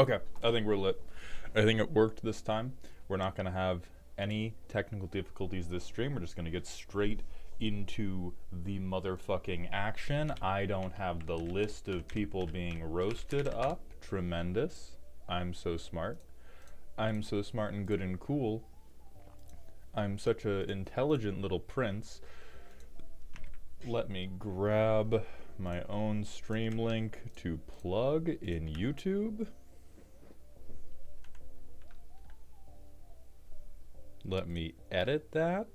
Okay, I think we're lit. I think it worked this time. We're not going to have any technical difficulties this stream. We're just going to get straight into the motherfucking action. I don't have the list of people being roasted up. Tremendous. I'm so smart. I'm so smart and good and cool. I'm such an intelligent little prince. Let me grab my own stream link to plug in YouTube. Let me edit that.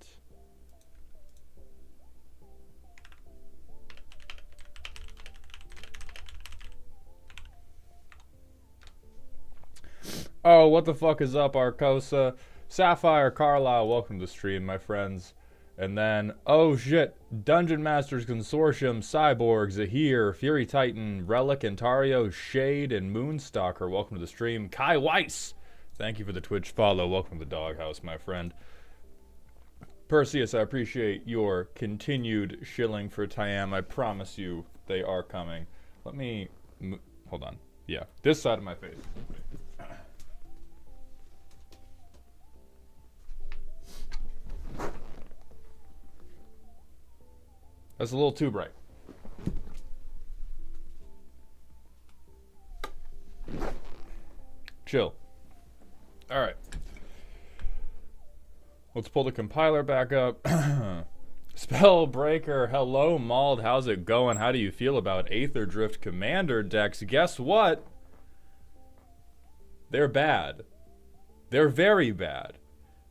Oh, what the fuck is up, Arcosa? Sapphire Carlisle, welcome to the stream, my friends. And then, oh shit, Dungeon Masters Consortium, Cyborg, Zahir, Fury Titan, Relic, Ontario, Shade, and Moonstalker, welcome to the stream. Kai Weiss, thank you for the Twitch follow. Welcome to the Doghouse, my friend. Perseus, I appreciate your continued shilling for Tyam. I promise you they are coming. Let me... hold on. Yeah, this side of my face. That's a little too bright. Chill. All right. Let's pull the compiler back up. Spellbreaker, hello, Mauled. How's it going? How do you feel about Aether Drift Commander decks? Guess what? They're bad. They're very bad.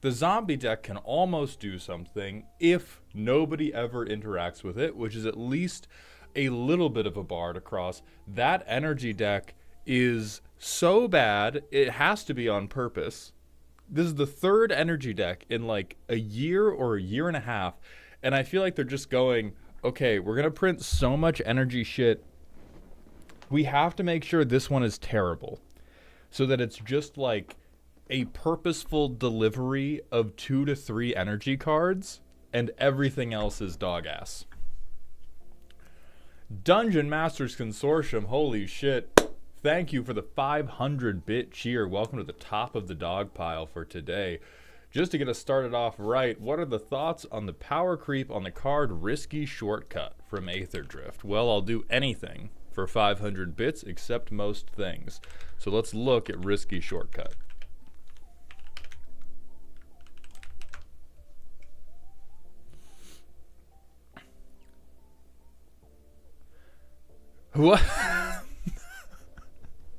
The zombie deck can almost do something if nobody ever interacts with it, which is at least a little bit of a bar to cross. That energy deck is so bad, it has to be on purpose. This is the third energy deck in like a year or a year and a half, and I feel like they're just going, okay, we're going to print so much energy shit. We have to make sure this one is terrible so that it's just like a purposeful delivery of 2 to 3 energy cards, and everything else is dog ass. Dungeon Masters Consortium, holy shit. Thank you for the 500-bit cheer. Welcome to the top of the dog pile for today. Just to get us started off right, what are the thoughts on the power creep on the card Risky Shortcut from Aether Drift? Well, I'll do anything for 500 bits except most things. So let's look at Risky Shortcut. What?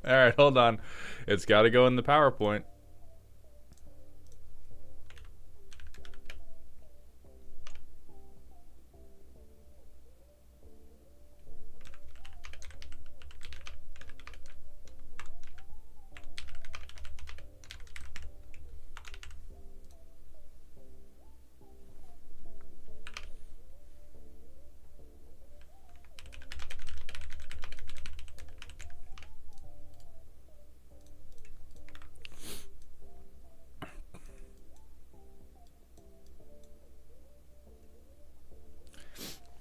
All right, hold on. It's got to go in the PowerPoint.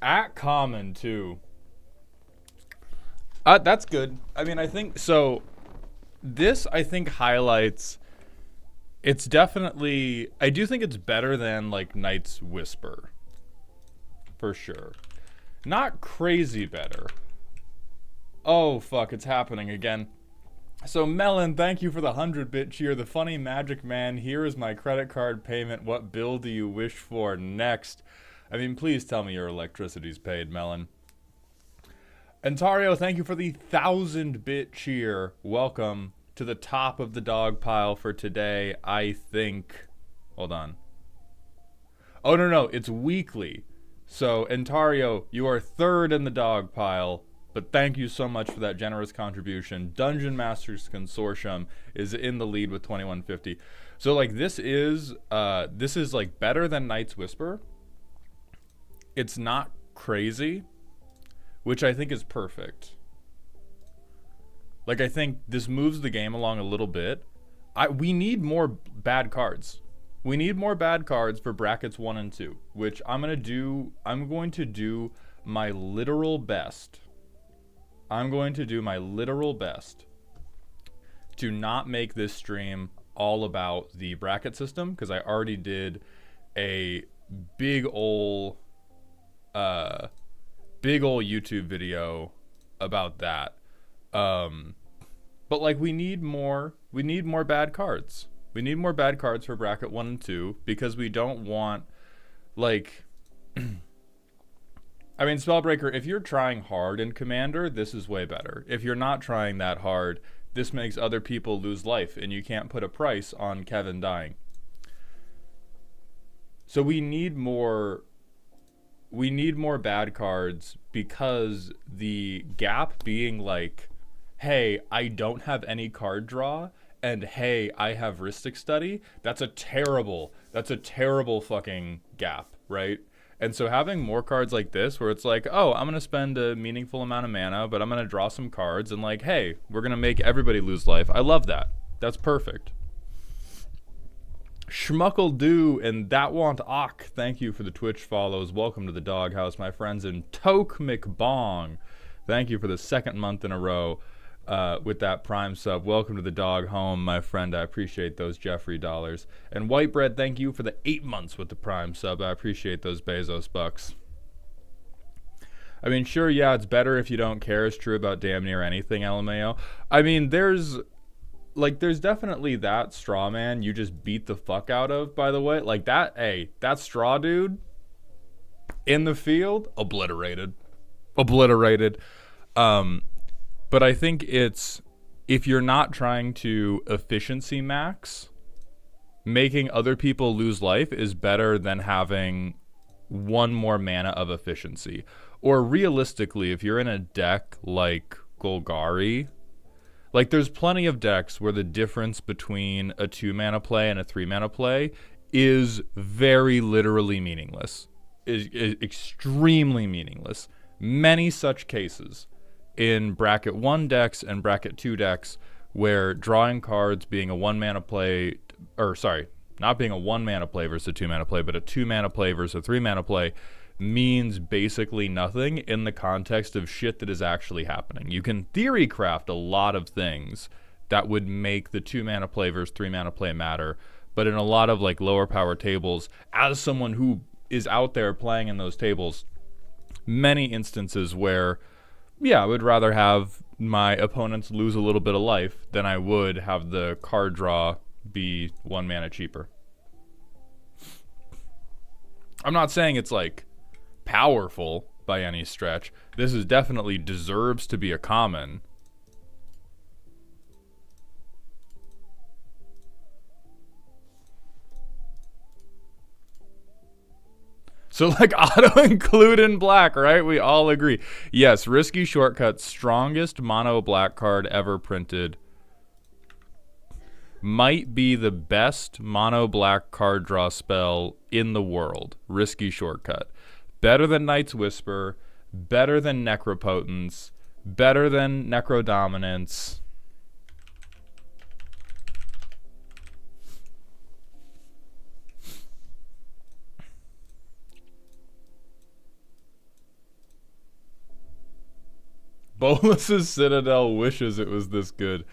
At common, too. That's good. I mean, I think, so, this, I think, highlights, it's definitely, I do think it's better than, like, Knight's Whisper. For sure. Not crazy better. Oh, fuck, it's happening again. So, Melon, thank you for the 100-bit cheer. The funny magic man, here is my credit card payment. What bill do you wish for next? I mean, please tell me your electricity's paid, Melon. Ontario, thank you for the 1,000-bit cheer. Welcome to the top of the dog pile for today. I think... hold on. Oh, no, it's weekly. So, Ontario, you are third in the dog pile, but thank you so much for that generous contribution. Dungeon Masters Consortium is in the lead with 2150. So, like, this is like better than Knight's Whisper. It's not crazy, which I think is perfect. Like, I think this moves the game along a little bit. We need more bad cards. We need more bad cards for brackets 1 and 2, which I'm going to do my literal best. I'm going to do my literal best to not make this stream all about the bracket system, because I already did a big ol' YouTube video about that. But like we need more bad cards. We need more bad cards for bracket 1 and 2, because we don't want, like, I mean, Spellbreaker, if you're trying hard in Commander, this is way better. If you're not trying that hard, this makes other people lose life, and you can't put a price on Kevin dying. So we need more bad cards, because the gap being like, hey, I don't have any card draw, and hey, I have Rhystic Study, that's a terrible fucking gap, right? And so having more cards like this, where it's like, oh, I'm going to spend a meaningful amount of mana, but I'm going to draw some cards, and like, hey, we're going to make everybody lose life. I love that. That's perfect. Schmuckle Do and That Want Ock, thank you for the Twitch follows. Welcome to the Doghouse, my friends. And Toke McBong, thank you for the second month in a row with that Prime sub. Welcome to the dog home, my friend. I appreciate those Jeffrey dollars. And Whitebread, thank you for the 8 months with the Prime sub. I appreciate those Bezos bucks. I mean, sure, yeah, it's better if you don't care. It's true about damn near anything, LMAO. I mean, there's definitely that straw man you just beat the fuck out of, by the way. Like that, hey, that straw dude in the field, obliterated. But I think it's, if you're not trying to efficiency max, making other people lose life is better than having one more mana of efficiency. Or realistically, if you're in a deck like Golgari, like there's plenty of decks where the difference between a 2 mana play and a 3 mana play is very literally meaningless. Is extremely meaningless. Many such cases in bracket 1 decks and bracket 2 decks, where drawing cards being a 1 mana play, or sorry, not being a 1 mana play versus a 2 mana play, but a 2 mana play versus a 3 mana play, means basically nothing in the context of shit that is actually happening. You can theory craft a lot of things that would make the 2 mana play versus 3 mana play matter, but in a lot of like lower power tables, as someone who is out there playing in those tables, many instances where, yeah, I would rather have my opponents lose a little bit of life than I would have the card draw be 1 mana cheaper. I'm not saying it's like powerful by any stretch. This is definitely deserves to be a common. So like auto include in black, right? We all agree. Yes, Risky Shortcut, strongest mono black card ever printed. Might be the best mono black card draw spell in the world. Risky Shortcut. Better than Night's Whisper, better than Necropotence, better than Necrodominance. Bolus's Citadel wishes it was this good.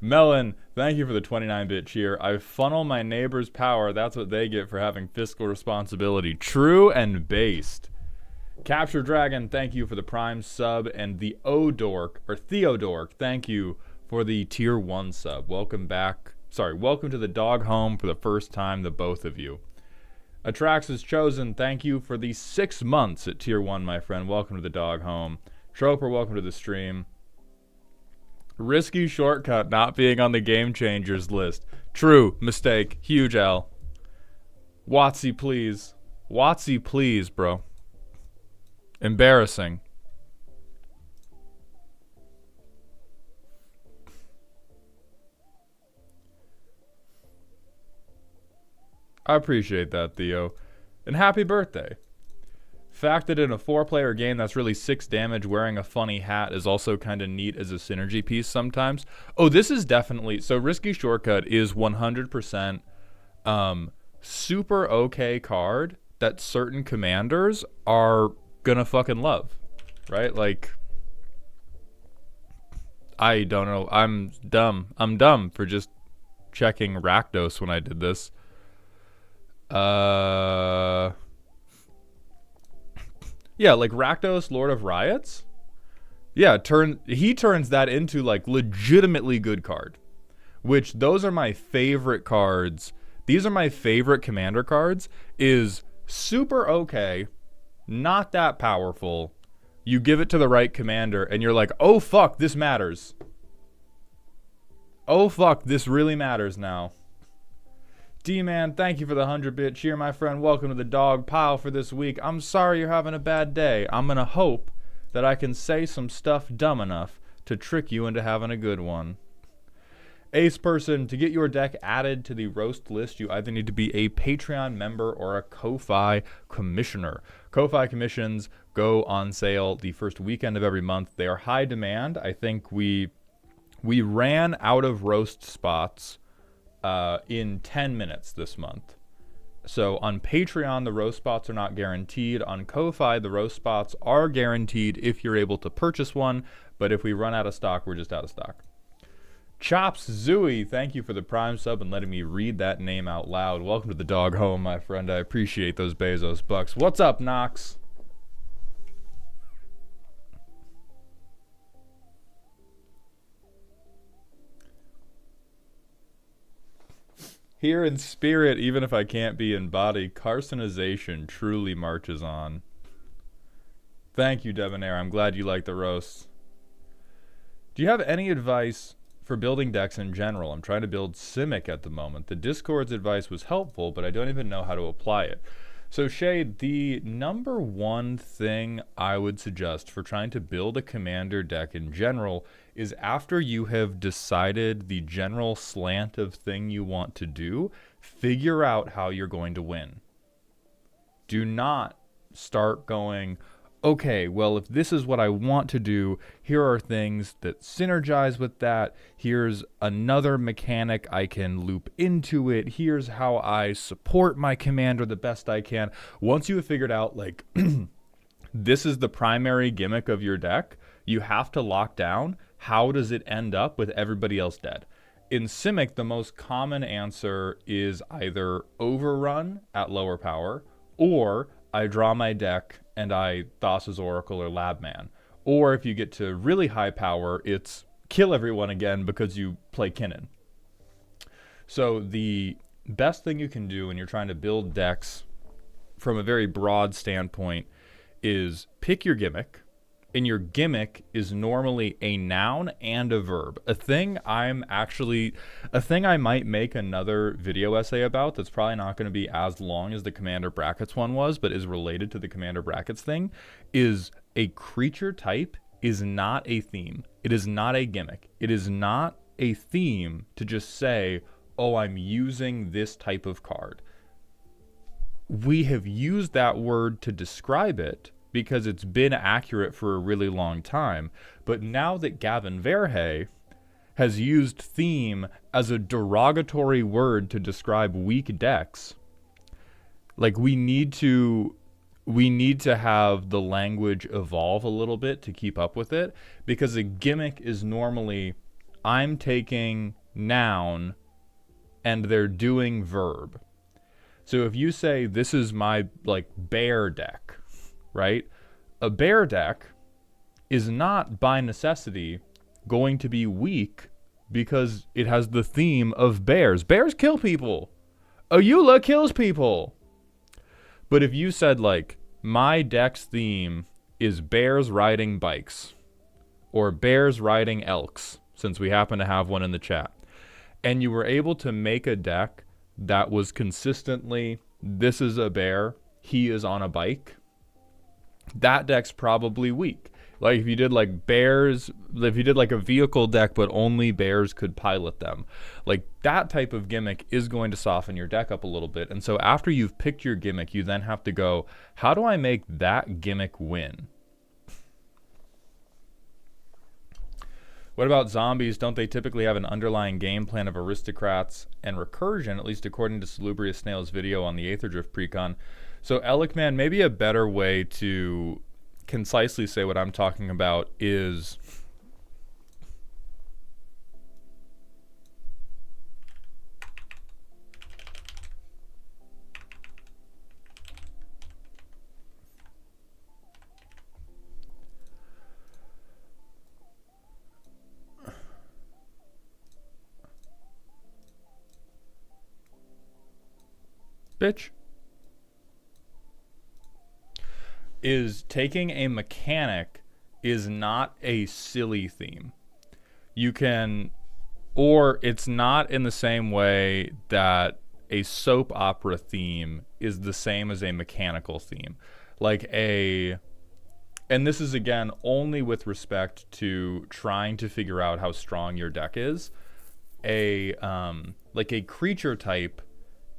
Melon, thank you for the 29-bit cheer. I funnel my neighbor's power. That's what they get for having fiscal responsibility. True and based. Capture Dragon, thank you for the Prime sub. And the Odork, or Theodork, thank you for the Tier 1 sub. Welcome back. Sorry, welcome to the dog home for the first time, the both of you. Atraxis Chosen, thank you for the 6 months at Tier 1, my friend. Welcome to the dog home. Troper, welcome to the stream. Risky Shortcut not being on the Game Changers list. True. Mistake. Huge L. Watsy, please. Watsy, please, bro. Embarrassing. I appreciate that, Theo. And happy birthday. Fact that in a 4-player game that's really 6 damage, wearing a funny hat is also kind of neat as a synergy piece sometimes. Oh, this is definitely... So Risky Shortcut is 100% super okay card that certain commanders are gonna fucking love. Right? Like... I don't know. I'm dumb. I'm dumb for just checking Rakdos when I did this. Yeah, like Rakdos, Lord of Riots. Yeah, he turns that into like legitimately good card. Which those are my favorite cards. These are my favorite commander cards. Is super okay, not that powerful. You give it to the right commander and you're like, oh fuck, this matters. Oh fuck, this really matters now. D-Man, thank you for the 100-bit cheer, my friend. Welcome to the dog pile for this week. I'm sorry you're having a bad day. I'm gonna hope that I can say some stuff dumb enough to trick you into having a good one. Ace Person, to get your deck added to the roast list, you either need to be a Patreon member or a Ko-Fi commissioner. Ko-Fi commissions go on sale the first weekend of every month. They are high demand. I think we ran out of roast spots in 10 minutes this month. So on Patreon, the roast spots are not guaranteed. On Ko-Fi, the roast spots are guaranteed if you're able to purchase one. But if we run out of stock, we're just out of stock. Chops Zooey, thank you for the Prime sub and letting me read that name out loud. Welcome to the dog home, my friend. I appreciate those Bezos bucks. What's up, Knox? Here in spirit, even if I can't be in body, Carcinization truly marches on. Thank you, Debonair. I'm glad you like the roasts. Do you have any advice for building decks in general? I'm trying to build Simic at the moment. The Discord's advice was helpful, but I don't even know how to apply it. So Shade, the number one thing I would suggest for trying to build a commander deck in general is after you have decided the general slant of thing you want to do, figure out how you're going to win. Do not start going, okay, well, if this is what I want to do, here are things that synergize with that. Here's another mechanic I can loop into it. Here's how I support my commander the best I can. Once you have figured out, like, this is the primary gimmick of your deck, you have to lock down how does it end up with everybody else dead. In Simic, the most common answer is either Overrun at lower power, or I draw my deck and I Thassa's Oracle or Labman. Or if you get to really high power, it's kill everyone again because you play Kinnan. So the best thing you can do when you're trying to build decks from a very broad standpoint is pick your gimmick. And your gimmick is normally a noun and a verb. A thing I might make another video essay about that's probably not going to be as long as the Commander Brackets one was, but is related to the Commander Brackets thing, is a creature type is not a theme. It is not a gimmick. It is not a theme to just say, oh, I'm using this type of card. We have used that word to describe it because it's been accurate for a really long time. But now that Gavin Verhey has used theme as a derogatory word to describe weak decks, like we need to have the language evolve a little bit to keep up with it, because a gimmick is normally I'm taking noun and they're doing verb. So if you say this is my like bear deck, right? A bear deck is not by necessity going to be weak because it has the theme of bears. Bears kill people. Ayula kills people. But if you said like, my deck's theme is bears riding bikes or bears riding elks, since we happen to have one in the chat, and you were able to make a deck that was consistently, this is a bear, he is on a bike, that deck's probably weak. Like if you did like bears, if you did like a vehicle deck but only bears could pilot them, like that type of gimmick is going to soften your deck up a little bit. And so after you've picked your gimmick, you then have to go, how do I make that gimmick win? What about zombies? Don't they typically have an underlying game plan of aristocrats and recursion, at least according to Salubrious Snail's video on the Aetherdrift precon? So Elikman, maybe a better way to concisely say what I'm talking about is bitch, is taking a mechanic is not a silly theme. You can, or it's not in the same way that a soap opera theme is the same as a mechanical theme. Like and this is again only with respect to trying to figure out how strong your deck is. Like a creature type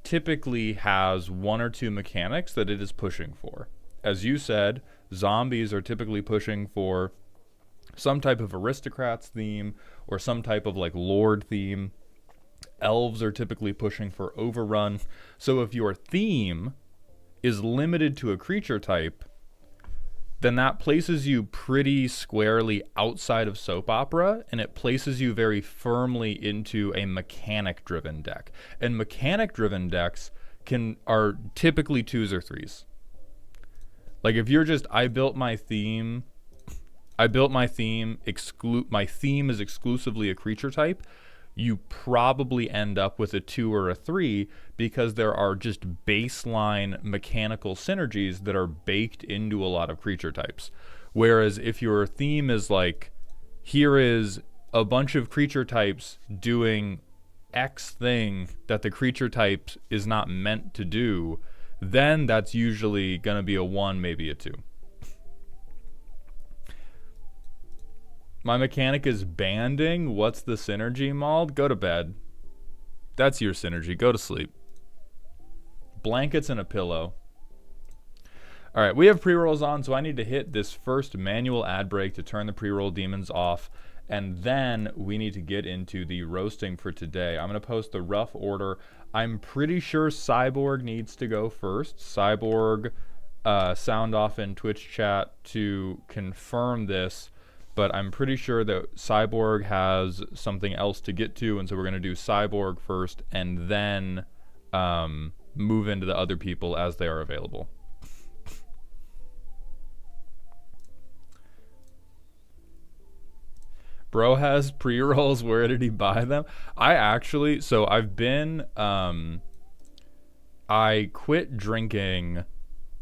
typically has one or two mechanics that it is pushing for. As you said, zombies are typically pushing for some type of aristocrats theme or some type of like lord theme. Elves are typically pushing for overrun. So if your theme is limited to a creature type, then that places you pretty squarely outside of soap opera, and it places you very firmly into a mechanic-driven deck. And mechanic-driven decks are typically 2s or 3s. Like if you're just, my theme is exclusively a creature type, you probably end up with a 2 or a 3 because there are just baseline mechanical synergies that are baked into a lot of creature types. Whereas if your theme is like, here is a bunch of creature types doing X thing that the creature type is not meant to do, then that's usually going to be a 1, maybe a 2. My mechanic is banding. What's the synergy, Mauled? Go to bed. That's your synergy. Go to sleep. Blankets and a pillow. All right, we have pre-rolls on, so I need to hit this first manual ad break to turn the pre-roll demons off, and then we need to get into the roasting for today. I'm going to post the rough order. I'm pretty sure Cyborg needs to go first. Cyborg, sound off in Twitch chat to confirm this. But I'm pretty sure that Cyborg has something else to get to, and so we're going to do Cyborg first and then move into the other people as they are available. Bro has pre-rolls. Where did he buy them? I quit drinking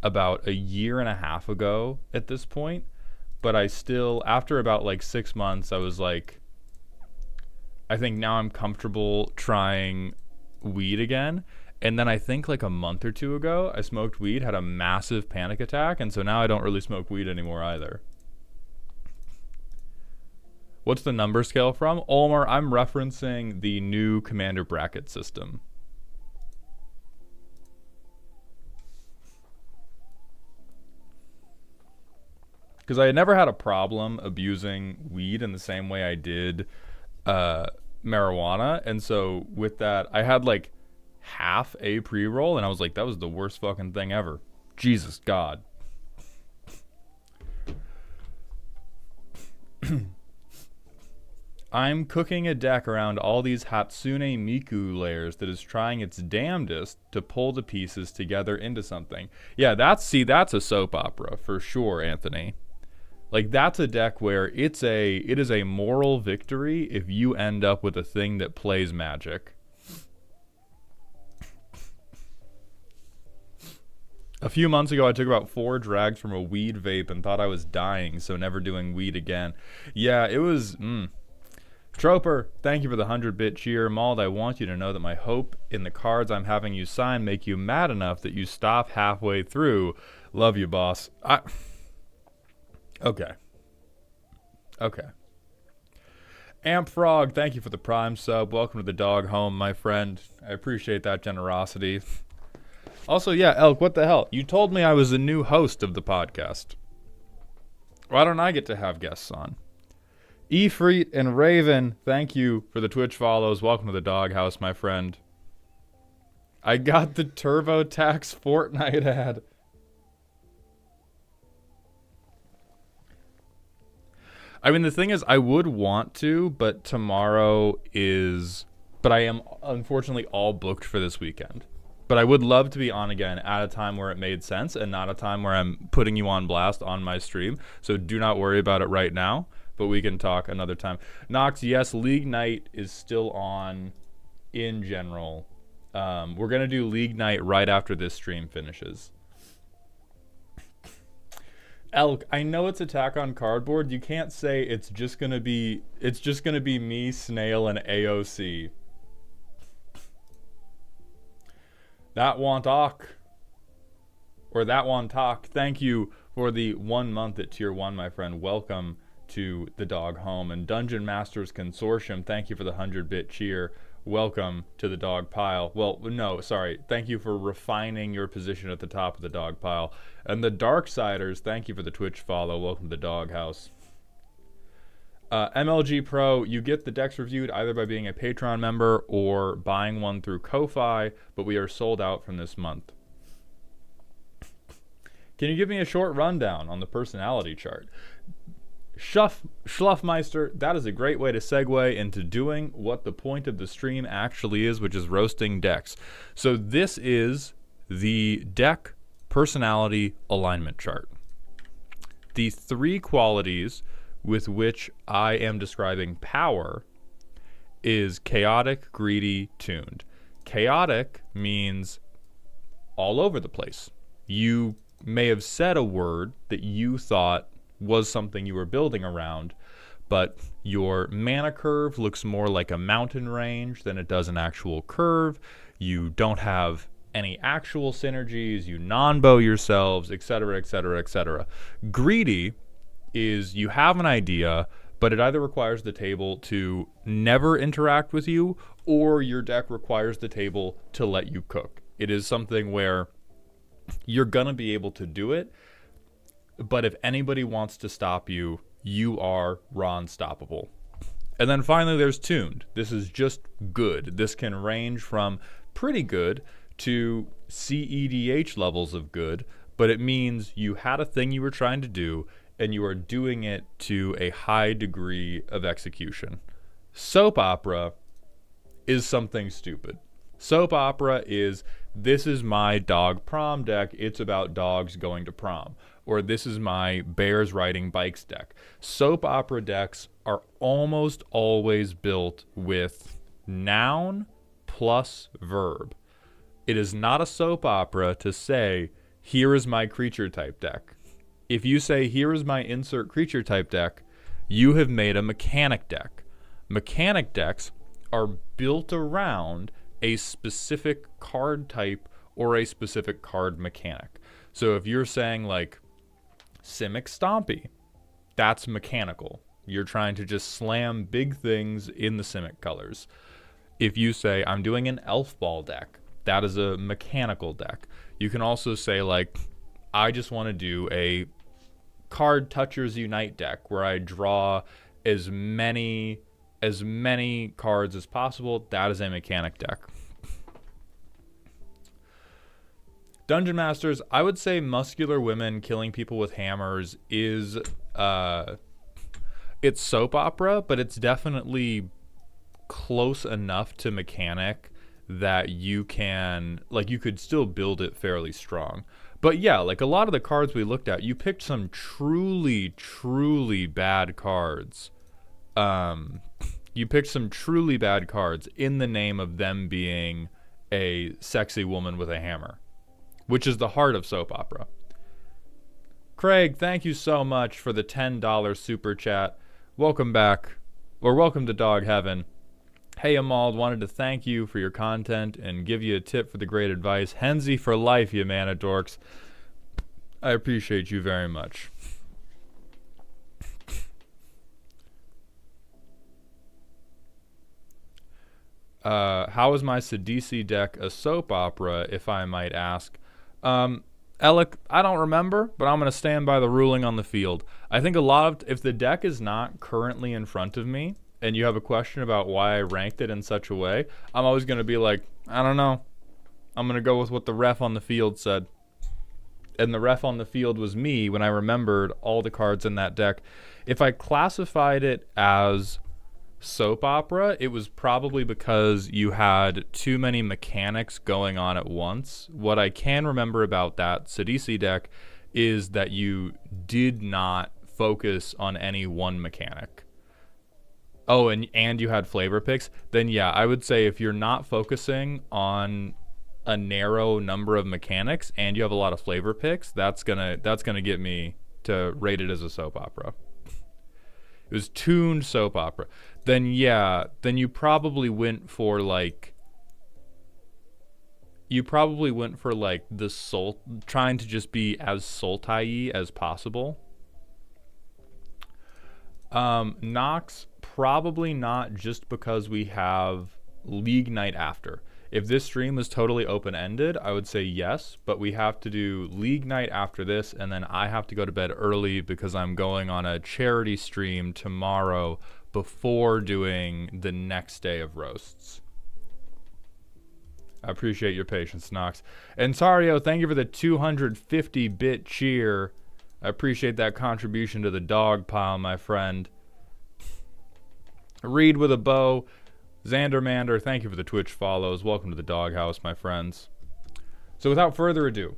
about a year and a half ago at this point. But I still, after about like 6 months, I was like, I think now I'm comfortable trying weed again. And then I think like a month or two ago, I smoked weed, had a massive panic attack. And so now I don't really smoke weed anymore either. What's the number scale from? Olmar, I'm referencing the new commander bracket system. Because I had never had a problem abusing weed in the same way I did marijuana. And so with that, I had like half a pre-roll, and I was like, that was the worst fucking thing ever. Jesus God. I'm cooking a deck around all these Hatsune Miku layers that is trying its damnedest to pull the pieces together into something. Yeah, that's a soap opera for sure, Anthony. Like, that's a deck where it is a moral victory if you end up with a thing that plays Magic. A few months ago, I took about 4 drags from a weed vape and thought I was dying, so never doing weed again. Yeah, it was... Troper, thank you for the 100-bit cheer. Mauled, I want you to know that my hope in the cards I'm having you sign make you mad enough that you stop halfway through. Love you, boss. Okay. Amp Frog, thank you for the Prime sub. Welcome to the dog home, my friend. I appreciate that generosity. Also, yeah, Elk, what the hell? You told me I was a new host of the podcast. Why don't I get to have guests on? Efreet and Raven, thank you for the Twitch follows. Welcome to the doghouse, my friend. I got the TurboTax Fortnite ad. I mean, the thing is, I would want to, but tomorrow is... But I am, unfortunately, all booked for this weekend. But I would love to be on again at a time where it made sense and not a time where I'm putting you on blast on my stream. So do not worry about it right now, but we can talk another time. Nox, yes, League Night is still on in general. We're going to do League Night right after this stream finishes. Elk, I know it's Attack on Cardboard. You can't say it's just gonna be me, Snail, and AOC. That Wantok. Or that Wantok. Thank you for the 1 month at tier 1, my friend. Welcome to the dog home. And Dungeon Masters Consortium, thank you for the 100-bit cheer. Welcome to the dog pile. Well, no, sorry. Thank you for refining your position at the top of the dog pile. And the Darksiders, thank you for the Twitch follow. Welcome to the doghouse. MLG Pro, you get the decks reviewed either by being a Patreon member or buying one through Ko-Fi, but we are sold out from this month. Can you give me a short rundown on the personality chart? Schluffmeister, that is a great way to segue into doing what the point of the stream actually is, which is roasting decks. So this is the deck personality alignment chart. The 3 qualities with which I am describing power is chaotic, greedy, tuned. Chaotic means all over the place. You may have said a word that you thought was something you were building around, but your mana curve looks more like a mountain range than it does an actual curve. You don't have any actual synergies, you non-bow yourselves, etc., etc., etc. Greedy is you have an idea, but it either requires the table to never interact with you, or your deck requires the table to let you cook. It is something where you're gonna be able to do it, but if anybody wants to stop you, you are raw unstoppable. And then finally there's tuned. This is just good. This can range from pretty good to CEDH levels of good, but it means you had a thing you were trying to do and you are doing it to a high degree of execution. Soap opera is something stupid. Soap opera is, this is my dog prom deck, it's about dogs going to prom. Or this is my bears riding bikes deck. Soap opera decks are almost always built with noun plus verb. It is not a soap opera to say, here is my creature type deck. If you say, here is my insert creature type deck, you have made a mechanic deck. Mechanic decks are built around a specific card type or a specific card mechanic. So if you're saying like Simic Stompy, that's mechanical. You're trying to just slam big things in the Simic colors. If you say, I'm doing an Elf Ball deck, that is a mechanical deck. You can also say like, I just want to do a Card Touchers Unite deck where I draw as many cards as possible. That is a mechanic deck. Dungeon Masters, I would say muscular women killing people with hammers is it's soap opera, but it's definitely close enough to mechanic that you can, like, you could still build it fairly strong. But yeah, like a lot of the cards we looked at, you picked some truly bad cards. You picked some truly bad cards in the name of them being a sexy woman with a hammer, which is the heart of soap opera. Craig, thank you so much for the $10 super chat. Welcome back, or welcome to Dog Heaven. Hey Amald, wanted to thank you for your content and give you a tip for the great advice. Henzy for life, you mana dorks. I appreciate you very much. How is my Sidisi deck a soap opera, if I might ask? Alec, I don't remember, but I'm going to stand by the ruling on the field. I think a lot of, if the deck is not currently in front of me, and you have a question about why I ranked it in such a way, I'm always going to be like, I don't know. I'm going to go with what the ref on the field said. And the ref on the field was me when I remembered all the cards in that deck. If I classified it as soap opera, it was probably because you had too many mechanics going on at once. What I can remember about that Sidisi deck is that you did not focus on any one mechanic. Oh, and you had flavor picks, then yeah, I would say if you're not focusing on a narrow number of mechanics and you have a lot of flavor picks, that's gonna get me to rate it as a soap opera. It was tuned soap opera. Then yeah, then you probably went for like the soul, trying to just be as Sultai as possible. Nox, probably not, just because we have League Night after. If this stream was totally open-ended, I would say yes, but we have to do League Night after this, and then I have to go to bed early because I'm going on a charity stream tomorrow before doing the next day of roasts. I appreciate your patience, Nox. And Sario, thank you for the 250-bit cheer. I appreciate that contribution to the dog pile, my friend. Reed with a bow. Xandermander, thank you for the Twitch follows. Welcome to the doghouse, my friends. So without further ado,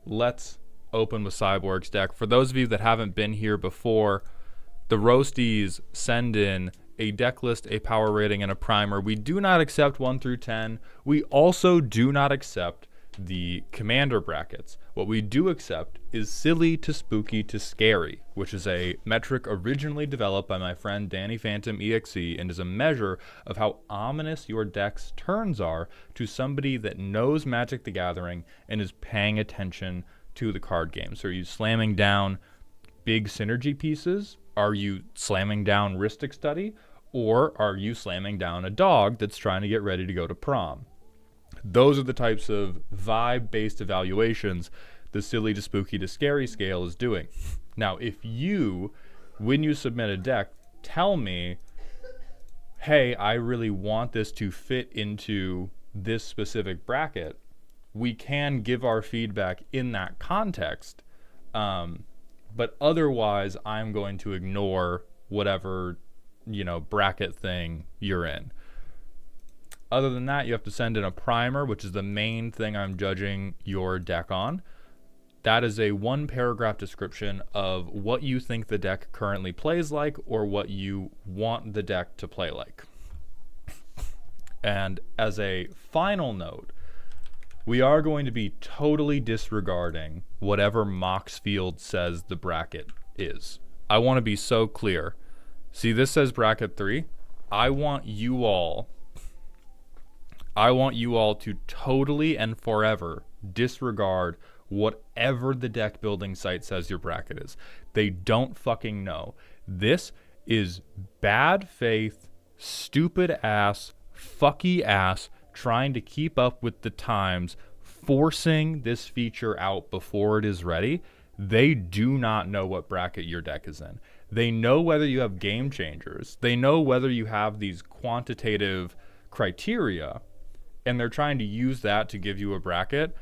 let's open with Cyborg's deck. For those of you that haven't been here before, the roasties send in a deck list, a power rating, and a primer. We do not accept 1 through 10. We also do not accept the commander brackets. What we do accept is silly to spooky to scary, which is a metric originally developed by my friend Danny Phantom EXE and is a measure of how ominous your deck's turns are to somebody that knows Magic the Gathering and is paying attention to the card game. So are you slamming down big synergy pieces? Are you slamming down Rhystic Study? Or are you slamming down a dog that's trying to get ready to go to prom? Those are the types of vibe-based evaluations the silly to spooky to scary scale is doing. Now, if you, when you submit a deck, tell me, hey, I really want this to fit into this specific bracket, we can give our feedback in that context. But otherwise, I'm going to ignore whatever, bracket thing you're in. Other than that, you have to send in a primer, which is the main thing I'm judging your deck on. That is a 1-paragraph description of what you think the deck currently plays like or what you want the deck to play like. And as a final note, we are going to be totally disregarding whatever Moxfield says the bracket is. I want to be so clear. See, this says bracket 3. I want you all to totally and forever disregard whatever the deck building site says your bracket is. They don't fucking know. This is bad faith, stupid ass, fucky ass, trying to keep up with the times, forcing this feature out before it is ready. They do not know what bracket your deck is in. They know whether you have game changers. They know whether you have these quantitative criteria, and they're trying to use that to give you a bracket.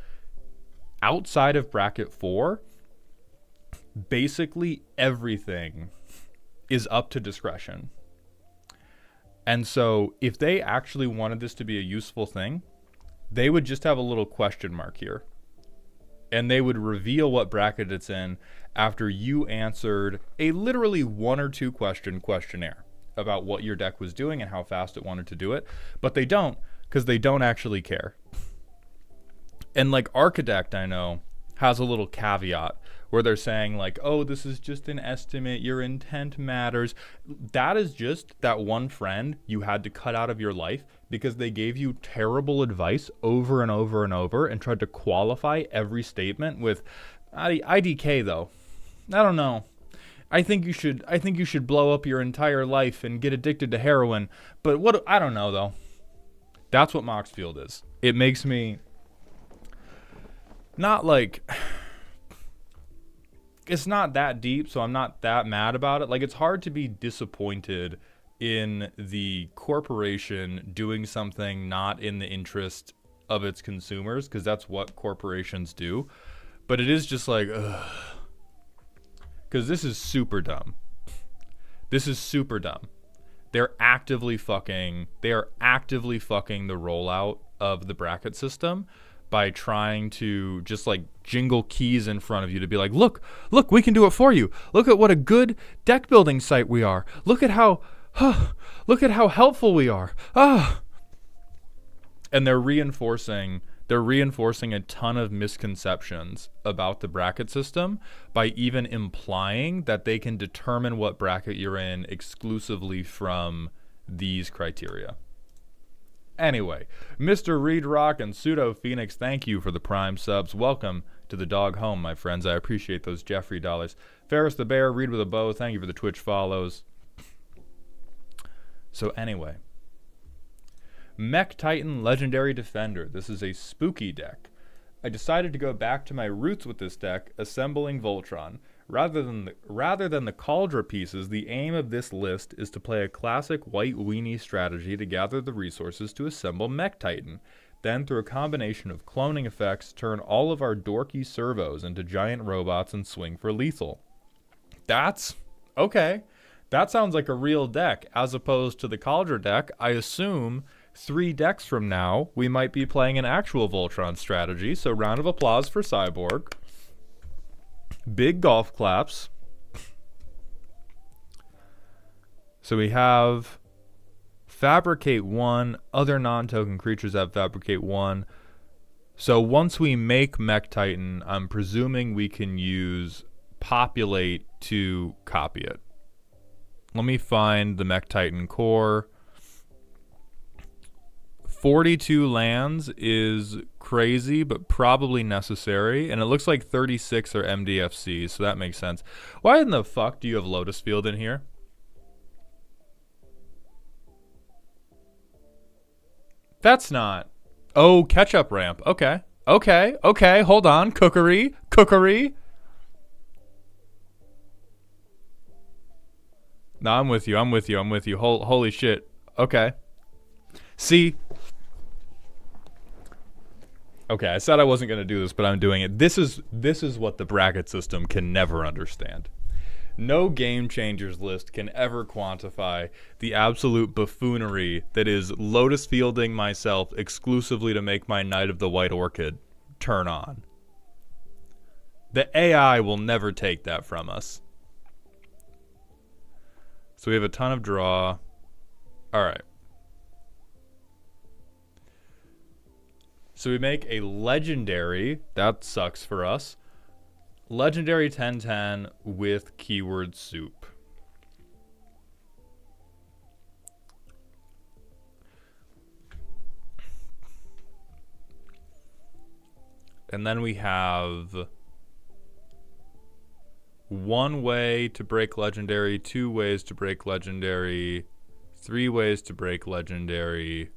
Outside of bracket 4, basically everything is up to discretion. And so if they actually wanted this to be a useful thing, they would just have a little question mark here. And they would reveal what bracket it's in after you answered a literally 1 or 2 question questionnaire about what your deck was doing and how fast it wanted to do it. But they don't, because they don't actually care. And like Architect, I know, has a little caveat where they're saying like, oh, this is just an estimate, your intent matters. That is just that one friend you had to cut out of your life because they gave you terrible advice over and over and over and tried to qualify every statement with IDK though. I don't know. I think you should blow up your entire life and get addicted to heroin. But what, I don't know though. That's what Moxfield is. It makes me not like, it's not that deep, so I'm not that mad about it. Like, it's hard to be disappointed in the corporation doing something not in the interest of its consumers, because that's what corporations do. But it is just like, ugh. Because this is super dumb. This is super dumb. They are actively fucking the rollout of the bracket system by trying to just like jingle keys in front of you to be like, look, we can do it for you. Look at what a good deck building site we are. Look at how helpful we are. And they're reinforcing a ton of misconceptions about the bracket system by even implying that they can determine what bracket you're in exclusively from these criteria. Anyway, Mr. Reed Rock and Pseudo Phoenix, thank you for the Prime subs. Welcome to the dog home, my friends. I appreciate those Jeffrey dollars. Ferris the Bear, Reed with a Bow, thank you for the Twitch follows. So anyway, Mech Titan Legendary Defender. This is a spooky deck. I decided to go back to my roots with this deck, assembling Voltron. Rather than the Kaldra pieces, the aim of this list is to play a classic white weenie strategy to gather the resources to assemble Mech Titan. Then, through a combination of cloning effects, turn all of our dorky servos into giant robots and swing for lethal. That's okay. That sounds like a real deck, as opposed to the Kaldra deck. I assume 3 decks from now, we might be playing an actual Voltron strategy, so round of applause for Cyborg. Big golf claps. So we have Fabricate 1. Other non-token creatures have Fabricate 1. So once we make Mech Titan, I'm presuming we can use Populate to copy it. Let me find the Mech Titan core. 42 lands is crazy, but probably necessary. And it looks like 36 are MDFC, so that makes sense. Why in the fuck do you have Lotus Field in here? That's not... Oh, catch-up ramp. Okay. Hold on. Cookery. No, I'm with you. Holy shit. Okay. See... Okay, I said I wasn't going to do this, but I'm doing it. This is what the bracket system can never understand. No Game Changers list can ever quantify the absolute buffoonery that is Lotus Fielding myself exclusively to make my Knight of the White Orchid turn on. The AI will never take that from us. So we have a ton of draw. All right. So we make a legendary, that sucks for us, legendary 10/10 with keyword soup. And then we have 1 way to break legendary, 2 ways to break legendary, 3 ways to break legendary,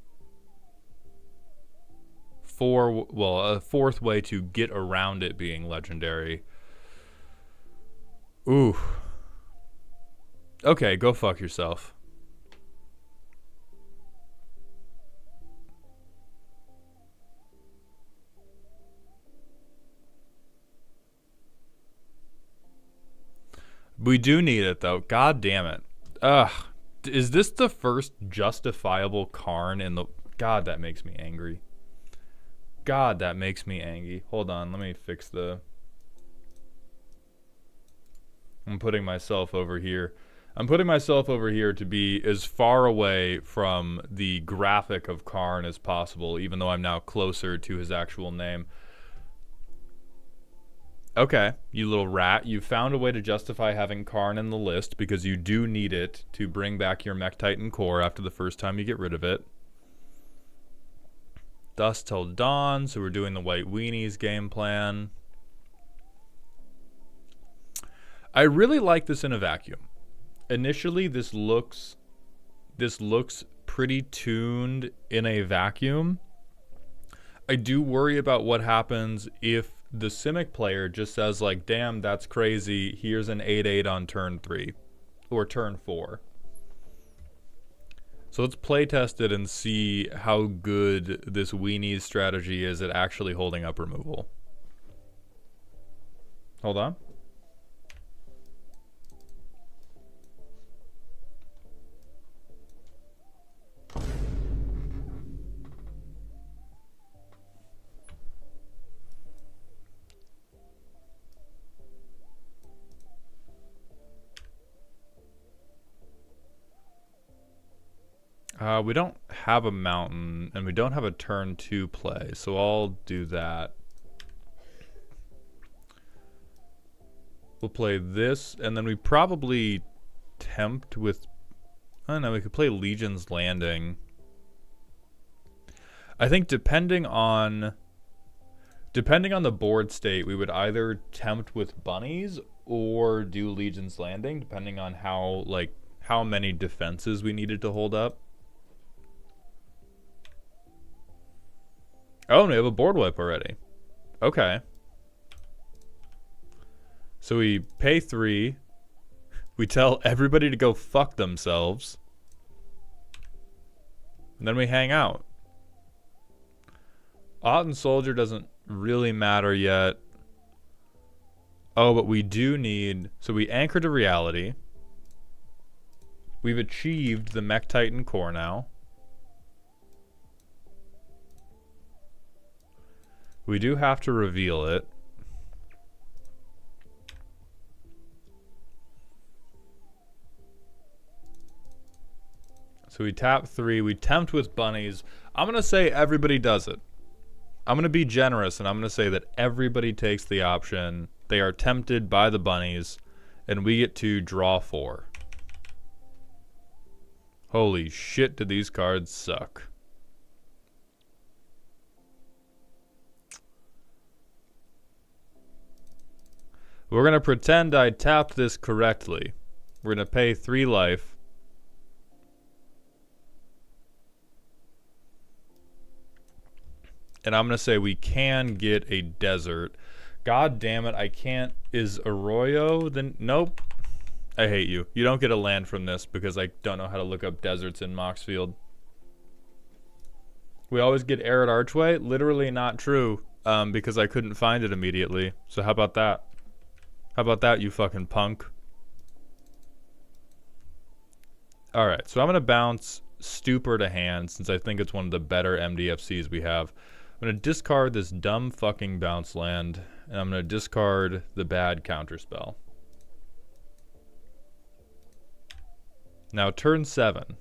a 4th way to get around it being legendary. Ooh. Okay, go fuck yourself. We do need it though. God damn it. Ugh. Is this the first justifiable Karn in the... God, that makes me angry. Hold on, let me fix the... I'm putting myself over here. To be as far away from the graphic of Karn as possible, even though I'm now closer to his actual name. Okay, you little rat. You found a way to justify having Karn in the list because you do need it to bring back your Mech Titan core after the first time you get rid of it. Dusk Till Dawn, so we're doing the White Weenies game plan. I really like this in a vacuum. Initially, this looks pretty tuned in a vacuum. I do worry about what happens if the Simic player just says like, damn, that's crazy, here's an 8/8 on turn 3 or turn 4. So let's play test it and see how good this Weenies strategy is at actually holding up removal. Hold on. We don't have a mountain, and we don't have a turn 2 play, so I'll do that. We'll play this, and then we probably tempt with... I don't know, we could play Legion's Landing. I think depending on the board state, we would either tempt with bunnies or do Legion's Landing, depending on how many defenses we needed to hold up. Oh, we have a board wipe already. Okay. So we pay 3. We tell everybody to go fuck themselves. And then we hang out. Autumn Soldier doesn't really matter yet. Oh, but we do need... So we anchor to reality. We've achieved the Mech Titan core now. We do have to reveal it. So we tap 3. We tempt with bunnies. I'm going to say everybody does it. I'm going to be generous, and I'm going to say that everybody takes the option. They are tempted by the bunnies, and we get to draw 4. Holy shit, do these cards suck. We're going to pretend I tapped this correctly. We're going to pay 3 life. And I'm going to say we can get a desert. God damn it, I can't. Is Arroyo then? Nope. I hate you. You don't get a land from this because I don't know how to look up deserts in Moxfield. We always get Arid Archway? Literally not true, because I couldn't find it immediately. So how about that? How about that, you fucking punk? Alright, so I'm going to bounce Stupor to hand since I think it's one of the better MDFCs we have. I'm going to discard this dumb fucking bounce land, and I'm going to discard the bad counterspell. Now, turn 7.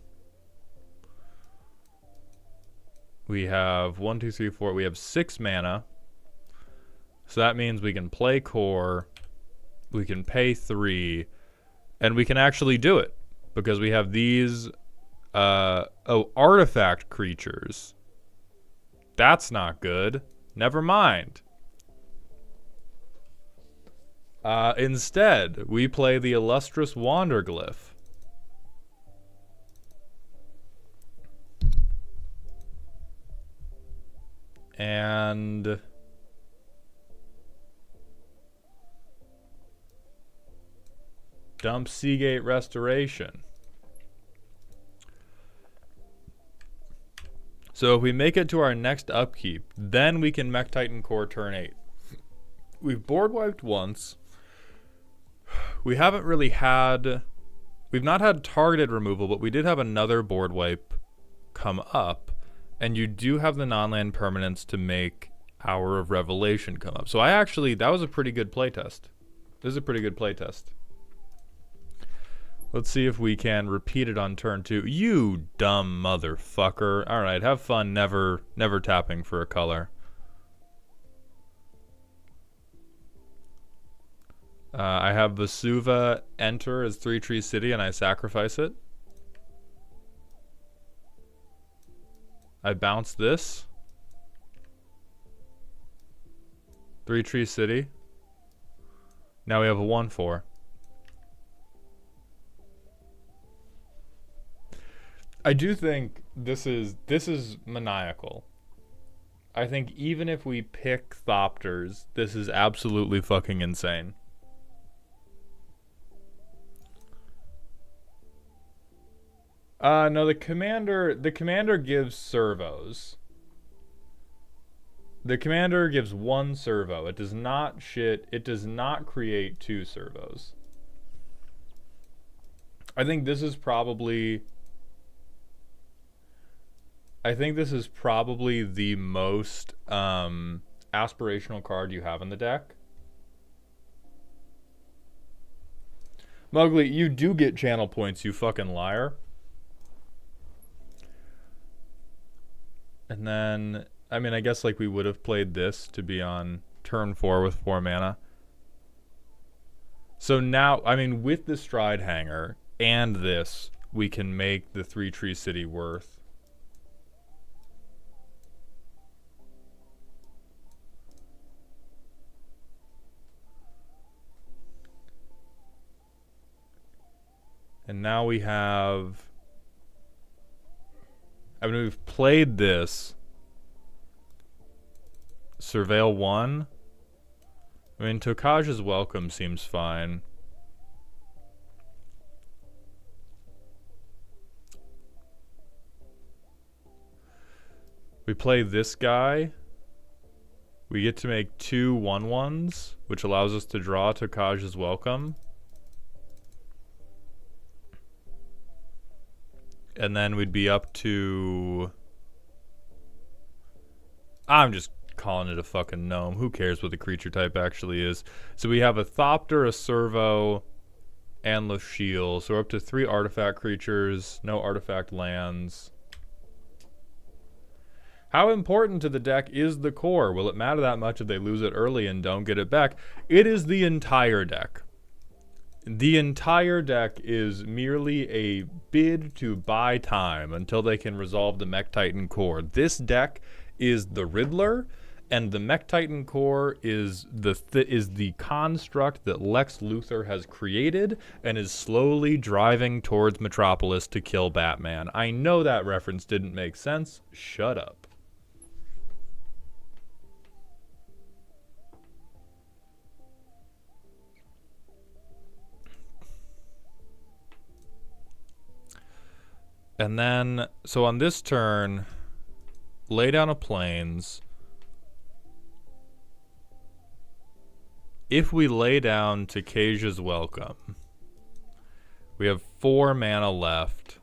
We have 1, 2, 3, 4. We have 6 mana. So that means we can play core, we can pay 3, and we can actually do it. Because we have these artifact creatures. That's not good. Never mind. Instead, we play the Illustrious Wanderglyph. And dump Seagate Restoration. So if we make it to our next upkeep, then we can Mech Titan core turn 8. We've board wiped once. We haven't really had... We've not had targeted removal, but we did have another board wipe come up. And you do have the non-land permanents to make Hour of Revelation come up. So I actually... That was a pretty good playtest. This is a pretty good playtest. Let's see if we can repeat it on turn 2. You dumb motherfucker. Alright, have fun never tapping for a color. I have Vesuva enter as 3 Tree City and I sacrifice it. I bounce this. 3 Tree City. Now we have a 1/4. I do think this is maniacal. I think even if we pick Thopters, this is absolutely fucking insane. No, the commander gives servos. The commander gives 1 servo. It does not create 2 servos. I think this is probably the most aspirational card you have in the deck. Mowgli, you do get channel points, you fucking liar. And then, I mean, I guess like we would have played this to be on turn 4 with 4 mana. So now, I mean, with the Stride Hanger and this, we can make the 3-tree city worth. And now we have... I mean, we've played this. Surveil 1. I mean, Tokaj's Welcome seems fine. We play this guy. We get to make 2 1/1s, which allows us to draw Tokaj's Welcome. And then we'd be up to... I'm just calling it a fucking gnome. Who cares what the creature type actually is? So we have a Thopter, a Servo, and Lasheel. So we're up to 3 artifact creatures, no artifact lands. How important to the deck is the core? Will it matter that much if they lose it early and don't get it back? It is the entire deck. The entire deck is merely a bid to buy time until they can resolve the Mech Titan core. This deck is the Riddler, and the Mech Titan core is the construct that Lex Luthor has created and is slowly driving towards Metropolis to kill Batman. I know that reference didn't make sense. Shut up. And then, so on this turn, lay down a Plains. If we lay down Tokaj's Welcome, we have 4 mana left,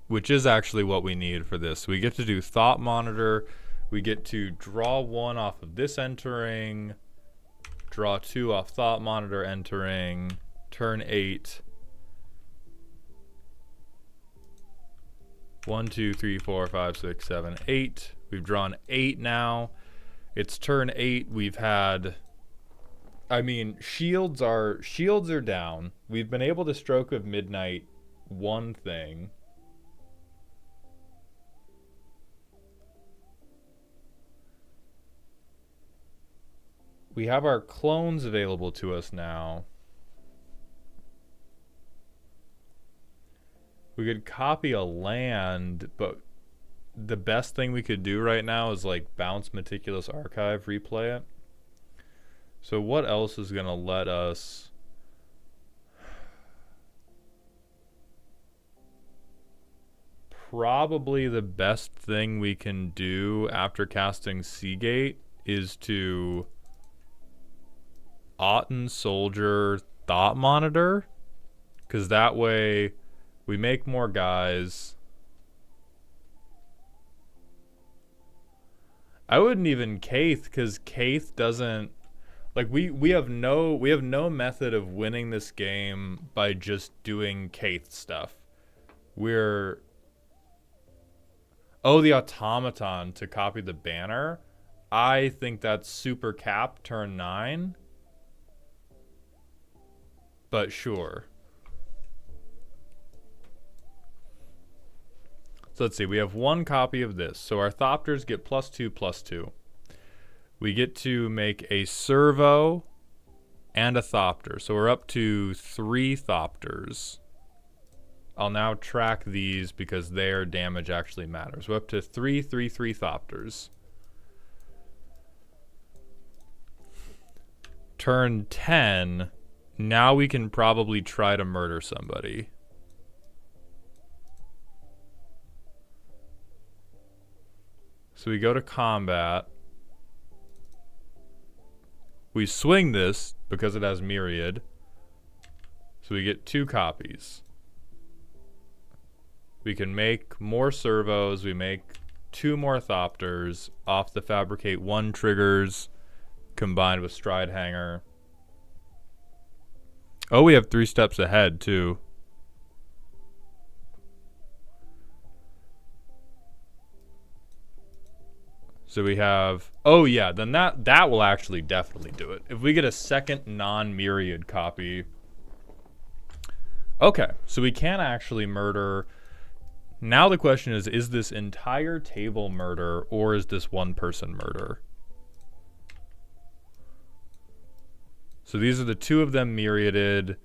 which is actually what we need for this. We get to do Thought Monitor. We get to draw 1 off of this entering, draw 2 off Thought Monitor entering, turn 8. 1, 2, 3, 4, 5, 6, 7, 8. We've drawn 8 now. It's turn 8. We've had... I mean, shields are down. We've been able to Stroke of Midnight one thing. We have our clones available to us now. We could copy a land, but the best thing we could do right now is like bounce Meticulous Archive, replay it. So what else is gonna let us... Probably the best thing we can do after casting Seagate is to Autumn Soldier Thought Monitor, because that way we make more guys. I wouldn't even Kaith, because Kaith doesn't... Like, we have no method of winning this game by just doing Kaith stuff. We're... Oh, the Automaton to copy the banner. I think that's super cap turn 9. But sure. So let's see, we have 1 copy of this. So our Thopters get +2/+2. We get to make a Servo and a Thopter. So we're up to 3 Thopters. I'll now track these because their damage actually matters. We're up to 3 3/3 Thopters. Turn 10. Now we can probably try to murder somebody. So we go to combat. We swing this because it has Myriad. So we get 2 copies. We can make more Servos. We make 2 more Thopters off the Fabricate 1 triggers combined with Stride Hanger. Oh, we have 3 steps ahead too. So we have, oh yeah, then that will actually definitely do it. If we get a second non-myriad copy. Okay, so we can actually murder. Now the question is this entire table murder or is this one person murder? So these are the two of them myriaded.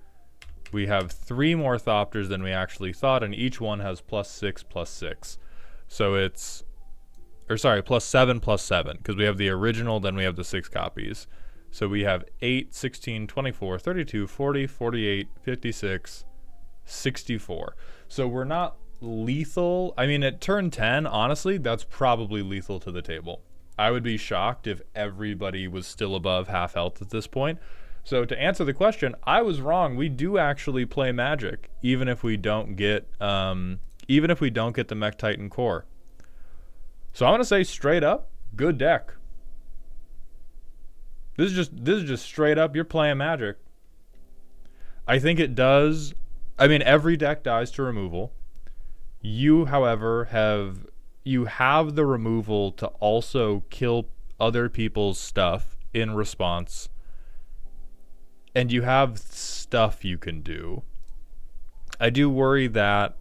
We have 3 more Thopters than we actually thought, and each one has +6/+6. So it's, or sorry, +7/+7, because we have the original, then we have the 6 copies. So we have 8, 16, 24, 32, 40, 48, 56, 64. So we're not lethal. I mean, at turn 10, honestly, that's probably lethal to the table. I would be shocked if everybody was still above half health at this point. So to answer the question, I was wrong. We do actually play Magic, even if we don't get the Mech Titan core. So I'm gonna say straight up, good deck. This is just straight up. You're playing Magic. I think it does. I mean, every deck dies to removal. You, however, have the removal to also kill other people's stuff in response. And you have stuff you can do. I do worry that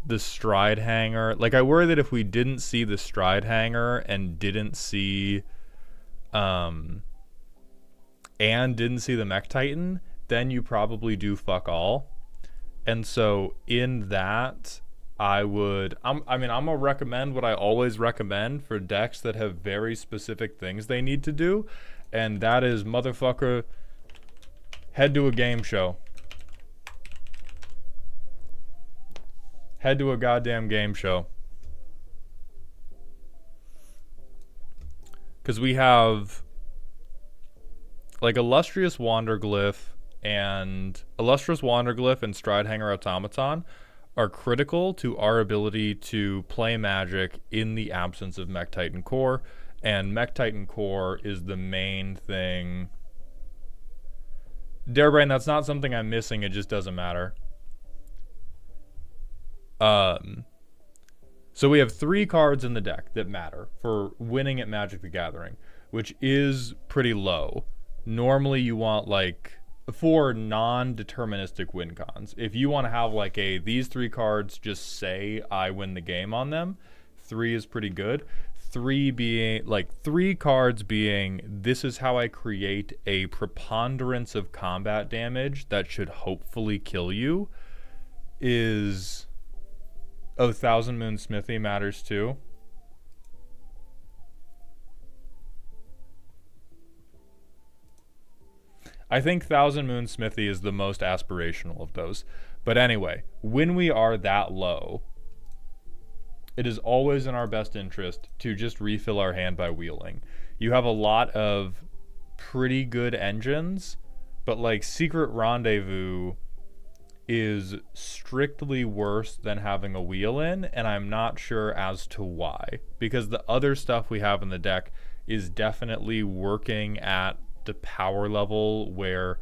the Stride Hanger, like I worry that if we didn't see the Stride Hanger and didn't see the Mech Titan, then you probably do fuck all. And so in that, I'm gonna recommend what I always recommend for decks that have very specific things they need to do, and that is, motherfucker, head to a game show. Head to a goddamn game show. Because we have like Illustrious Wanderglyph and Stride Hanger Automaton are critical to our ability to play Magic in the absence of Mech Titan core, and Mech Titan core is the main thing. Darebrain, that's not something I'm missing, it just doesn't matter. So we have 3 cards in the deck that matter for winning at Magic the Gathering, which is pretty low. Normally you want like 4 non-deterministic win cons. If you want to have like these 3 cards just say I win the game on them, 3 is pretty good. 3 being like 3 cards being, this is how I create a preponderance of combat damage that should hopefully kill you, is, oh, Thousand Moon Smithy matters too. I think Thousand Moon Smithy is the most aspirational of those. But anyway, when we are that low, it is always in our best interest to just refill our hand by wheeling. You have a lot of pretty good engines, but like Secret Rendezvous is strictly worse than having a wheel in, and I'm not sure as to why. Because the other stuff we have in the deck is definitely working at the power level where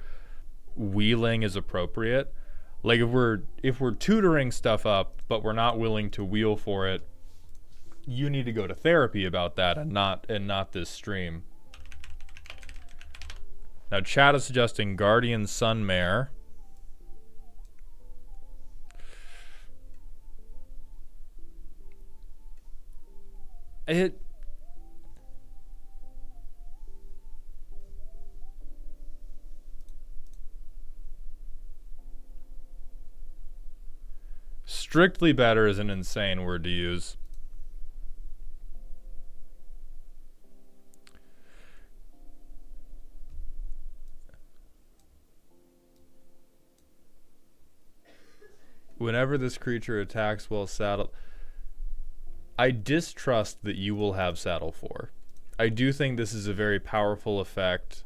wheeling is appropriate. Like if we're tutoring stuff up but we're not willing to wheel for it, you need to go to therapy about that and not this stream. Now chat is suggesting Guardian Sunmare. Strictly better is an insane word to use. Whenever this creature attacks while saddled, I distrust that you will have Saddle 4. I do think this is a very powerful effect.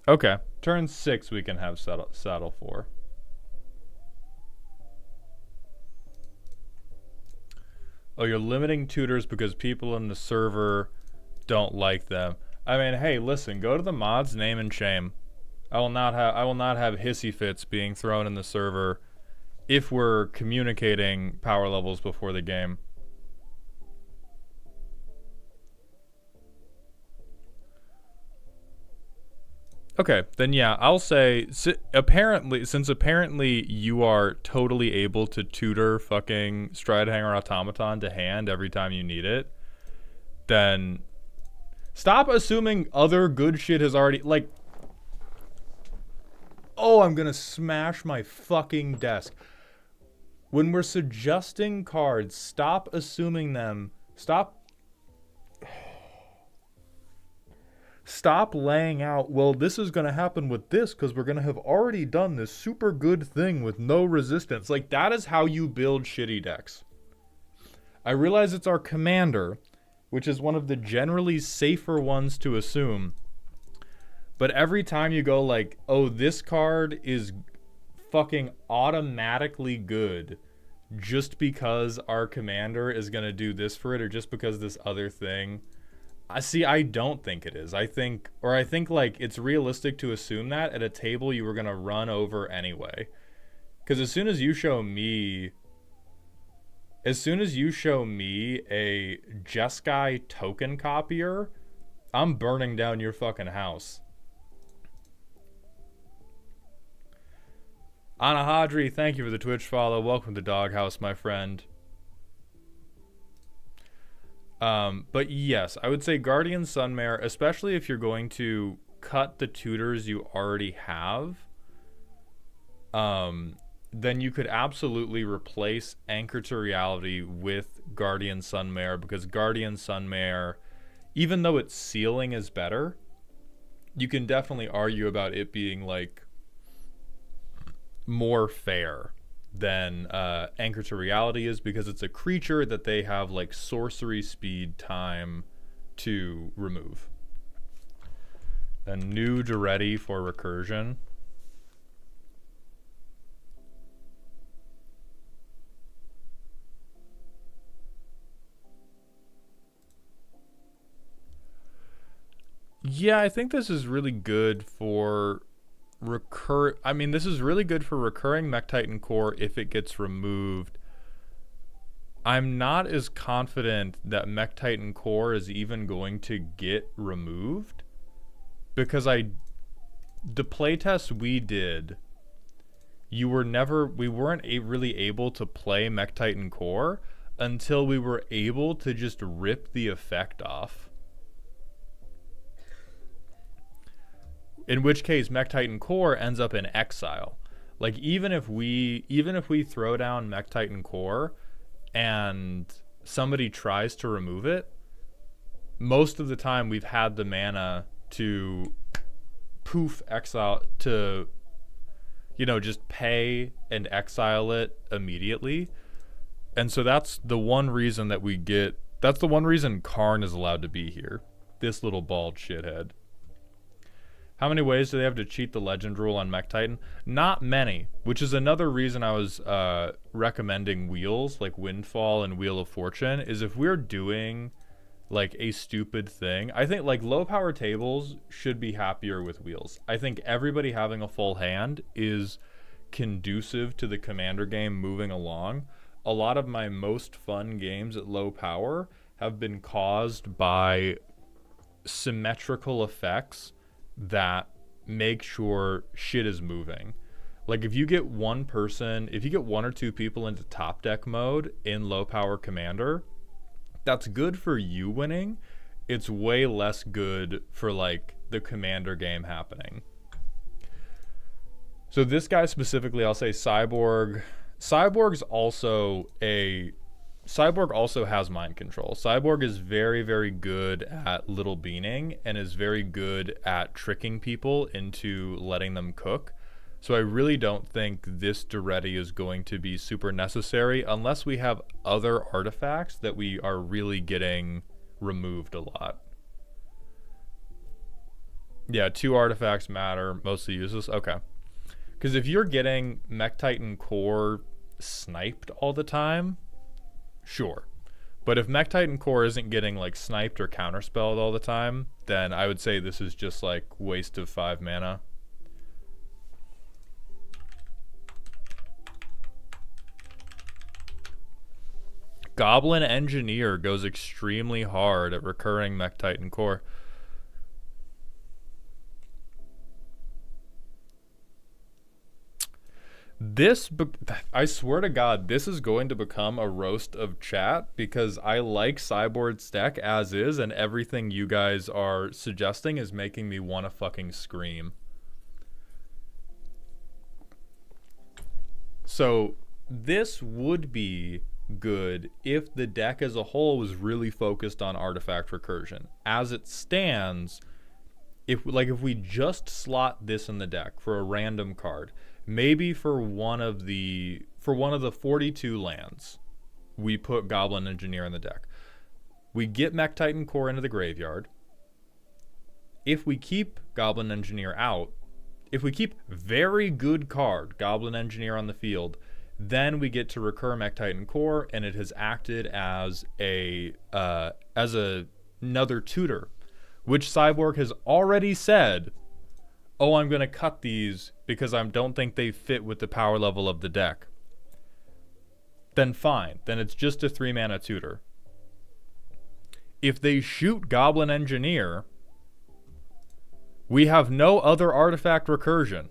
Okay, Turn 6 we can have saddle 4. Oh, you're limiting tutors because people in the server don't like them. I mean, hey, listen, go to the mods, name and shame. I will not have hissy fits being thrown in the server if we're communicating power levels before the game. Okay, then yeah, I'll say since apparently you are totally able to tutor fucking Stridehanger Automaton to hand every time you need it, then stop assuming other good shit has already, like, oh, I'm gonna smash my fucking desk. When we're suggesting cards, stop assuming them, Stop laying out, well, this is going to happen with this because we're going to have already done this super good thing with no resistance. Like, that is how you build shitty decks. I realize it's our commander, which is one of the generally safer ones to assume. But every time you go like, oh, this card is fucking automatically good just because our commander is going to do this for it, or just because this other thing... I don't think it is. I think like it's realistic to assume that at a table you were going to run over anyway. Because as soon as you show me a Jeskai token copier, I'm burning down your fucking house. Anahadri, thank you for the Twitch follow. Welcome to Doghouse, my friend. But yes, I would say Guardian Sunmare, especially if you're going to cut the tutors you already have, then you could absolutely replace Anchor to Reality with Guardian Sunmare, because Guardian Sunmare, even though its ceiling is better, you can definitely argue about it being like more fair than Anchor to Reality is, because it's a creature that they have like sorcery speed time to remove. Then new to ready for recursion. Yeah, I think this is really good for this is really good for recurring Mech Titan Core if it gets removed. I'm not as confident that Mech Titan Core is even going to get removed, because the playtest we did, we weren't really able to play Mech Titan Core until we were able to just rip the effect off. In which case, Mech Titan Core ends up in exile. Like, even if we throw down Mech Titan Core and somebody tries to remove it, most of the time we've had the mana to poof exile, to, just pay and exile it immediately. And so that's the one reason that's the one reason Karn is allowed to be here. This little bald shithead. How many ways do they have to cheat the legend rule on Mech Titan? Not many, which is another reason I was recommending wheels like Windfall and Wheel of Fortune, is if we're doing like a stupid thing, I think like low power tables should be happier with wheels. I think everybody having a full hand is conducive to the commander game moving along. A lot of my most fun games at low power have been caused by symmetrical effects that make sure shit is moving. Like, if you get one or two people into top deck mode in low power commander, that's good for you winning. It's way less good for like the commander game happening. So this guy specifically, I'll say Cyborg. Cyborg also has mind control. Cyborg is very, very good at little beaning and is very good at tricking people into letting them cook. So I really don't think this Duretti is going to be super necessary unless we have other artifacts that we are really getting removed a lot. Yeah, 2 artifacts matter, mostly useless. Okay. Because if you're getting Mech Titan Core sniped all the time, sure. But if Mech Titan Core isn't getting like sniped or counterspelled all the time, then I would say this is just like waste of 5 mana. Goblin Engineer goes extremely hard at recurring Mech Titan Core. I swear to God, this is going to become a roast of chat because I like Cyborg's deck as is, and everything you guys are suggesting is making me want to fucking scream. So, this would be good if the deck as a whole was really focused on artifact recursion. As it stands, if we just slot this in the deck for a random card, maybe for one of the 42 lands, we put Goblin Engineer in the deck. We get Mech Titan Core into the graveyard. If we keep Goblin Engineer out, if we keep very good card Goblin Engineer on the field, then we get to recur Mech Titan Core, and it has acted as another tutor, which Cyborg has already said, oh, I'm going to cut these because I don't think they fit with the power level of the deck. Then fine. Then it's just a 3-mana tutor. If they shoot Goblin Engineer, we have no other artifact recursion.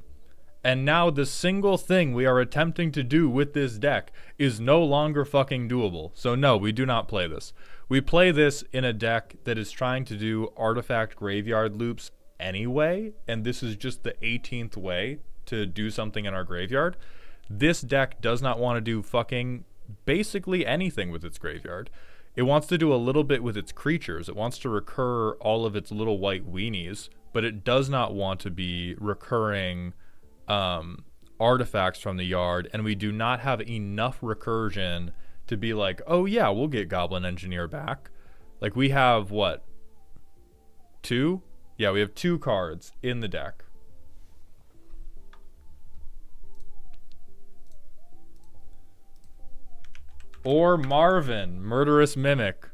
And now the single thing we are attempting to do with this deck is no longer fucking doable. So no, we do not play this. We play this in a deck that is trying to do artifact graveyard loops anyway, and this is just the 18th way to do something in our graveyard. This deck does not want to do fucking basically anything with its graveyard. It wants to do a little bit with its creatures. It wants to recur all of its little white weenies, but it does not want to be recurring artifacts from the yard, and we do not have enough recursion to be like, oh yeah, we'll get Goblin Engineer back. Like, we have what, 2? Yeah, we have 2 cards in the deck. Or Marvin, Murderous Mimic.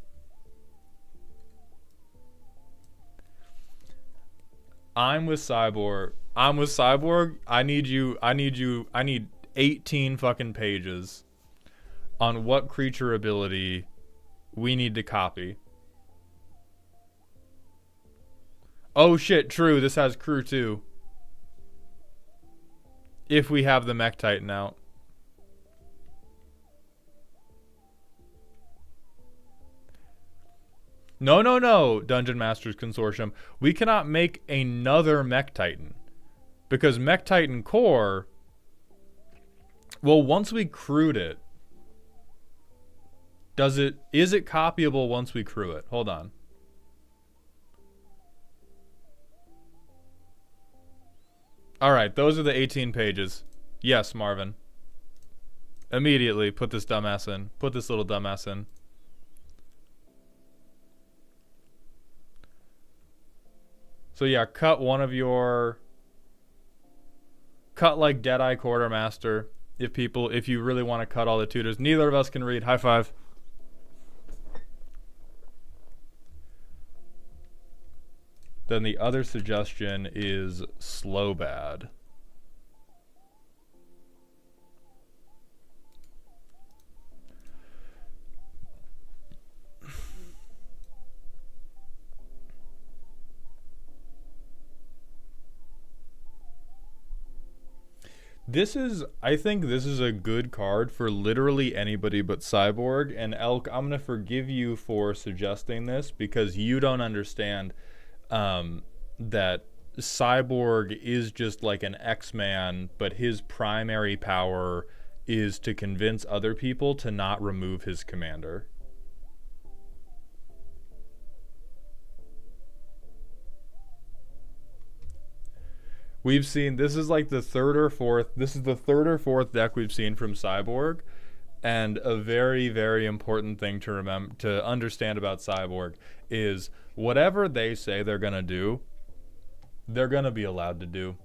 I'm with Cyborg. I need 18 fucking pages on what creature ability we need to copy. Oh shit, true, this has crew too. If we have the Mech Titan out. No, Dungeon Masters Consortium. We cannot make another Mech Titan. Because Mech Titan Core, well, once we crewed it, is it copyable once we crew it? Hold on. Alright, those are the 18 pages. Yes, Marvin. Immediately, put this dumbass in. Put this little dumbass in. So yeah, cut one of your... Cut like Deadeye Quartermaster. If you really want to cut all the tutors. Neither of us can read. High five. Then the other suggestion is Slow Bad. I think this is a good card for literally anybody but Cyborg. And Elk, I'm going to forgive you for suggesting this because you don't understand that Cyborg is just like an X-Man, but his primary power is to convince other people to not remove his commander. We've seen, this is the third or fourth deck we've seen from Cyborg, and a very, very important thing to understand about Cyborg is whatever they say they're going to do, they're gonna be allowed to do.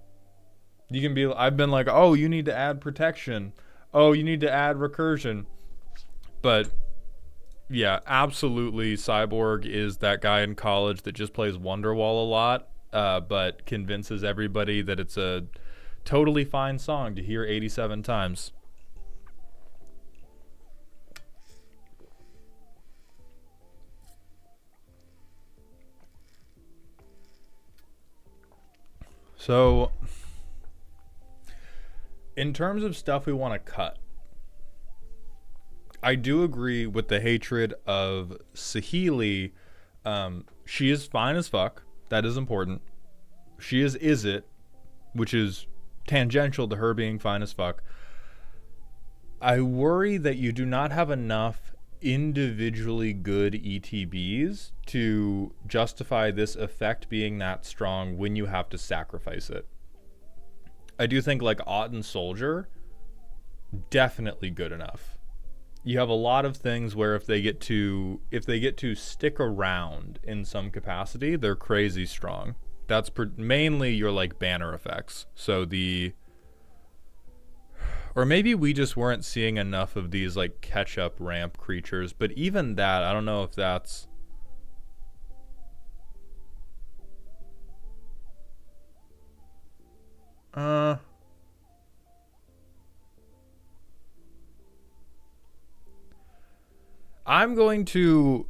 You can be. I've been like, oh, you need to add protection. Oh, you need to add recursion. But yeah, absolutely. Cyborg is that guy in college that just plays Wonderwall a lot, but convinces everybody that it's a totally fine song to hear 87 times. So, in terms of stuff we want to cut, I do agree with the hatred of Saheeli. She is fine as fuck. That is important. She is it, which is tangential to her being fine as fuck. I worry that you do not have enough individually good ETBs to justify this effect being that strong when you have to sacrifice it. I do think like Autumn Soldier, definitely good enough. You have a lot of things where if they get to stick around in some capacity, they're crazy strong. That's mainly your like banner effects. So or maybe we just weren't seeing enough of these like catch-up ramp creatures, but even that, I don't know if that's... I'm going to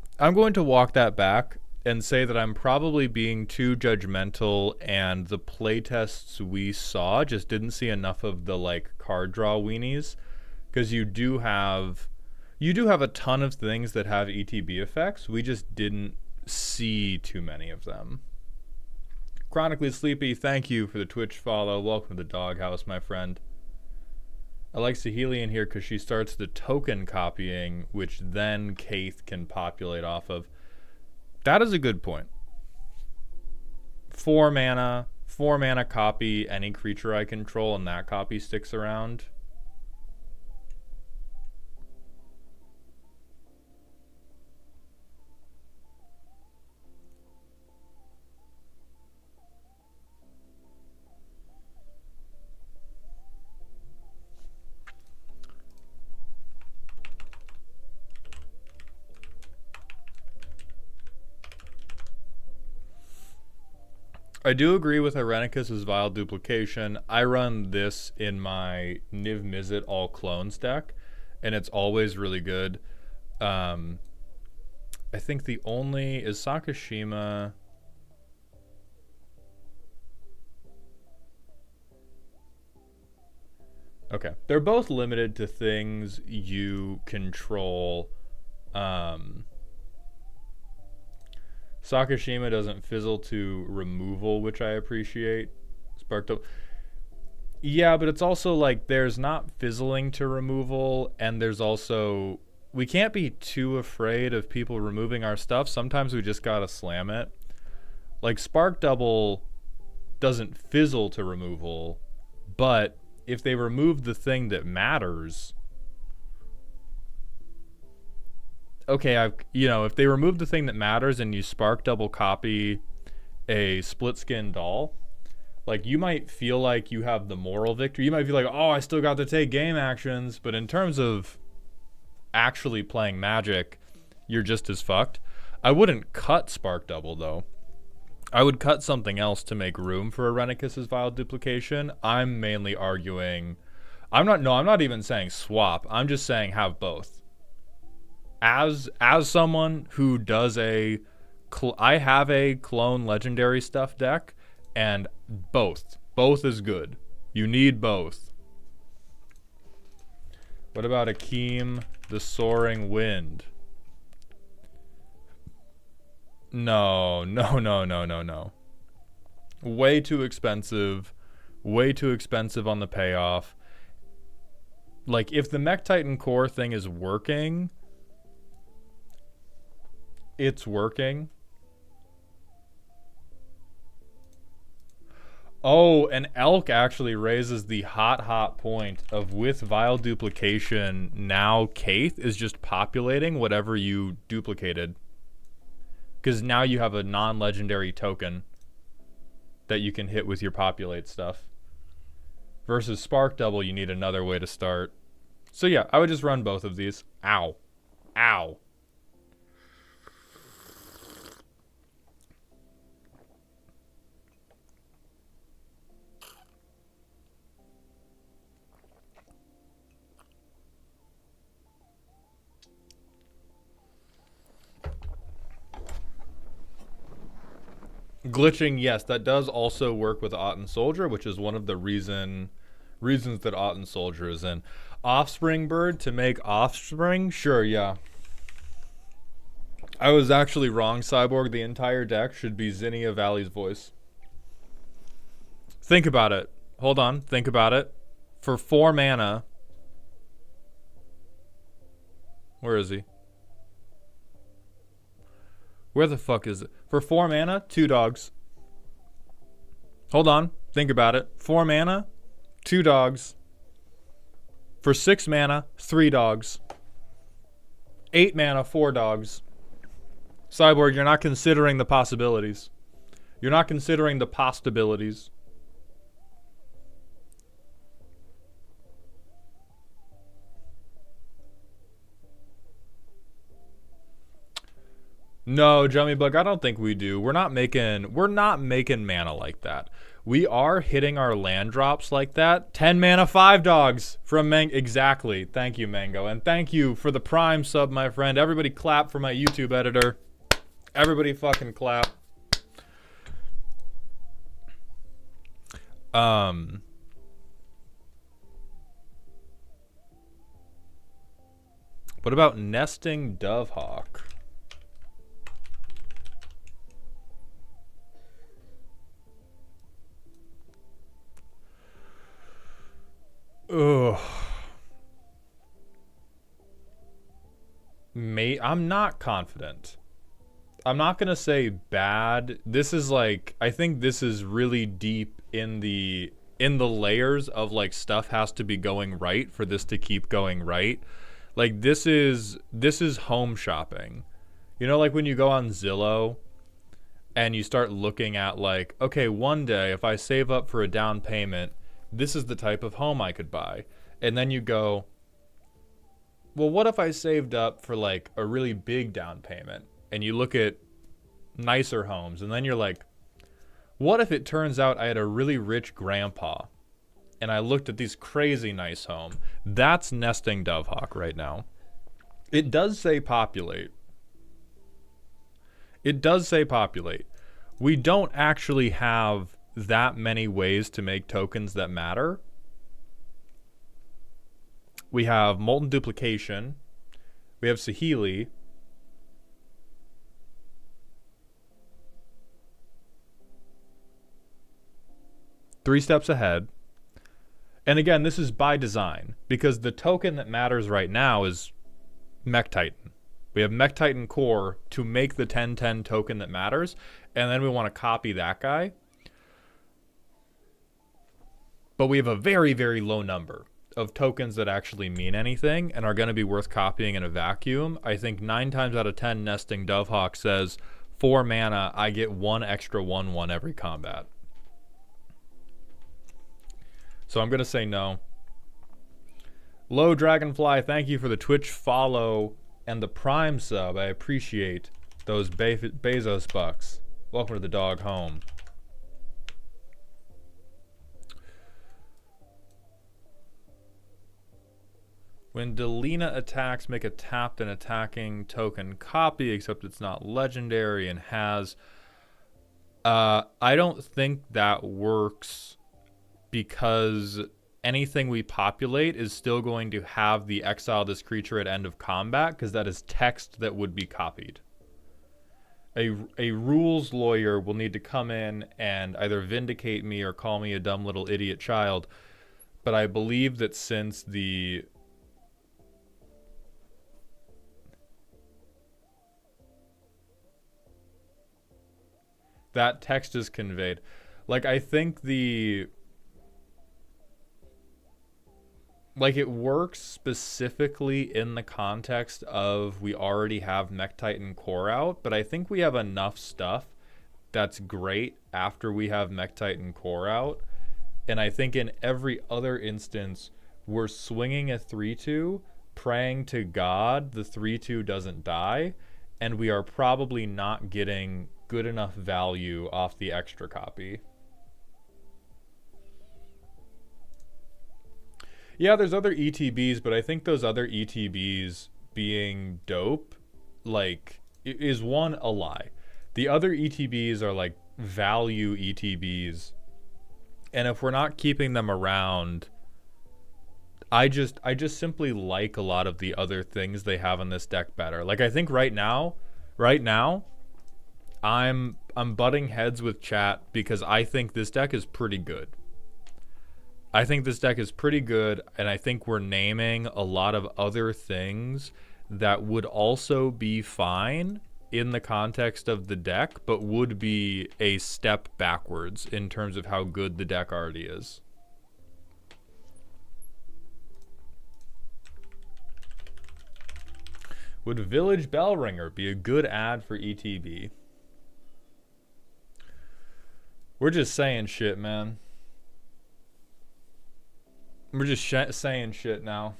walk that back and say that I'm probably being too judgmental, and the playtests we saw just didn't see enough of the like card draw weenies, because you do have a ton of things that have ETB effects. We just didn't see too many of them. Chronically Sleepy, thank you for the Twitch follow. Welcome to the doghouse, my friend. I like Saheeli in here because she starts the token copying, which then Kaith can populate off of. That is a good point. 4 mana copy any creature I control, and that copy sticks around. I do agree with Irenicus's Vile Duplication. I run this in my Niv Mizzet all clones deck, and it's always really good. I think the only... Is Sakashima... Okay. They're both limited to things you control. Sakashima doesn't fizzle to removal, which I appreciate. Sparked up. Yeah, but it's also like there's not fizzling to removal, and there's also... We can't be too afraid of people removing our stuff. Sometimes we just gotta slam it. Like, Spark Double doesn't fizzle to removal, but if they remove the thing that matters... Okay, if they remove the thing that matters and you Spark Double copy a Split Skin Doll, like, you might feel like you have the moral victory. You might feel like, oh, I still got to take game actions, but in terms of actually playing Magic, you're just as fucked. I wouldn't cut Spark Double, though. I would cut something else to make room for Irenicus's Vile Duplication. I'm mainly arguing... I'm not even saying swap. I'm just saying have both. As someone who does I have a clone legendary stuff deck, and both is good. You need both. What about Akeem the Soaring Wind? No. Way too expensive. Way too expensive on the payoff. Like, if the Mech Titan Core thing is working... It's working. Oh, and Elk actually raises the hot point of, with Vile Duplication, now Kaith is just populating whatever you duplicated. Because now you have a non-legendary token. that you can hit with your populate stuff. Versus Spark Double, you need another way to start. So yeah, I would just run both of these. Ow. Ow. Glitching, yes, that does also work with Aten Soldier, which is one of the reasons that Aten Soldier is in. Offspring Bird to make Offspring? Sure, yeah. I was actually wrong, Cyborg. The entire deck should be Zinnia Valley's voice. Think about it. Hold on, think about it. For 4 mana... Where is he? Where the fuck is it? For 4 mana, 2 dogs. Hold on. Think about it. 4 mana, 2 dogs. For 6 mana, 3 dogs. 8 mana, 4 dogs. Cyborg, you're not considering the possibilities. You're not considering the possibilities. No, Jummy Bug, I don't think we do. We're not making mana like that. We are hitting our land drops like that. 10 mana, 5 dogs from Mango. Exactly. Thank you, Mango. And thank you for the Prime sub, my friend. Everybody clap for my YouTube editor. Everybody fucking clap. What about Nesting Dovehawk? Ugh. I'm not confident. I'm not gonna say bad. This is like, I think this is really deep in the layers of like stuff has to be going right for this to keep going right. Like this is home shopping. You know, like when you go on Zillow and you start looking at like, okay, one day if I save up for a down payment, this is the type of home I could buy. And then you go, well, what if I saved up for like a really big down payment? And you look at nicer homes, and then you're like, what if it turns out I had a really rich grandpa and I looked at these crazy nice home? That's Nesting Dovehawk right now. It does say populate. It does say populate. We don't actually have that many ways to make tokens that matter. We have Molten Duplication. We have Saheeli. Three steps ahead. And again, this is by design, because the token that matters right now is Mech Titan. We have Mech Titan Core to make the 10/10 token that matters, and then we want to copy that guy. But we have a very, very low number of tokens that actually mean anything and are going to be worth copying in a vacuum. I think 9 times out of 10, Nesting Dovehawk says 4 mana, I get 1 extra 1/1 every combat. So I'm going to say no. Low Dragonfly, thank you for the Twitch follow and the Prime sub. I appreciate those Bezos bucks. Welcome to the dog home. When Delina attacks, make a tapped and attacking token copy, except it's not legendary and has... I don't think that works because anything we populate is still going to have the exile this creature at end of combat, because that is text that would be copied. A rules lawyer will need to come in and either vindicate me or call me a dumb little idiot child, but I believe that since the... that text is conveyed. Like, I think the... like, it works specifically in the context of we already have Mech Titan Core out, but I think we have enough stuff that's great after we have Mech Titan Core out. And I think in every other instance, we're swinging a 3-2, praying to God the 3-2 doesn't die, and we are probably not getting good enough value off the extra copy. Yeah, there's other ETBs, but I think those other ETBs being dope, like, is one, a lie. The other ETBs are like value ETBs, and if we're not keeping them around, I just simply like a lot of the other things they have in this deck better. Like, I think right now, I'm butting heads with chat because I think this deck is pretty good. I think this deck is pretty good, and I think we're naming a lot of other things that would also be fine in the context of the deck, but would be a step backwards in terms of how good the deck already is. Would Village Bellringer be a good ad for ETB? We're just saying shit, man. We're just saying shit now.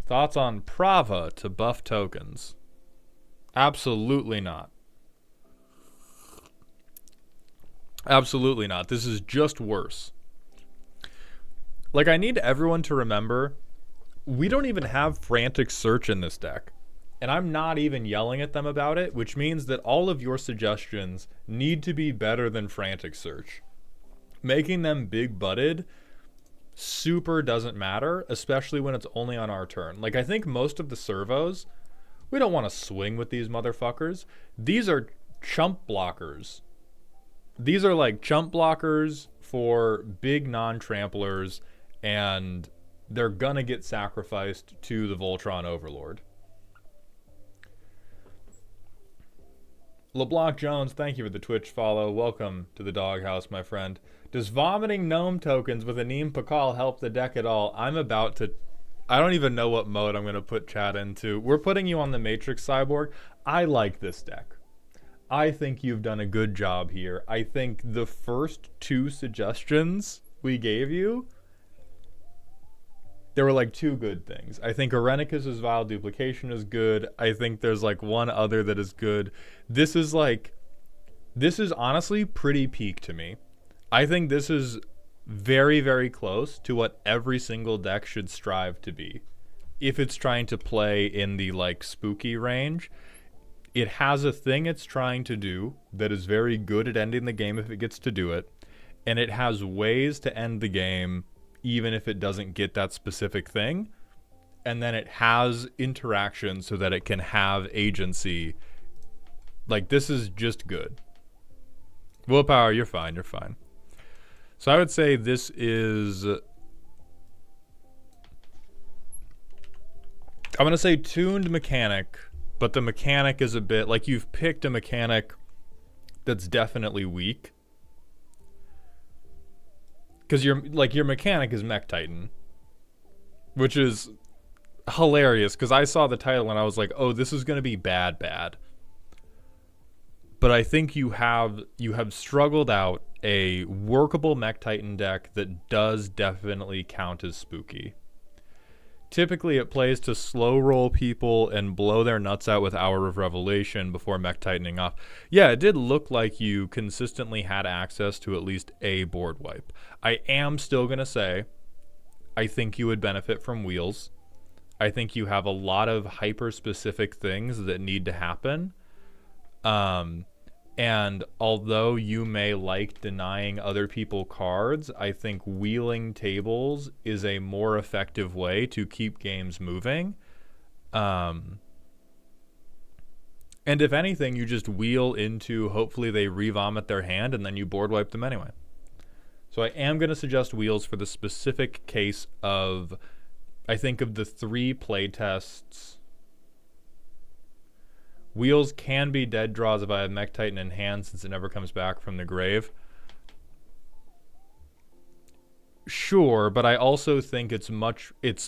Thoughts on Prava to buff tokens? Absolutely not. Absolutely not. This is just worse. Like, I need everyone to remember, we don't even have Frantic Search in this deck. And I'm not even yelling at them about it, which means that all of your suggestions need to be better than Frantic Search. Making them big-butted super doesn't matter, especially when it's only on our turn. Like, I think most of the servos, we don't want to swing with these motherfuckers. These are chump blockers. These are like chump blockers for big non-tramplers, and they're gonna get sacrificed to the Voltron Overlord. LeBlanc Jones, thank you for the Twitch follow. Welcome to the doghouse, my friend. Does vomiting gnome tokens with Anim Pakal help the deck at all? I don't even know what mode I'm going to put chat into. We're putting you on the Matrix Cyborg. I like this deck. I think you've done a good job here. I think the first two suggestions we gave you, there were like two good things. I think Arenicus's Vile Duplication is good. I think there's like one other that is good. This is honestly pretty peak to me. I think this is very, very close to what every single deck should strive to be. If it's trying to play in the like spooky range, it has a thing it's trying to do that is very good at ending the game if it gets to do it. And it has ways to end the game even if it doesn't get that specific thing. And then it has interaction so that it can have agency. Like, this is just good. Willpower, you're fine, you're fine. So I would say this is... I'm going to say tuned mechanic, but the mechanic is a bit... Like, you've picked a mechanic that's definitely weak. Because your mechanic is Mech Titan, which is hilarious. Because I saw the title and I was like, "Oh, this is going to be bad." But I think you have struggled out a workable Mech Titan deck that does definitely count as spooky. Typically, it plays to slow roll people and blow their nuts out with Hour of Revelation before Mech Titaning off. Yeah, it did look like you consistently had access to at least a board wipe. I am still going to say, I think you would benefit from wheels. I think you have a lot of hyper-specific things that need to happen. And although you may like denying other people cards, I think wheeling tables is a more effective way to keep games moving. And if anything, you just wheel into, hopefully they re-vomit their hand, and then you board wipe them anyway. So I am going to suggest wheels for the specific case of, I think of the 3 playtests. Wheels can be dead draws if I have Mech Titan in hand, since it never comes back from the grave. Sure, but I also think it's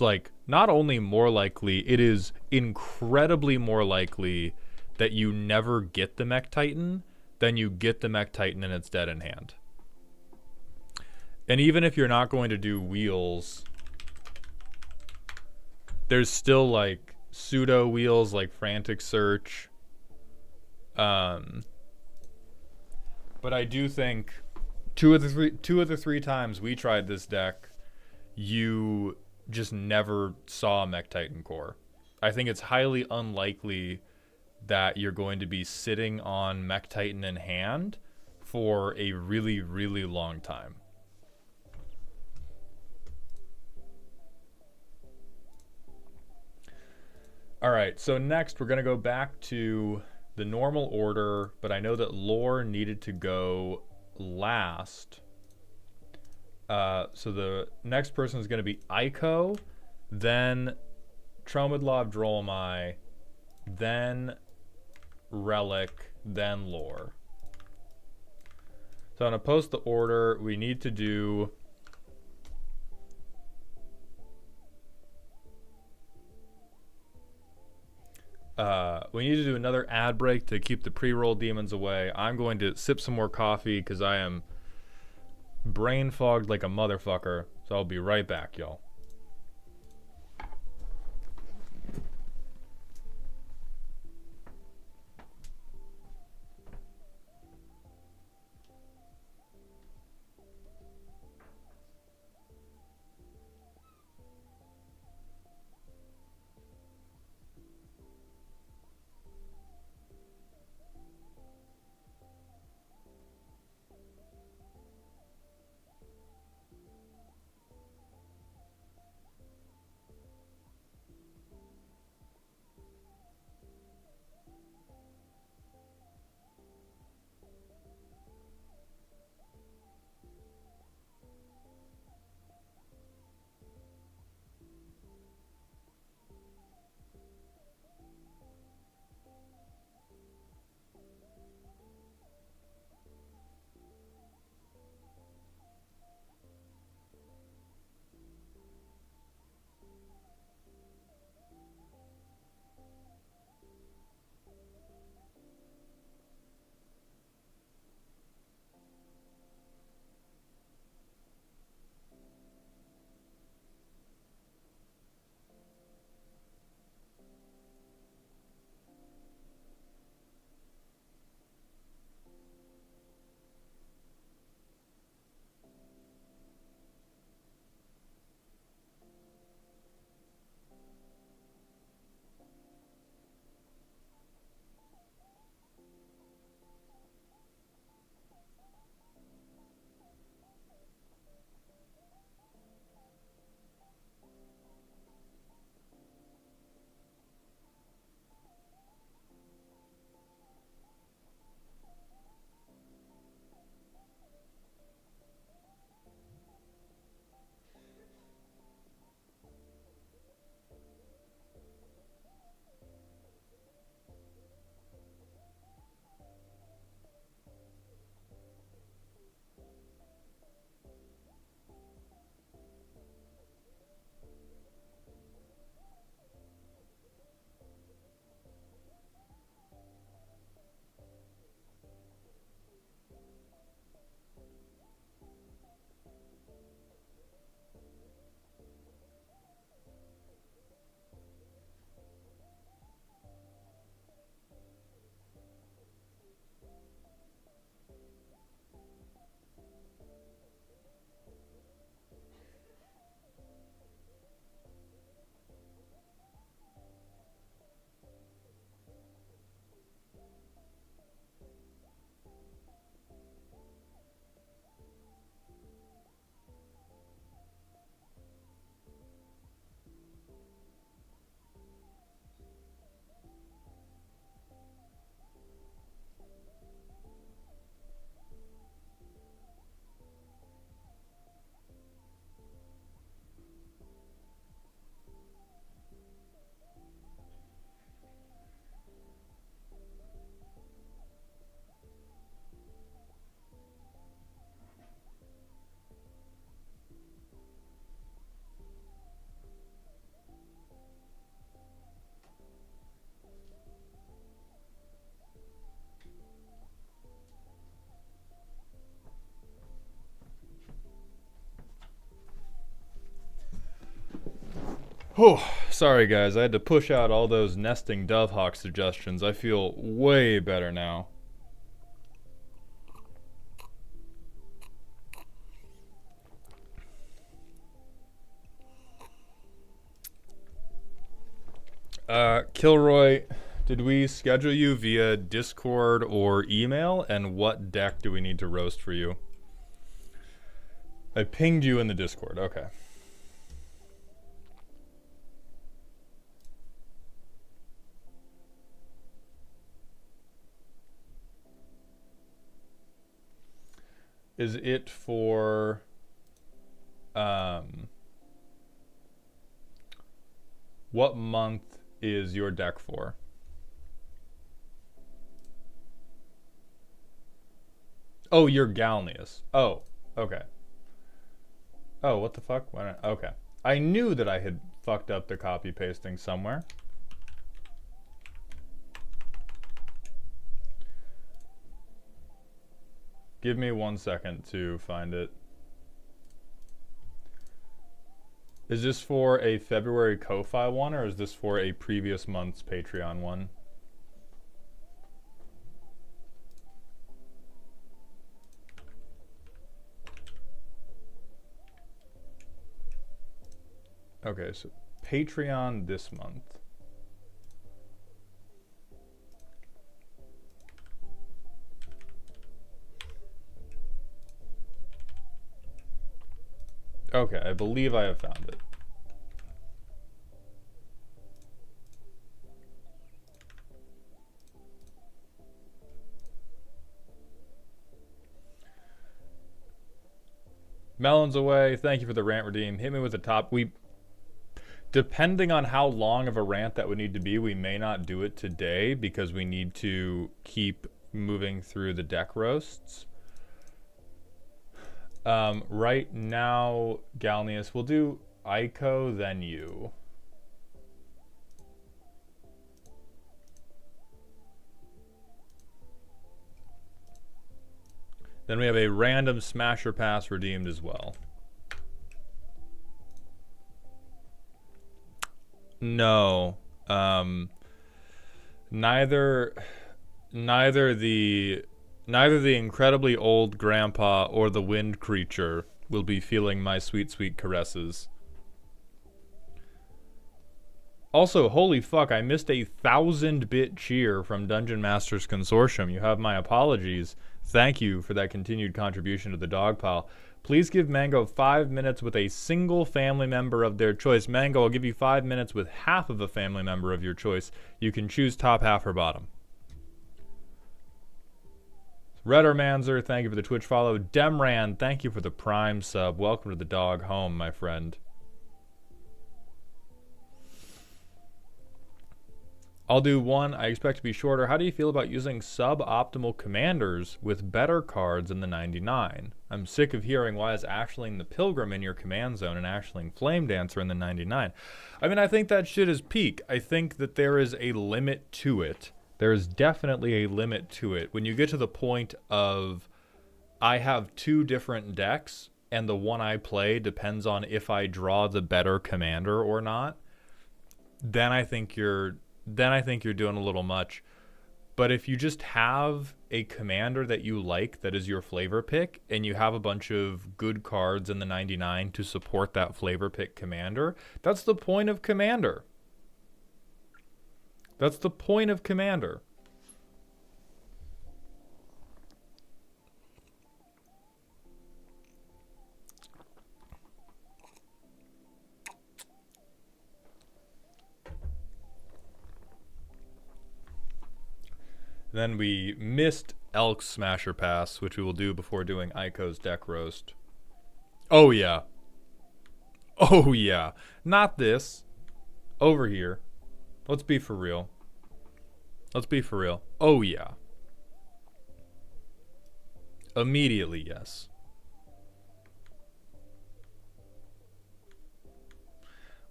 like not only more likely, it is incredibly more likely that you never get the Mech Titan than you get the Mech Titan and it's dead in hand. And even if you're not going to do wheels, there's still like pseudo wheels like Frantic Search. But I do think two of the three times we tried this deck, you just never saw a Mech Titan core. I think it's highly unlikely that you're going to be sitting on Mech Titan in hand for a really, really long time. All right, so next we're going to go back to the normal order, but I know that Lore needed to go last. So the next person is going to be Aiko, then Tromodlov Drolmai, then Relic, then Lore. So I'm going to post the order. We need to do another ad break to keep the pre-roll demons away. I'm going to sip some more coffee because I am brain fogged like a motherfucker. So I'll be right back, y'all. Whew, sorry guys, I had to push out all those nesting Dovehawk suggestions. I feel way better now. Kilroy, did we schedule you via Discord or email? And what deck do we need to roast for you? I pinged you in the Discord. Okay. Is it for what month is your deck for? Oh, you're Galneus. Oh, okay. Oh, what the fuck? Why not? Okay. I knew that I had fucked up the copy pasting somewhere. Give me 1 second to find it. Is this for a February Ko-Fi one, or is this for a previous month's Patreon one? Okay, so Patreon this month. Okay, I believe I have found it. Melons away. Thank you for the rant redeem. Hit me with the top. Depending on how long of a rant that would need to be, we may not do it today because we need to keep moving through the deck roasts. Right now, Galneus, we'll do Aiko, then you. Then we have a random Smasher Pass redeemed as well. No. Neither the incredibly old grandpa or the wind creature will be feeling my sweet, sweet caresses. Also, holy fuck, I missed a 1,000-bit cheer from Dungeon Masters Consortium. You have my apologies. Thank you for that continued contribution to the dog pile. Please give Mango 5 minutes with a single family member of their choice. Mango, I'll give you 5 minutes with half of a family member of your choice. You can choose top half or bottom. Reddermanzer, thank you for the Twitch follow. Demran, thank you for the Prime sub. Welcome to the dog home, my friend. I'll do one. I expect to be shorter. How do you feel about using suboptimal commanders with better cards in the 99? I'm sick of hearing why is Ashling the Pilgrim in your command zone and Ashling Flame Dancer in the 99. I mean, I think that shit is peak. I think that there is a limit to it. There is definitely a limit to it. When you get to the point of, I have 2 different decks, and the one I play depends on if I draw the better commander or not, then I think you're doing a little much. But if you just have a commander that you like that is your flavor pick, and you have a bunch of good cards in the 99 to support that flavor pick commander, that's the point of commander. That's the point of commander. Then we missed Elk's Smasher Pass, which we will do before doing Aiko's deck roast. Oh yeah. Oh yeah. Not this. Over here. Let's be for real. Let's be for real. Oh yeah. Immediately, yes.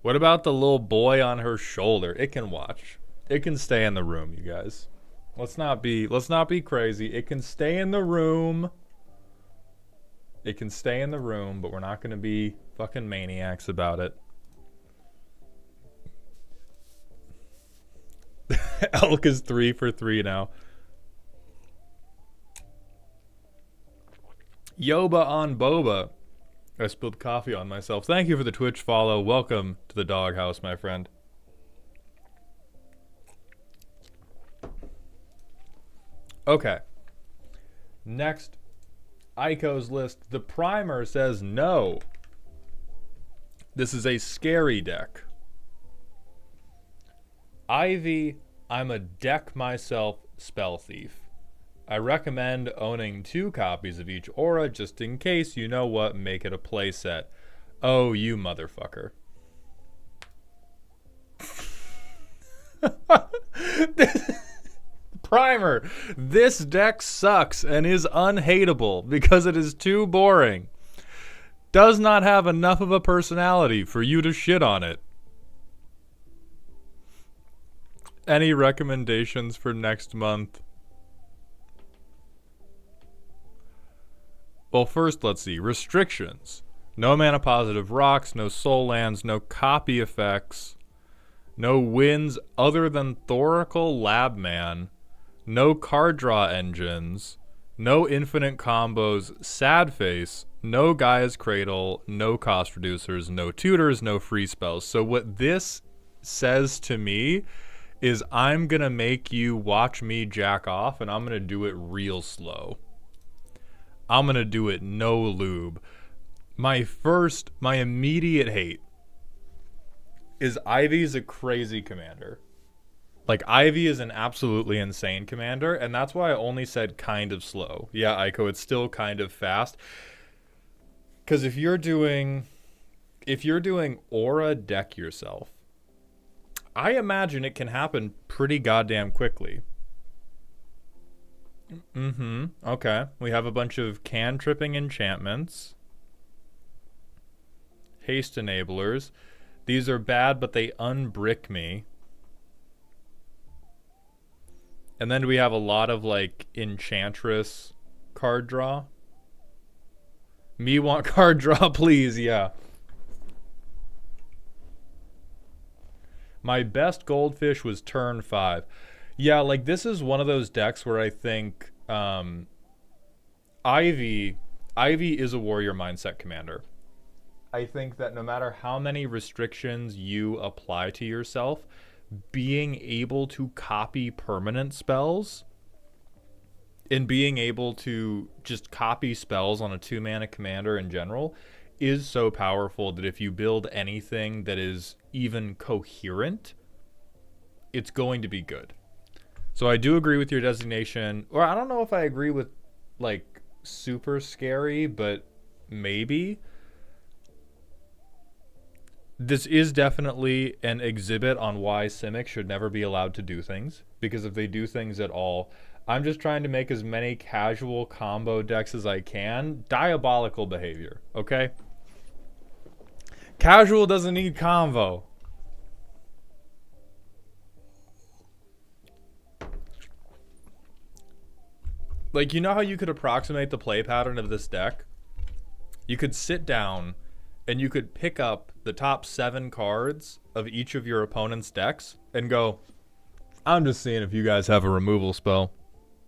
What about the little boy on her shoulder? It can watch. It can stay in the room, you guys. Let's not be crazy. It can stay in the room. It can stay in the room, but we're not going to be fucking maniacs about it. Elk is 3 for 3 now. Yoba on Boba. I spilled coffee on myself. Thank you for the Twitch follow. Welcome to the doghouse, my friend. Okay. Next, Ico's list. The primer says no. This is a scary deck. Ivy, I'm a deck myself spell thief. I recommend owning 2 copies of each aura just in case, you know what, make it a playset. Oh, you motherfucker. Primer. This deck sucks and is unhateable because it is too boring. Does not have enough of a personality for you to shit on it. Any recommendations for next month? Well, first, let's see. Restrictions. No mana positive rocks, no soul lands, no copy effects, no wins other than Thoracle Labman, no card draw engines, no infinite combos, sad face, no Gaia's Cradle, no cost reducers, no tutors, no free spells. So what this says to me is I'm going to make you watch me jack off, and I'm going to do it real slow. I'm going to do it no lube. My immediate hate is Ivy's a crazy commander. Like, Ivy is an absolutely insane commander, and that's why I only said kind of slow. Yeah, Aiko, it's still kind of fast. Because if you're doing aura deck yourself, I imagine it can happen pretty goddamn quickly. Okay. We have a bunch of cantripping enchantments. Haste enablers. These are bad, but they unbrick me. And then we have a lot of, like, Enchantress card draw. Me want card draw, please, yeah. My best Goldfish was turn 5. Yeah, like, this is one of those decks where I think Ivy is a warrior mindset commander. I think that no matter how many restrictions you apply to yourself, being able to copy permanent spells and being able to just copy spells on a 2-mana commander in general is so powerful that if you build anything that is even coherent, it's going to be good. So I do agree with your designation, or I don't know if I agree with, like, super scary, but maybe. This is definitely an exhibit on why Simic should never be allowed to do things, because if they do things at all, I'm just trying to make as many casual combo decks as I can. Diabolical behavior, okay? Casual doesn't need combo. Like, you know how you could approximate the play pattern of this deck? You could sit down and you could pick up the top 7 cards of each of your opponent's decks and go, I'm just seeing if you guys have a removal spell.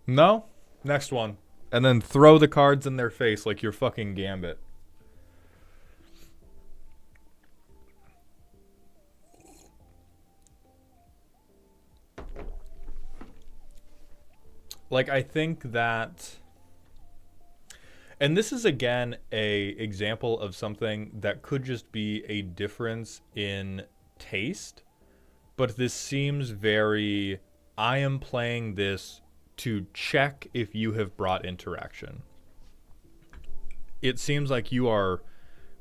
No? Next one. And then throw the cards in their face like you're fucking Gambit. Like, I think that, and this is again a example of something that could just be a difference in taste, but this seems very, I am playing this to check if you have brought interaction. It seems like you are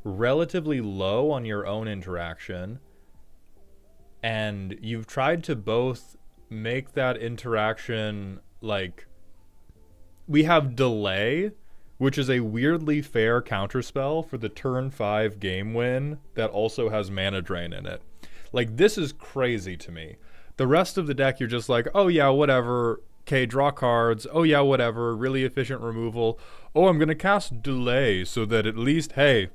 relatively low on your own interaction, and you've tried to both make that interaction, like, we have delay, which is a weirdly fair counterspell for the turn 5 game win that also has mana drain in it. Like, this is crazy to me. The rest of the deck, you're just like, oh yeah, whatever. Okay, draw cards. Oh yeah, whatever. Really efficient removal. Oh, I'm going to cast delay so that at least, hey,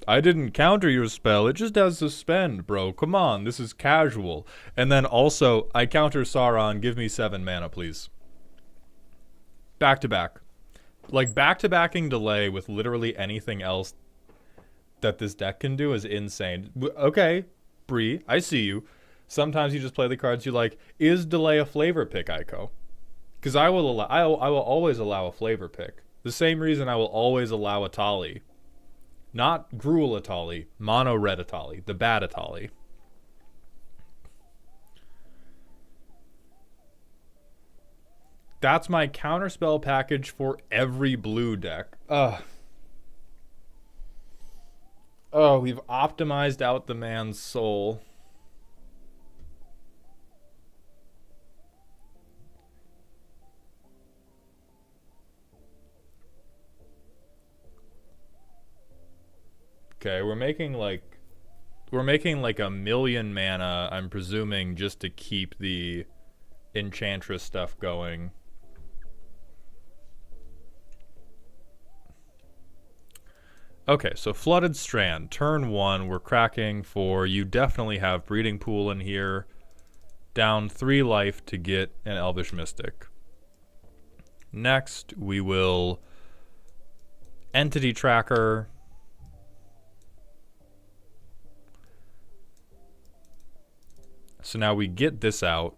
I didn't counter your spell. It just has suspend, bro. Come on, this is casual. And then also, I counter Sauron. Give me 7 mana, please. Back to back. Like, back-to-backing delay with literally anything else that this deck can do is insane. Okay, Bree, I see you. Sometimes you just play the cards you like. Is delay a flavor pick, Aiko? Because I will always allow a flavor pick. The same reason I will always allow a Atali. Not Gruul Atali, mono red Atali, the bad Atali. That's my counterspell package for every blue deck. Ugh. Oh, we've optimized out the man's soul. Okay, we're making like a million mana, I'm presuming, just to keep the Enchantress stuff going. Okay, so Flooded Strand, turn 1, we're cracking for, you definitely have Breeding Pool in here, down 3 life to get an Elvish Mystic. Next, we will Entity Tracker. So now we get this out.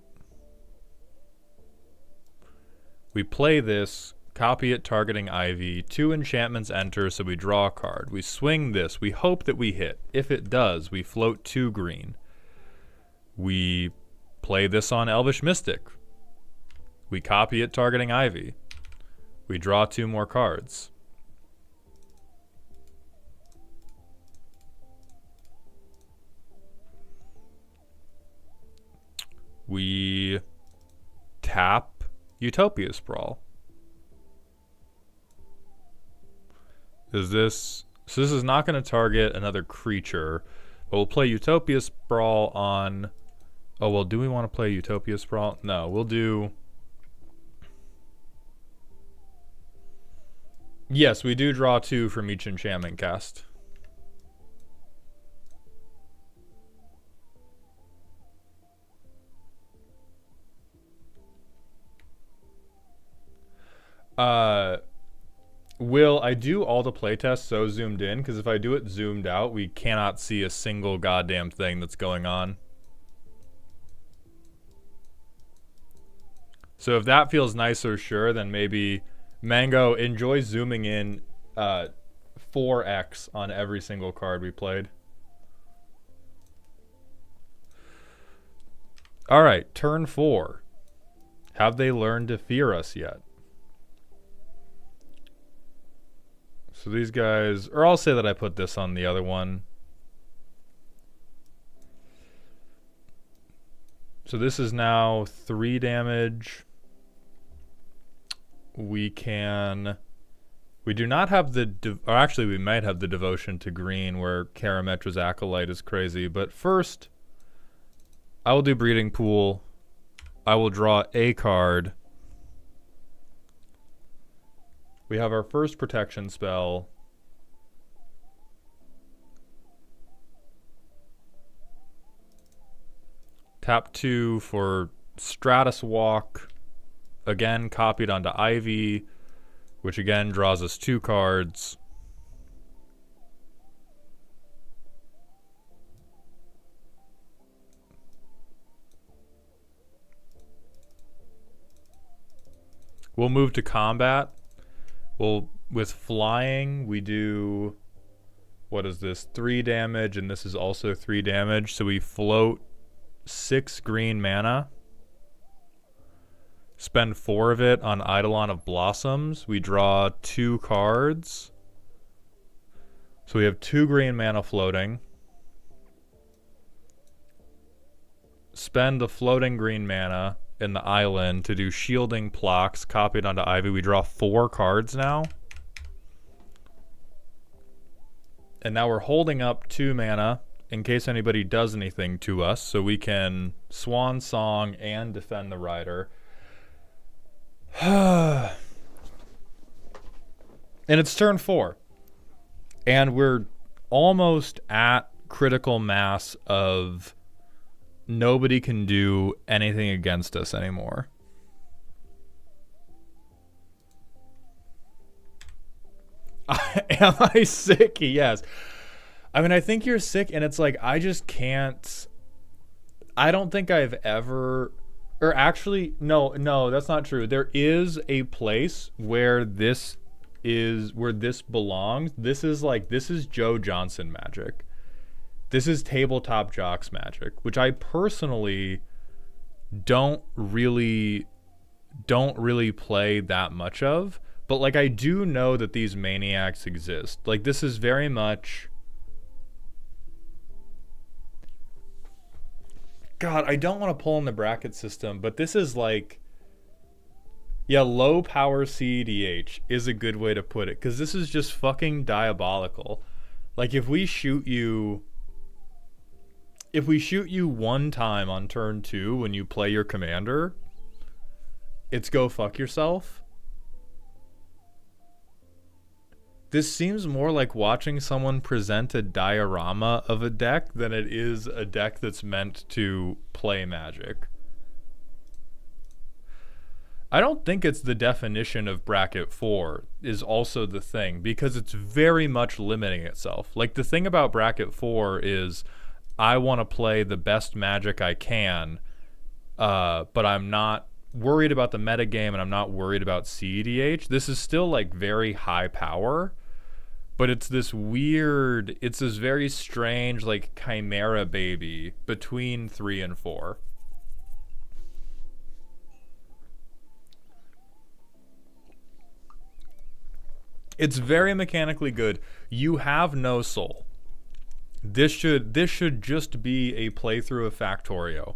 We play this, copy it targeting Ivy, 2 enchantments enter, so we draw a card. We swing this, we hope that we hit. If it does, we float 2 green. We play this on Elvish Mystic. We copy it targeting Ivy. We draw 2 more cards. We tap Utopia Sprawl. Is this... So this is not going to target another creature, but we'll play Utopia Sprawl on... Oh, well, do we want to play Utopia Sprawl? No, we'll do... Yes, we do draw 2 from each enchantment cast. Will I do all the playtests so zoomed in? Because if I do it zoomed out, we cannot see a single goddamn thing that's going on. So if that feels nicer, sure, then maybe Mango, enjoy zooming in 4x on every single card we played. All right, turn 4. Have they learned to fear us yet? So these guys, or I'll say that I put this on the other one. So this is now 3 damage. We do not have or actually we might have the Devotion to Green where Karametra's Acolyte is crazy. But first, I will do Breeding Pool. I will draw a card. We have our first protection spell. Tap 2 for Stratus Walk. Again, copied onto Ivy, which again draws us 2 cards. We'll move to combat. Well, with flying, we do, what is this, 3 damage, and this is also 3 damage. So we float 6 green mana, spend 4 of it on Eidolon of Blossoms. We draw 2 cards. So we have 2 green mana floating. Spend the floating green mana in the island to do Shielding Plaques, copied onto Ivy. We draw 4 cards now. And now we're holding up 2 mana in case anybody does anything to us, so we can Swan Song and defend the Rider. And it's turn 4. And we're almost at critical mass of nobody can do anything against us anymore. Am I sick? Yes. I mean, I think you're sick, and it's like, I just can't. I don't think I've ever. Or actually, no, that's not true. There is a place where this belongs. This is Joe Johnson magic. This is tabletop jocks magic, which I personally don't really play that much of. But like, I do know that these maniacs exist. Like, this is very much. God, I don't want to pull in the bracket system, but this is like, yeah, low power CEDH is a good way to put it, because this is just fucking diabolical. Like, if we shoot you one time on turn 2 when you play your commander, it's go fuck yourself. This seems more like watching someone present a diorama of a deck than it is a deck that's meant to play Magic. I don't think it's the definition of bracket 4 is also the thing, because it's very much limiting itself. Like, the thing about bracket 4 is I want to play the best Magic I can, but I'm not worried about the metagame and I'm not worried about CEDH. This is still like very high power, but it's this very strange like chimera baby between 3 and 4. It's very mechanically good. You have no soul. This should just be a playthrough of Factorio,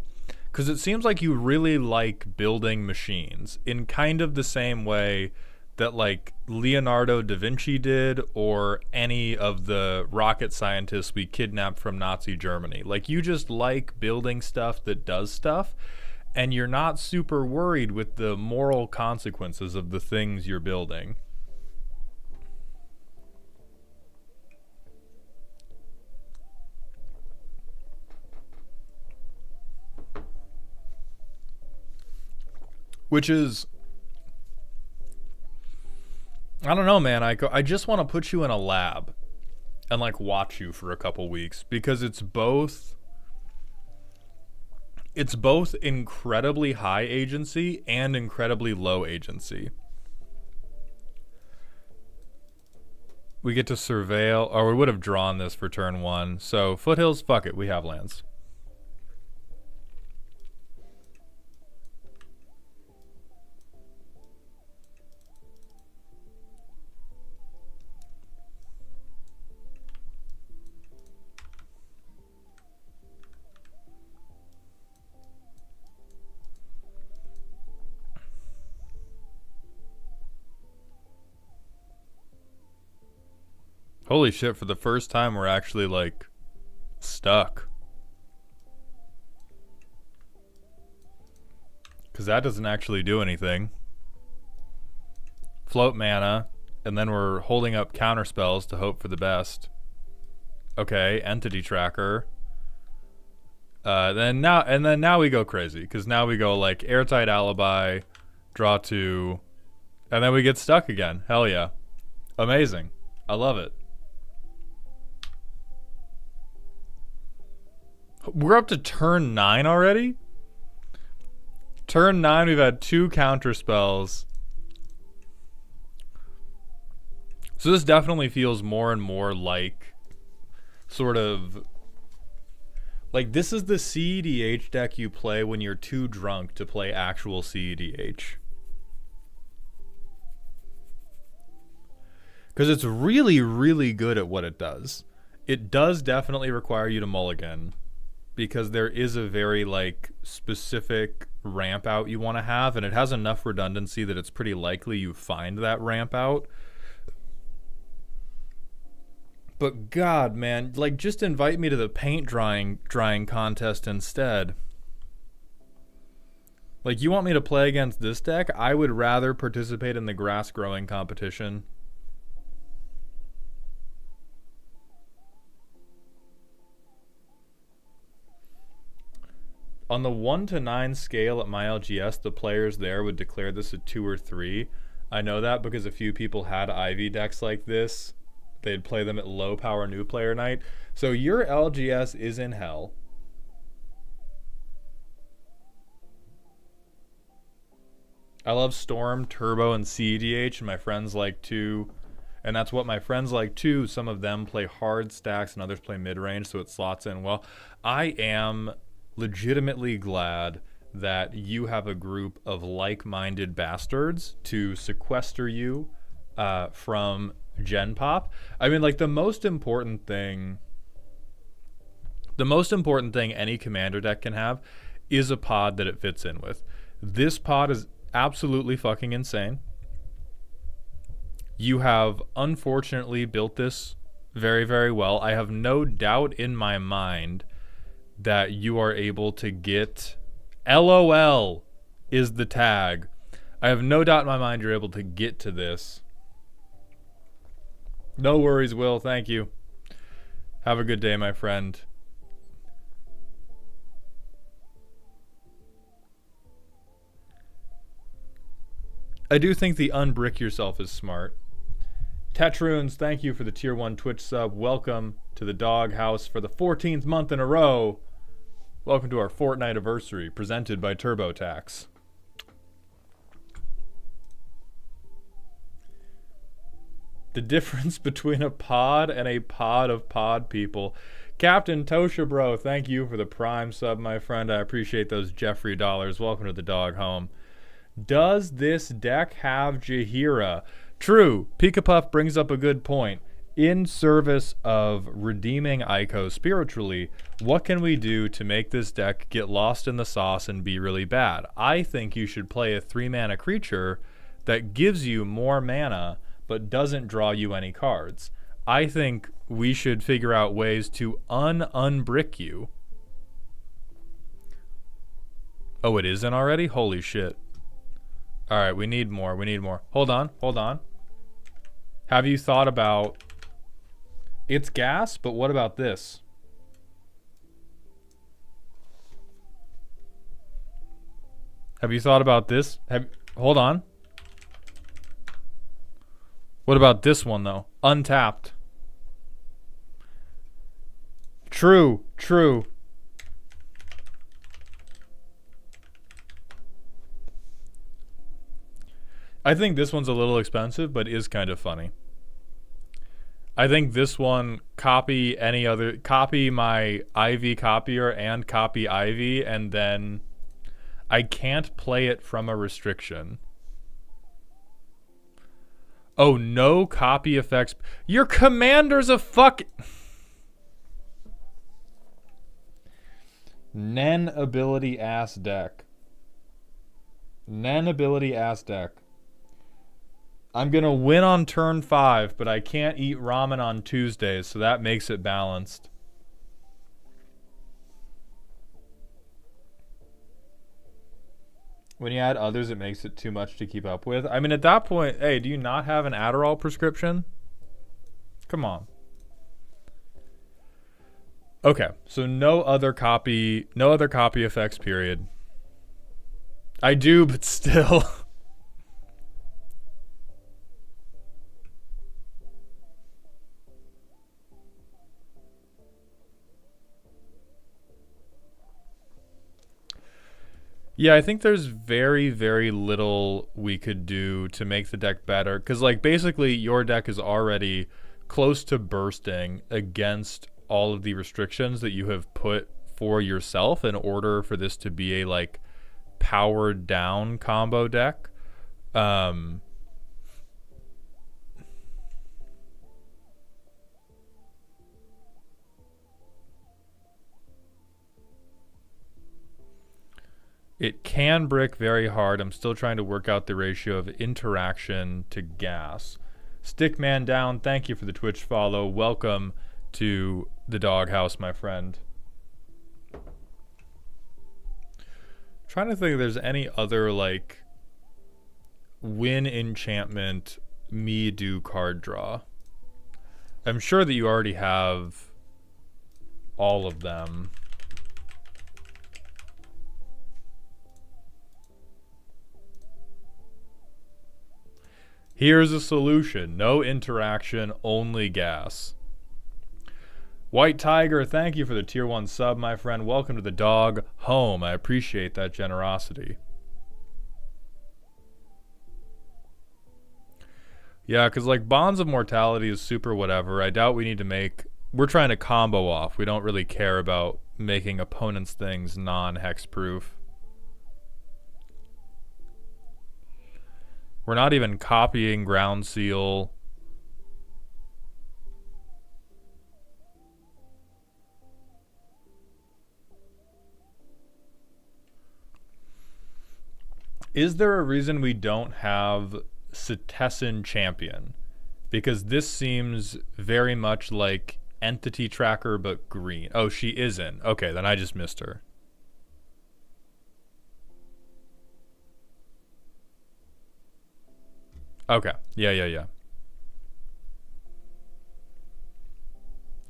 because it seems like you really like building machines in kind of the same way that like Leonardo da Vinci did, or any of the rocket scientists we kidnapped from Nazi Germany. Like, you just like building stuff that does stuff, and you're not super worried with the moral consequences of the things you're building. Which is, I don't know, man. I just want to put you in a lab and like watch you for a couple weeks, because it's both incredibly high agency and incredibly low agency. We get to surveil, or we would have drawn this for turn 1. So Foothills, fuck it, we have lands. Holy shit, for the first time we're actually like stuck. Because that doesn't actually do anything. Float mana, and then we're holding up counter spells to hope for the best. Okay, Entity Tracker. Then now we go crazy, because now we go like Airtight Alibi, draw 2, and then we get stuck again. Hell yeah. Amazing. I love it. We're up to turn 9 already? Turn 9, we've had 2 counter spells. So this definitely feels more and more like sort of like, this is the CEDH deck you play when you're too drunk to play actual CEDH. Because it's really, really good at what it does. It does definitely require you to mulligan, because there is a very like specific ramp out you want to have, and it has enough redundancy that it's pretty likely you find that ramp out. But God, man, like, just invite me to the paint drying contest instead. Like, you want me to play against this deck? I would rather participate in the grass growing competition. On the 1 to 9 scale at my LGS, the players there would declare this a 2 or 3. I know that because a few people had Ivy decks like this. They'd play them at low power new player night. So your LGS is in hell. I love Storm, Turbo, and CEDH, and my friends like too. And that's what my friends like too. Some of them play hard stacks and others play mid-range, so it slots in well. I am legitimately glad that you have a group of like-minded bastards to sequester you from Gen Pop. I mean, like, the most important thing any commander deck can have is a pod that it fits in with. This pod is absolutely fucking insane. You have unfortunately built this very, very well. I have no doubt in my mind that you are able to get LOL is the tag. I have no doubt in my mind you're able to get to this. No worries, Will. Thank you. Have a good day, my friend. I do think the unbrick yourself is smart. Tetroons, thank you for the tier 1 Twitch sub. Welcome to the doghouse for the 14th month in a row. Welcome to our Fortnite anniversary, presented by TurboTax. The difference between a pod and a pod of pod people. Captain Tosha Bro, thank you for the prime sub, my friend. I appreciate those Jeffrey dollars. Welcome to the dog home. Does this deck have Jaheira? True. Pika Puff brings up a good point. In service of redeeming Ico spiritually, what can we do to make this deck get lost in the sauce and be really bad? I think you should play a 3-mana creature that gives you more mana but doesn't draw you any cards. I think we should figure out ways to unbrick you. Oh, it isn't already? Holy shit. Alright, we need more. We need more. Hold on. Hold on. Have you thought about... It's gas, but what about this? Have you thought about this? Hold on. What about this one, though? Untapped. True. True. I think this one's a little expensive, but is kind of funny. I think this one, copy my Ivy copier and copy Ivy, and then I can't play it from a restriction. Oh, no copy effects. Your commander's a Nen ability ass deck. Nen ability ass deck. I'm going to win on turn 5, but I can't eat ramen on Tuesdays, so that makes it balanced. When you add others, it makes it too much to keep up with. I mean, at that point, hey, do you not have an Adderall prescription? Come on. Okay, so no other copy effects, period. I do, but still... Yeah, I think there's very, very little we could do to make the deck better. Because, like, basically, your deck is already close to bursting against all of the restrictions that you have put for yourself in order for this to be a, like, powered down combo deck. It can brick very hard. I'm still trying to work out the ratio of interaction to gas. Stickman down, thank you for the Twitch follow. Welcome to the doghouse, my friend. Trying to think if there's any other, like, win enchantment, me do card draw. I'm sure that you already have all of them. Here's a solution. No interaction, only gas. White Tiger, thank you for the tier 1 sub, my friend. Welcome to the dog home. I appreciate that generosity. Yeah, because like Bonds of Mortality is super whatever. I doubt we need to make... We're trying to combo off. We don't really care about making opponents' things non-hexproof. We're not even copying Ground Seal. Is there a reason we don't have Cetizen Champion? Because this seems very much like Entity Tracker but green. Oh, she isn't. Okay, then I just missed her. Okay. Yeah.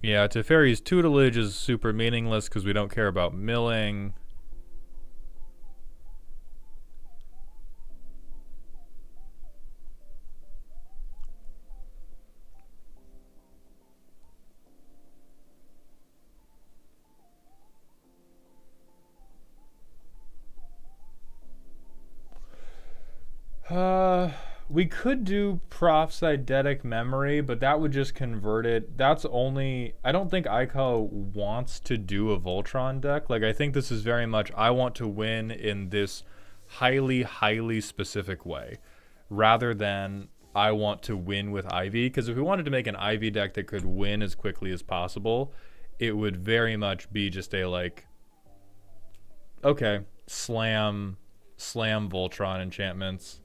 Yeah, Teferi's tutelage is super meaningless because we don't care about milling. We could do Prophydetic Memory, but that would just convert it. That's only... I don't think Ico wants to do a Voltron deck. Like, I think this is very much, I want to win in this highly, highly specific way, rather than I want to win with Ivy. Because if we wanted to make an Ivy deck that could win as quickly as possible, it would very much be just a, like, okay, slam Voltron enchantments.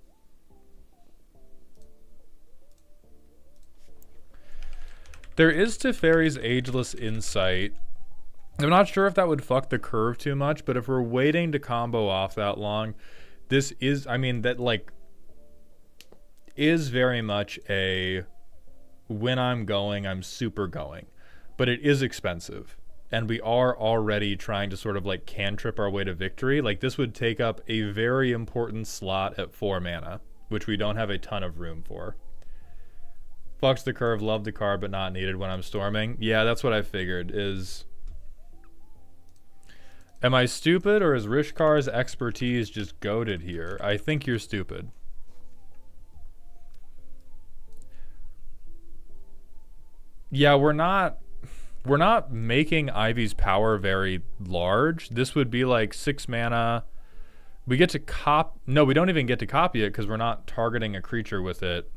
There is Teferi's Ageless Insight. I'm not sure if that would fuck the curve too much, but if we're waiting to combo off that long, this is, I mean, that, like, is very much a when I'm going, I'm super going. But it is expensive. And we are already trying to sort of, like, cantrip our way to victory. Like, this would take up a very important slot at 4 mana, which we don't have a ton of room for. Fucks the curve, love the card, but not needed when I'm storming. Yeah, that's what I figured, is... Am I stupid, or is Rishkar's expertise just goated here? I think you're stupid. Yeah, we're not making Ivy's power very large. This would be like 6 mana. We get to No, we don't even get to copy it because we're not targeting a creature with it.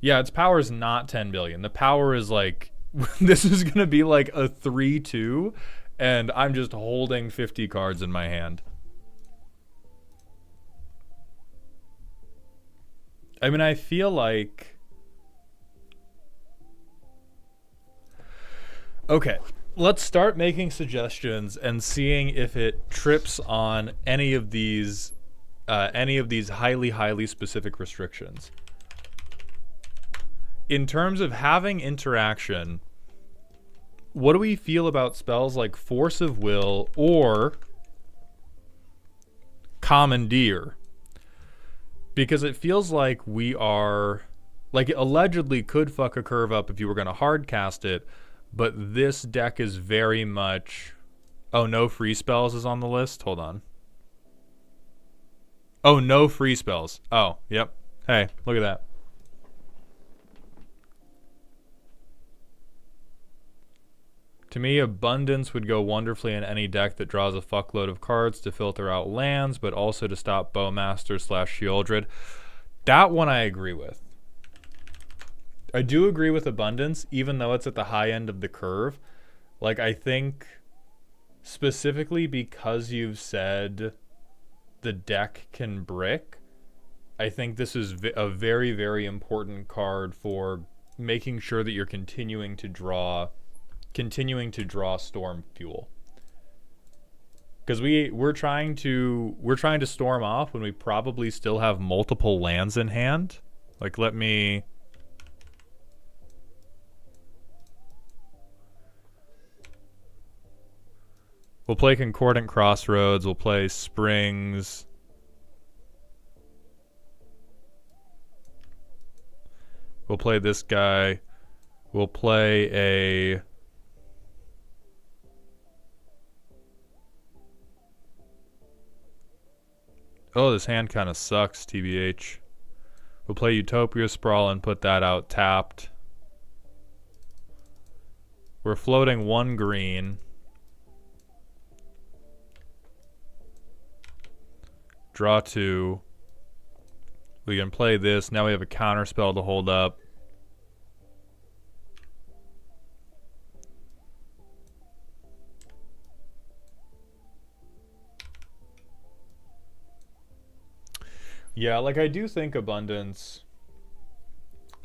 Yeah, its power is not 10 billion. The power is like, this is going to be like a 3-2, and I'm just holding 50 cards in my hand. I mean, I feel like... Okay, let's start making suggestions and seeing if it trips on any of these highly, highly specific restrictions. In terms of having interaction, what do we feel about spells like Force of Will or Commandeer? Because it feels like we are... Like, it allegedly could fuck a curve up if you were going to hard cast it, but this deck is very much... Oh, no free spells is on the list? Hold on. Oh, no free spells. Oh, yep. Hey, look at that. To me, Abundance would go wonderfully in any deck that draws a fuckload of cards to filter out lands, but also to stop Bowmaster / Sheoldred. That one I agree with. I do agree with Abundance, even though it's at the high end of the curve. Like, I think specifically because you've said the deck can brick, I think this is a very, very important card for making sure that you're continuing to draw Storm Fuel. Because we're trying to storm off when we probably still have multiple lands in hand. Like, let me... We'll play Concordant Crossroads, we'll play Springs. We'll play this guy. We'll play a... Oh, this hand kind of sucks, TBH. We'll play Utopia Sprawl and put that out tapped. We're floating 1 green. Draw 2. We can play this. Now we have a counter spell to hold up. Yeah, like I do think abundance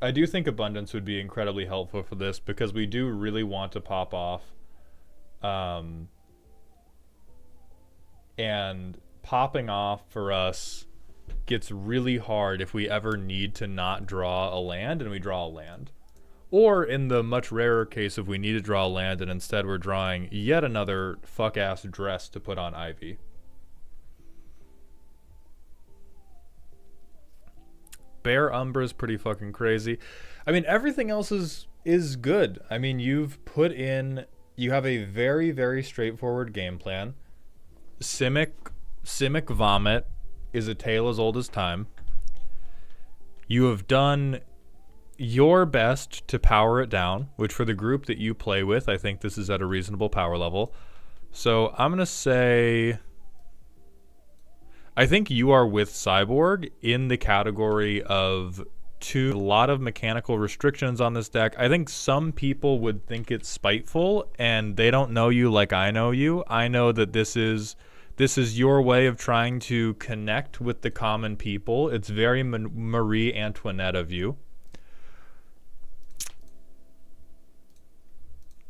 would be incredibly helpful for this because we do really want to pop off. And popping off for us gets really hard if we ever need to not draw a land and we draw a land. Or in the much rarer case if we need to draw a land and instead we're drawing yet another fuck-ass dress to put on Ivy. Bear Umbra is pretty fucking crazy. I mean, everything else is good. I mean, you have a very, very straightforward game plan. Simic Vomit is a tale as old as time. You have done your best to power it down, which for the group that you play with, I think this is at a reasonable power level. So I'm going to say... I think you are with Cyborg in the category of a lot of mechanical restrictions on this deck. I think some people would think it's spiteful and they don't know you like I know you. I know that this is your way of trying to connect with the common people. It's very Marie Antoinette of you.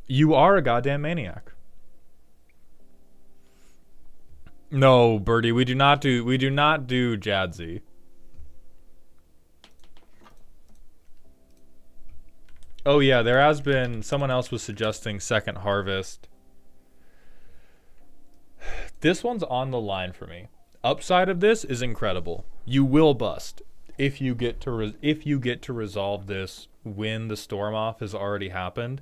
You are a goddamn maniac. No, Birdie, we do not do Jadzi. Oh yeah, there has been someone else was suggesting Second Harvest. This one's on the line for me. Upside of this is incredible. You will bust if you get to resolve this when the storm off has already happened.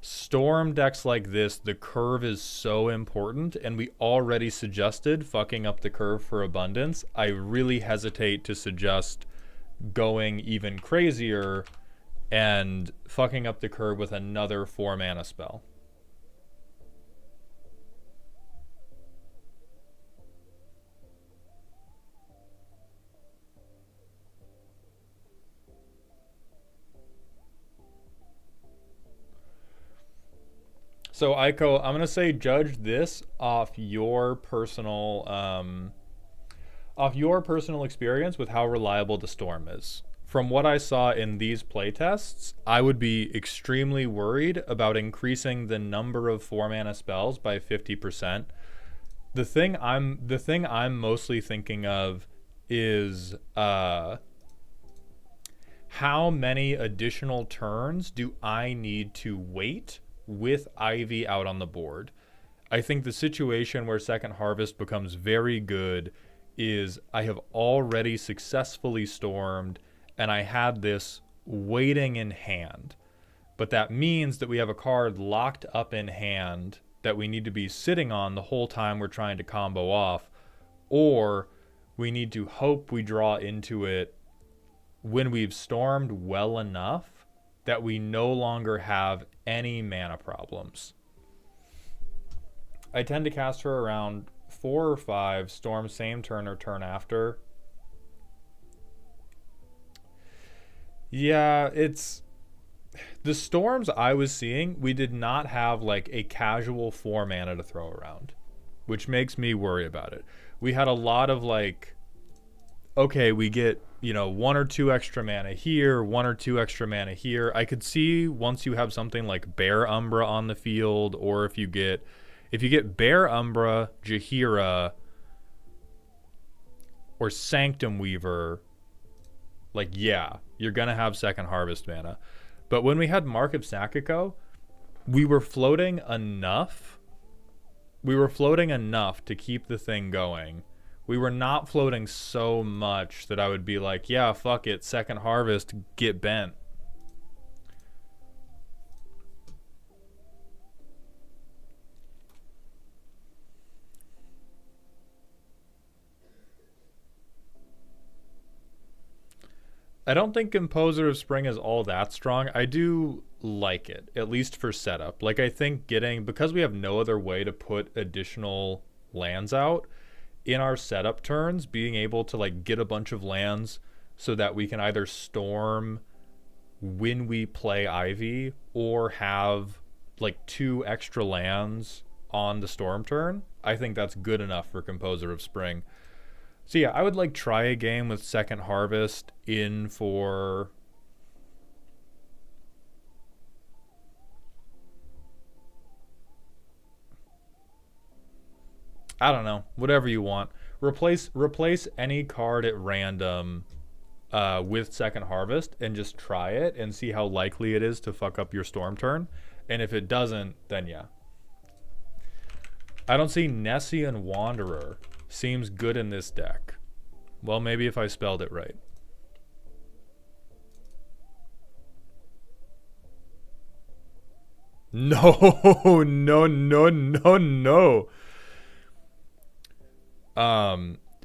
Storm decks like this, the curve is so important, and we already suggested fucking up the curve for abundance. I really hesitate to suggest going even crazier and fucking up the curve with another 4-mana spell. So Aiko, I'm gonna say judge this off your personal experience with how reliable the storm is. From what I saw in these playtests, I would be extremely worried about increasing the number of 4-mana spells by 50%. The thing I'm mostly thinking of is how many additional turns do I need to wait with Ivy out on the board. I think the situation where Second Harvest becomes very good is I have already successfully stormed and I had this waiting in hand. But that means that we have a card locked up in hand that we need to be sitting on the whole time we're trying to combo off, or we need to hope we draw into it when we've stormed well enough that we no longer have any mana problems. I tend to cast her around 4 or 5, storm same turn or turn after. Yeah, it's... The storms I was seeing, we did not have like a casual 4 mana to throw around, which makes me worry about it. We had a lot of like, okay, we get, 1 or 2 extra mana here, 1 or 2 extra mana here. I could see once you have something like Bear Umbra on the field, or if you get Bear Umbra, Jaheira, or Sanctum Weaver, like, yeah, you're gonna have Second Harvest mana. But when we had Mark of Sakiko, we were floating enough. We were floating enough to keep the thing going. We were not floating so much that I would be like, yeah, fuck it, Second Harvest, get bent. I don't think Composer of Spring is all that strong. I do like it, at least for setup. Like, I think because we have no other way to put additional lands out in our setup turns, being able to like get a bunch of lands so that we can either storm when we play Ivy or have like 2 extra lands on the storm turn, I think that's good enough for Composer of Spring. So yeah, I would like try a game with Second Harvest in for... I don't know, whatever you want. Replace any card at random with Second Harvest and just try it and see how likely it is to fuck up your storm turn. And if it doesn't, then yeah. I don't see Nessian Wanderer. Seems good in this deck. Well, maybe if I spelled it right. No, no, no, no, no.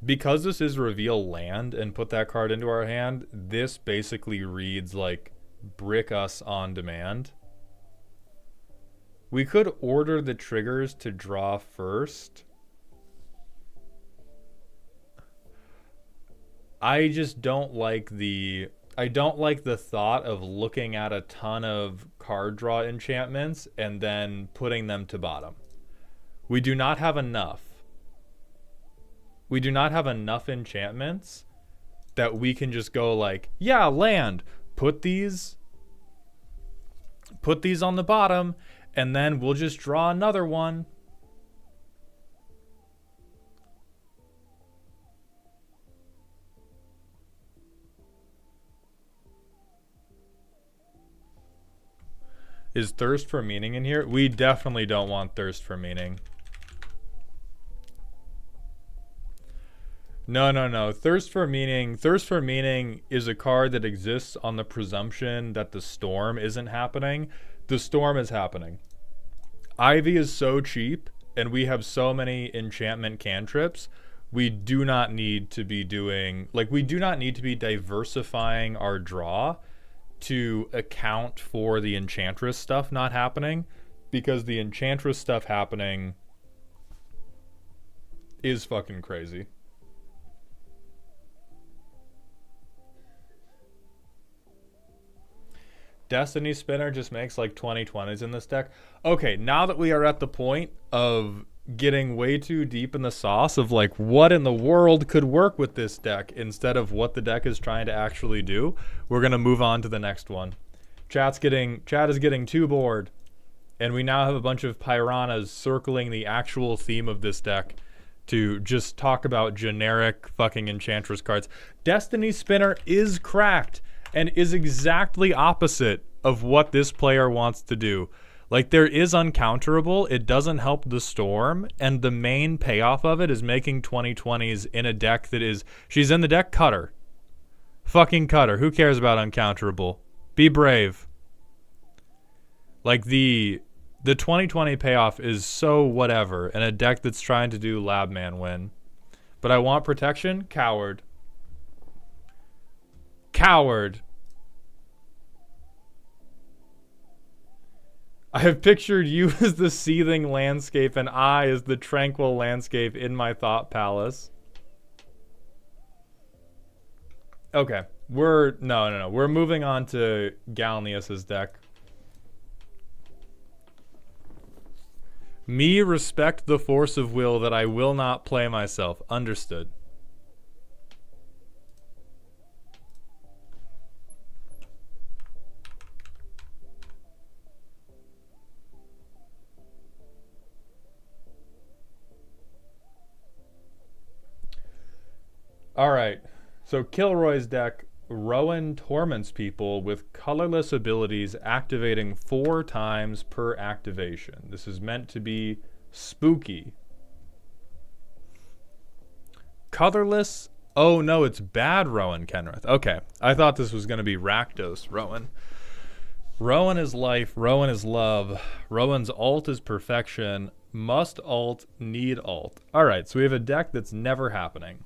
Because this is reveal land and put that card into our hand, this basically reads like brick us on demand. We could order the triggers to draw first. I just don't like the thought of looking at a ton of card draw enchantments and then putting them to bottom. We do not have enough. We do not have enough enchantments that we can just go like, yeah, land, put these on the bottom, and then we'll just draw another one. Is Thirst for Meaning in here? We definitely don't want Thirst for Meaning. No. Thirst for Meaning is a card that exists on the presumption that the storm isn't happening. The storm is happening. Ivy is so cheap, and we have so many enchantment cantrips. We do not need to be diversifying our draw to account for the Enchantress stuff not happening, because the Enchantress stuff happening is fucking crazy. Destiny Spinner just makes like 20/20s in this deck. Okay, now that we are at the point of getting way too deep in the sauce of like what in the world could work with this deck instead of what the deck is trying to actually do, we're going to move on to the next one. Chat is getting too bored, and we now have a bunch of piranhas circling the actual theme of this deck to just talk about generic fucking Enchantress cards. Destiny Spinner is cracked and is exactly opposite of what this player wants to do. Like, there is Uncounterable, it doesn't help the storm, and the main payoff of it is making 20/20s in a deck that is... She's in the deck, cut her. Fucking cut her. Who cares about Uncounterable? Be brave. Like, the 20/20 payoff is so whatever in a deck that's trying to do Labman win. But I want protection? Coward. Coward. I have pictured you as the seething landscape and I as the tranquil landscape in my thought palace. Okay, no. We're moving on to Galneus's deck. Me respect the force of will that I will not play myself. Understood. Alright, so Kilroy's deck, Rowan torments people with colorless abilities activating 4 times per activation. This is meant to be spooky. Colorless? Oh no, it's bad Rowan Kenrith. Okay, I thought this was going to be Rakdos Rowan. Rowan is life, Rowan is love, Rowan's alt is perfection, must alt, need alt. Alright, so we have a deck that's never happening.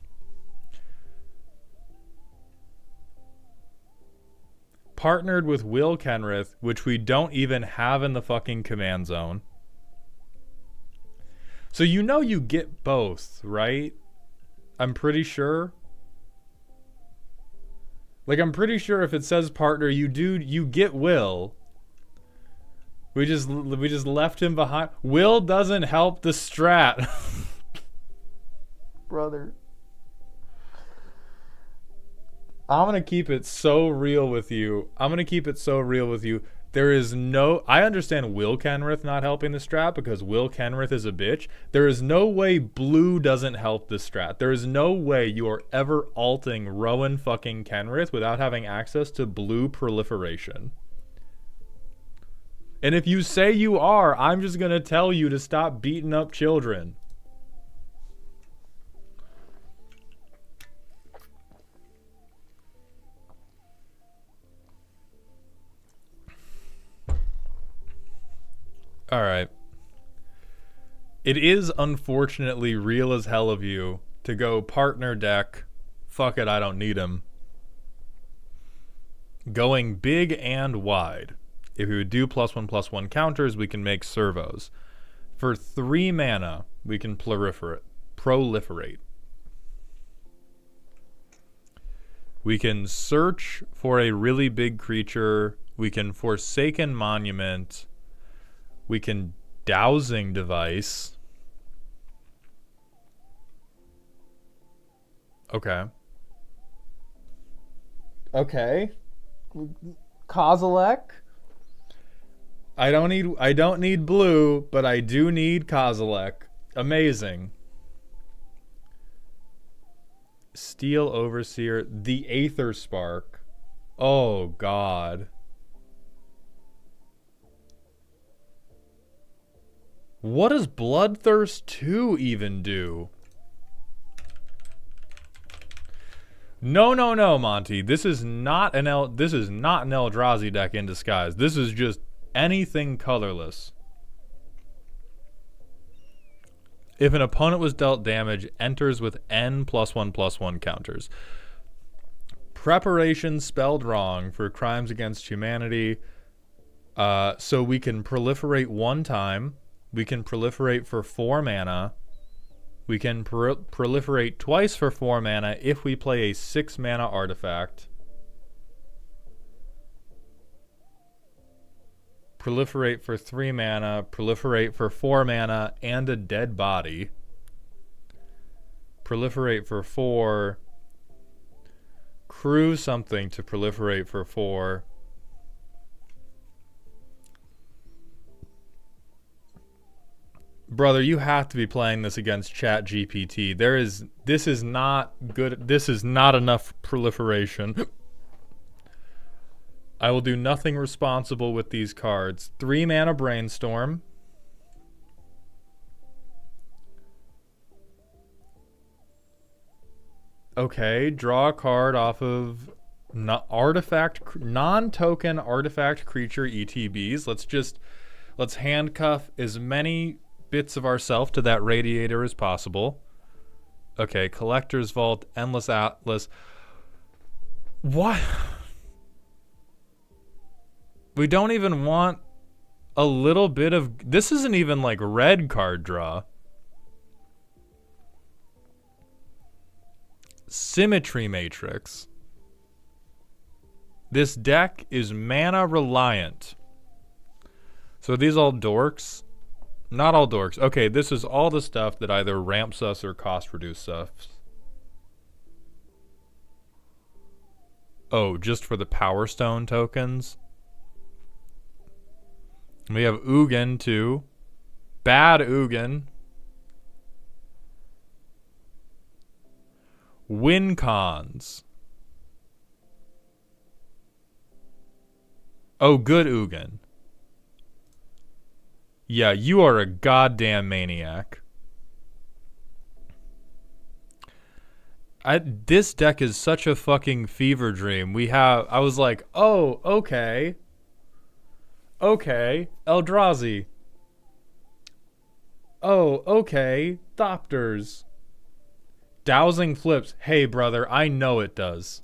partnered with Will Kenrith, which we don't even have in the fucking command zone. So you know you get both, right? I'm pretty sure. Like, I'm pretty sure if it says partner, you get Will. We just left him behind. Will doesn't help the strat. Brother. I'm going to keep it so real with you. There is no... I understand Will Kenrith not helping the strat because Will Kenrith is a bitch. There is no way blue doesn't help the strat. There is no way you are ever alting Rowan fucking Kenrith without having access to blue proliferation. And if you say you are, I'm just going to tell you to stop beating up children. Alright. It is unfortunately real as hell of you to go partner deck, fuck it, I don't need him. Going big and wide. If we would do +1/+1 counters, we can make servos. For 3 mana, we can proliferate. We can search for a really big creature. We can Forsaken Monument. We can Dowsing Device. Okay. Kozilek. I don't need blue, but I do need Kozilek. Amazing. Steel Overseer, the Aether Spark. Oh god. What does Bloodthirst 2 even do? No, Monty. This is not an Eldrazi deck in disguise. This is just anything colorless. If an opponent was dealt damage, enters with N +1/+1 counters. Preparation spelled wrong for Crimes Against Humanity. So we can proliferate 1 time. We can proliferate for 4 mana. We can proliferate twice for 4 mana if we play a 6 mana artifact. Proliferate for 3 mana. Proliferate for 4 mana and a dead body. Proliferate for 4. Crew something to proliferate for 4. Brother, you have to be playing this against ChatGPT. This is not good. This is not enough proliferation. I will do nothing responsible with these cards. 3 mana Brainstorm. Okay, draw a card off of non-token artifact creature ETBs. Let's handcuff as many bits of ourself to that radiator as possible. Okay, Collector's Vault, Endless Atlas. What? We don't even want a little bit of... This isn't even like red card draw. Symmetry Matrix. This deck is mana reliant. So are these all dorks? Not all dorks. Okay, this is all the stuff that either ramps us or cost reduce stuff. Oh, just for the Power Stone tokens? We have Ugin too. Bad Ugin. Win cons. Oh, good Ugin. Yeah, you are a goddamn maniac. This deck is such a fucking fever dream. I was like, oh, okay. Okay, Eldrazi. Oh, okay, Thopters. Dowsing flips. Hey, brother, I know it does.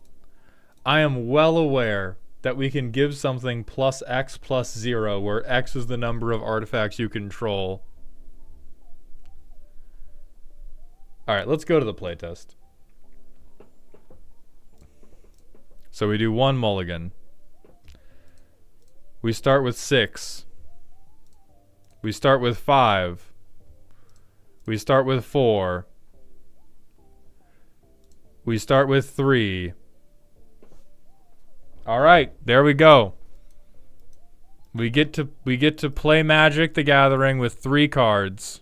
I am well aware. that we can give something plus X plus 0, where X is the number of artifacts you control. Alright, let's go to the playtest. So we do 1 mulligan. We start with 6. We start with 5. We start with 4. We start with 3. Alright, there we go. We get to play Magic the Gathering with 3 cards.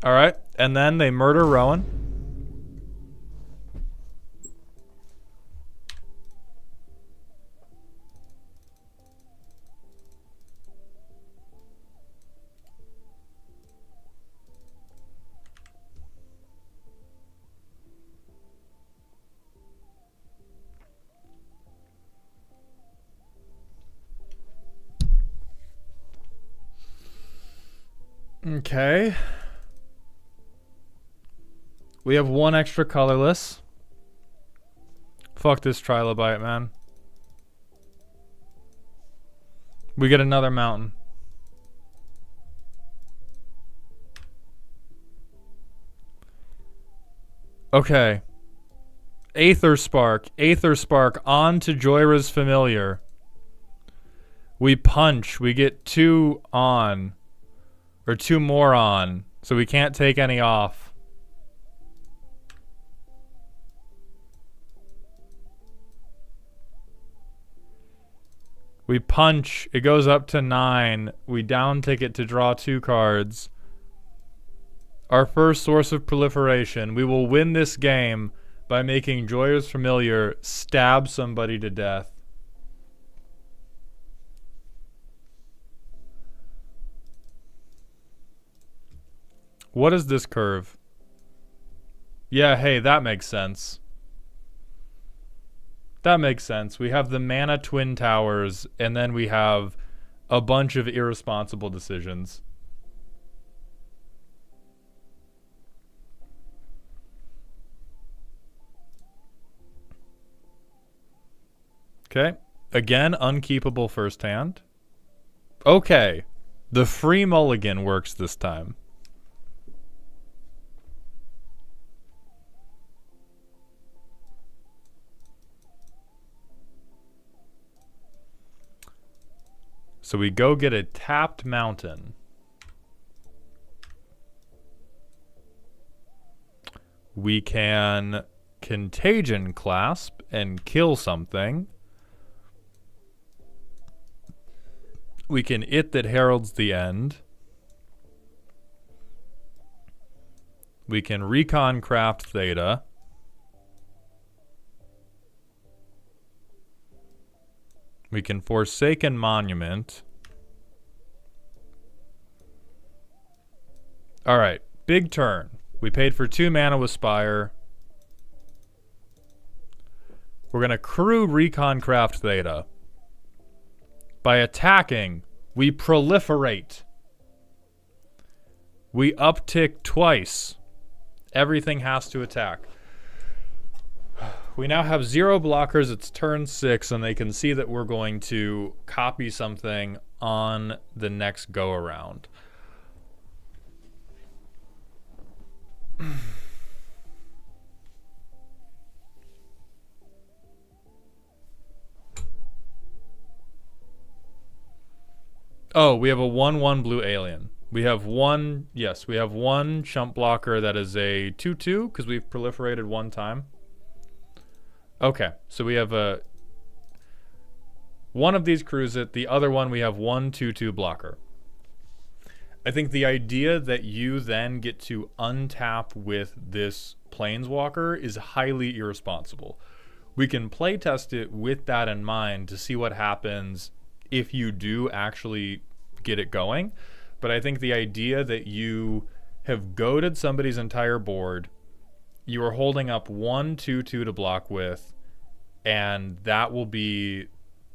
Alright, and then they murder Rowan. Okay. We have 1 extra colorless. Fuck this Trilobite, man. We get another mountain. Okay. Aether Spark. Aether Spark on to Joyra's Familiar. We punch. We get 2 on. Or 2 more on. So we can't take any off. We punch. It goes up to 9. We down ticket to draw 2 cards. Our first source of proliferation. We will win this game by making Joyra's Familiar stab somebody to death. What is this curve? Yeah, hey, that makes sense. That makes sense. We have the mana Twin Towers, and then we have a bunch of irresponsible decisions. Okay. Again, unkeepable first hand. Okay. The free mulligan works this time. So we go get a tapped mountain. We can Contagion Clasp and kill something. We can It That Heralds the End. We can Recon Craft Theta. We can Forsaken Monument. Alright, big turn. We paid for 2 mana with Spire. We're going to crew Recon Craft Theta. By attacking, we proliferate. We uptick twice. Everything has to attack. We now have 0 blockers. It's turn 6, and they can see that we're going to copy something on the next go around. Oh, we have a 1/1 blue alien. We have one, yes, we have one chump blocker that is a 2/2 because we've proliferated 1 time. Okay, so we have a one of these crews it, the other one we have 1/2/2 blocker. I think the idea that you then get to untap with this planeswalker is highly irresponsible. We can play test it with that in mind to see what happens if you do actually get it going. But I think the idea that you have goaded somebody's entire board, you are holding up 1/2/2 to block with, and that will be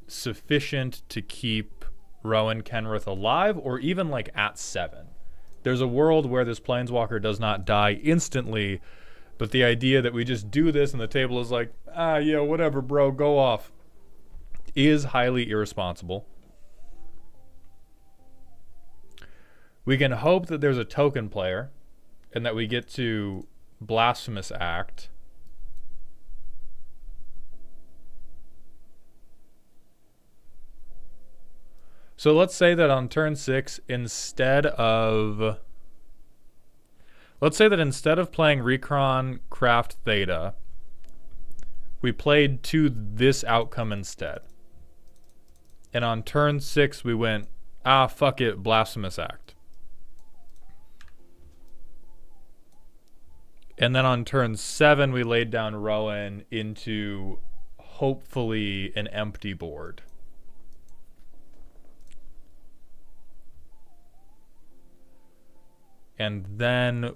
sufficient to keep Rowan Kenrith alive, or even like at 7. There's a world where this Planeswalker does not die instantly, but the idea that we just do this and the table is like, yeah, whatever, bro, go off, is highly irresponsible. We can hope that there's a token player and that we get to Blasphemous Act. So let's say that on turn 6, instead of playing Recon Craft Theta, we played to this outcome instead. And on turn 6, we went, fuck it, Blasphemous Act. And then on turn 7, we laid down Rowan into hopefully an empty board. And then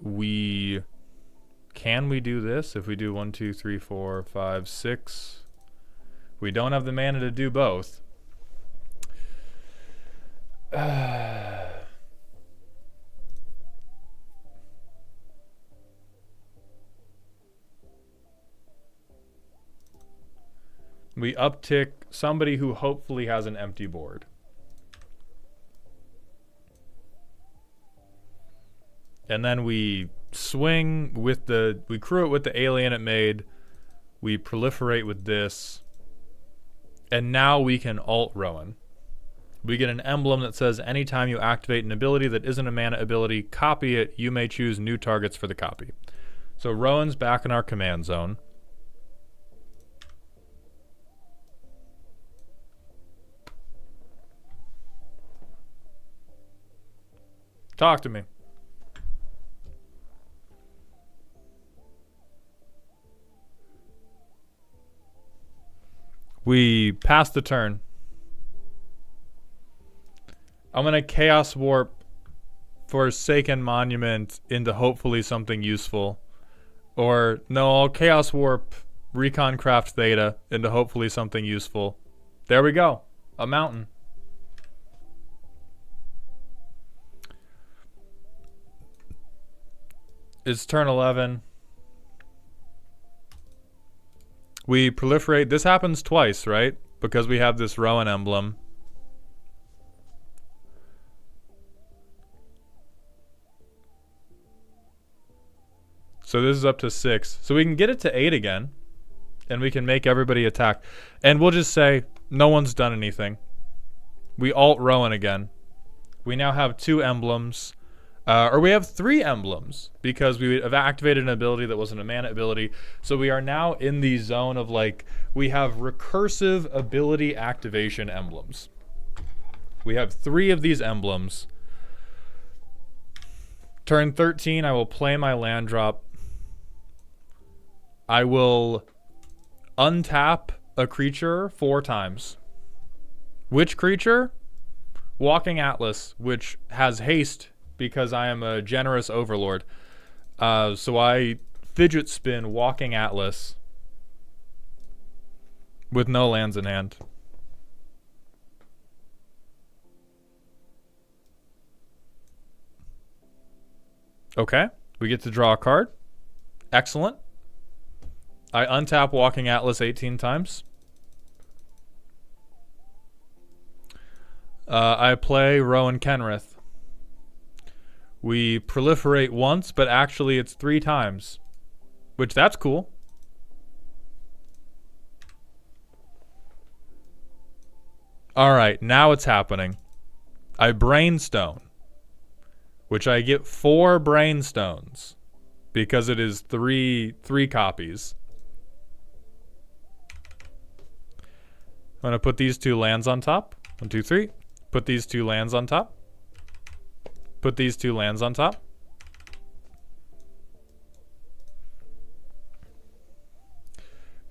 can we do this? If we do 1, 2, 3, 4, 5, 6, we don't have the mana to do both. We uptick somebody who hopefully has an empty board. And then we swing with we crew it with the alien it made. We proliferate with this. And now we can alt Rowan. We get an emblem that says anytime you activate an ability that isn't a mana ability, copy it. You may choose new targets for the copy. So Rowan's back in our command zone. Talk to me. We pass the turn. I'm going to Chaos Warp Forsaken Monument into hopefully something useful. Or, no, I'll Chaos Warp Recon Craft Theta into hopefully something useful. There we go. A mountain. It's turn 11. We proliferate. This happens twice, right? Because we have this Rowan emblem. So this is up to 6. So we can get it to 8 again. And we can make everybody attack. And we'll just say, no one's done anything. We alt Rowan again. We now have 2 emblems. Or we have 3 emblems, because we have activated an ability that wasn't a mana ability. So we are now in the zone of, like, we have recursive ability activation emblems. We have 3 of these emblems. Turn 13, I will play my land drop. I will untap a creature 4 times. Which creature? Walking Atlas, which has haste, because I am a generous overlord. So I fidget spin Walking Atlas with no lands in hand. Okay, we get to draw a card. Excellent. I untap Walking Atlas 18 times. I play Rowan Kenrith. We proliferate once, but actually it's 3 times. Which, that's cool. Alright, now it's happening. I Brainstone. Which I get 4 Brainstones. Because it is 3 copies. I'm going to put these 2 lands on top. 1, 2, 3. Put these 2 lands on top. Put these 2 lands on top.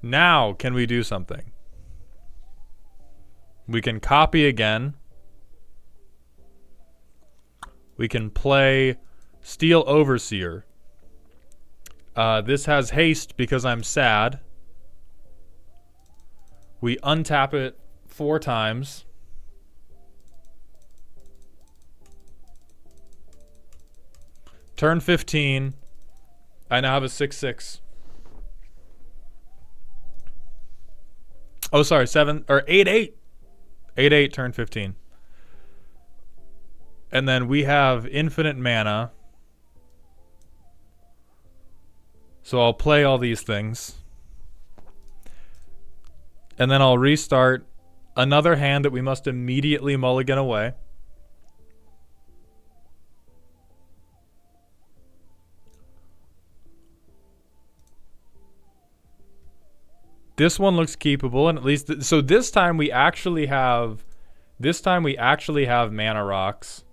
Now, can we do something? We can copy again. We can play Steel Overseer. This has haste because I'm sad. We untap it 4 times. Turn 15. I now have a 6/6. Oh, sorry, 7 or 8/8. 8/8 turn 15. And then we have infinite mana. So I'll play all these things. And then I'll restart another hand that we must immediately mulligan away. This one looks keepable, and at least so this time we actually have mana rocks.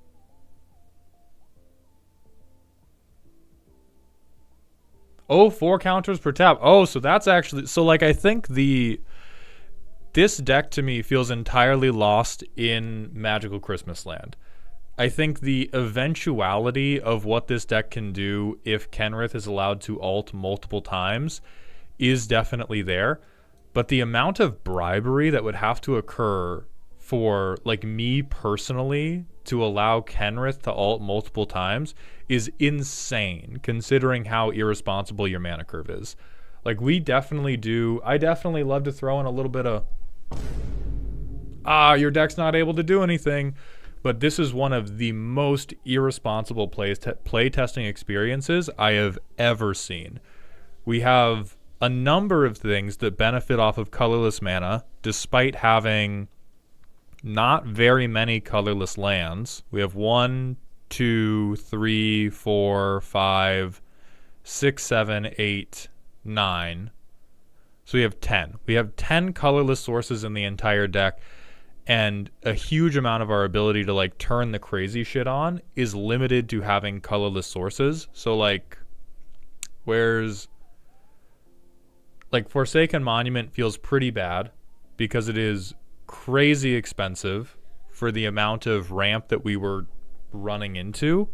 Oh, 4 counters per tap. Oh, so that's actually so like I think this deck to me feels entirely lost in Magical Christmas Land. I think the eventuality of what this deck can do if Kenrith is allowed to ult multiple times is definitely there. But the amount of bribery that would have to occur for, like, me personally to allow Kenrith to ult multiple times is insane, considering how irresponsible your mana curve is. Like, I definitely love to throw in a little bit of, your deck's not able to do anything. But this is one of the most irresponsible play testing experiences I have ever seen. We have a number of things that benefit off of colorless mana, despite having not very many colorless lands. We have 1, 2, 3, 4, 5, 6, 7, 8, 9. So we have 10. We have 10 colorless sources in the entire deck, and a huge amount of our ability to like turn the crazy shit on is limited to having colorless sources. So like, where's like Forsaken Monument feels pretty bad because it is crazy expensive for the amount of ramp that we were running into.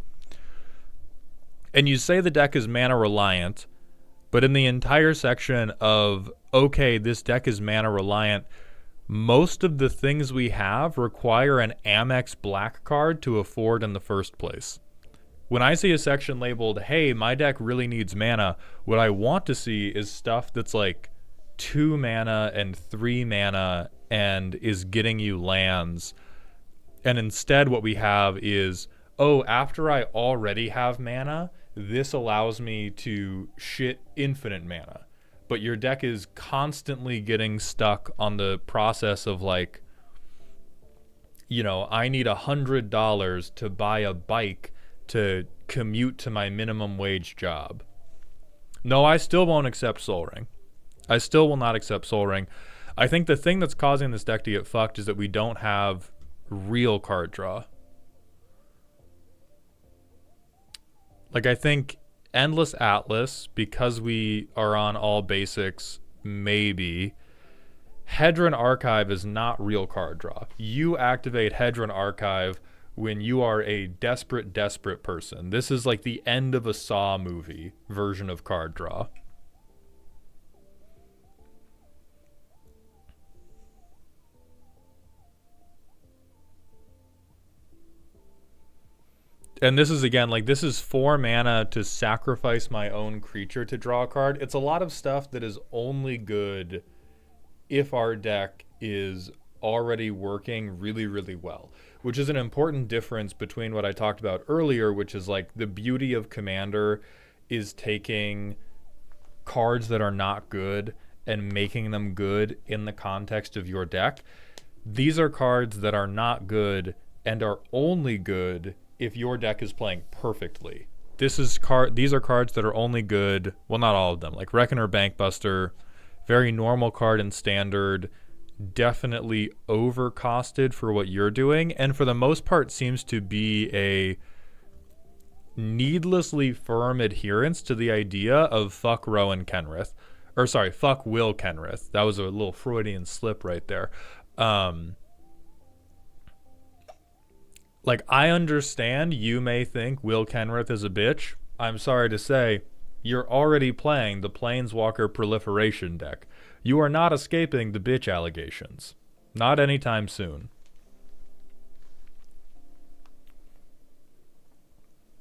And you say the deck is mana reliant, but in the entire section of, okay, this deck is mana reliant, most of the things we have require an Amex black card to afford in the first place. When I see a section labeled, hey, my deck really needs mana, what I want to see is stuff that's like 2 mana and 3 mana and is getting you lands. And instead what we have is, oh, after I already have mana, this allows me to shit infinite mana. But your deck is constantly getting stuck on the process of like, you know, I need $100 to buy a bike to commute to my minimum wage job. No, I still won't accept Sol Ring. I still will not accept Sol Ring. I think the thing that's causing this deck to get fucked is that we don't have real card draw. Like, I think Endless Atlas, because we are on all basics, maybe. Hedron Archive is not real card draw. You activate Hedron Archive when you are a desperate person. This is like the end of a Saw movie version of card draw. And this is, again, like, this is 4 mana to sacrifice my own creature to draw a card. It's a lot of stuff that is only good if our deck is already working really, really well, which is an important difference between what I talked about earlier, which is like the beauty of Commander is taking cards that are not good and making them good in the context of your deck. These are cards that are not good and are only good if your deck is playing perfectly. These are cards that are only good, well, not all of them, like Reckoner Bankbuster, very normal card in Standard, definitely overcosted for what you're doing, and for the most part seems to be a needlessly firm adherence to the idea of fuck Rowan Kenrith. or sorry, fuck Will Kenrith. That was a little Freudian slip right there. Like, I understand you may think Will Kenrith is a bitch. I'm sorry to say, you're already playing the Planeswalker Proliferation deck. You are not escaping the bitch allegations. Not anytime soon.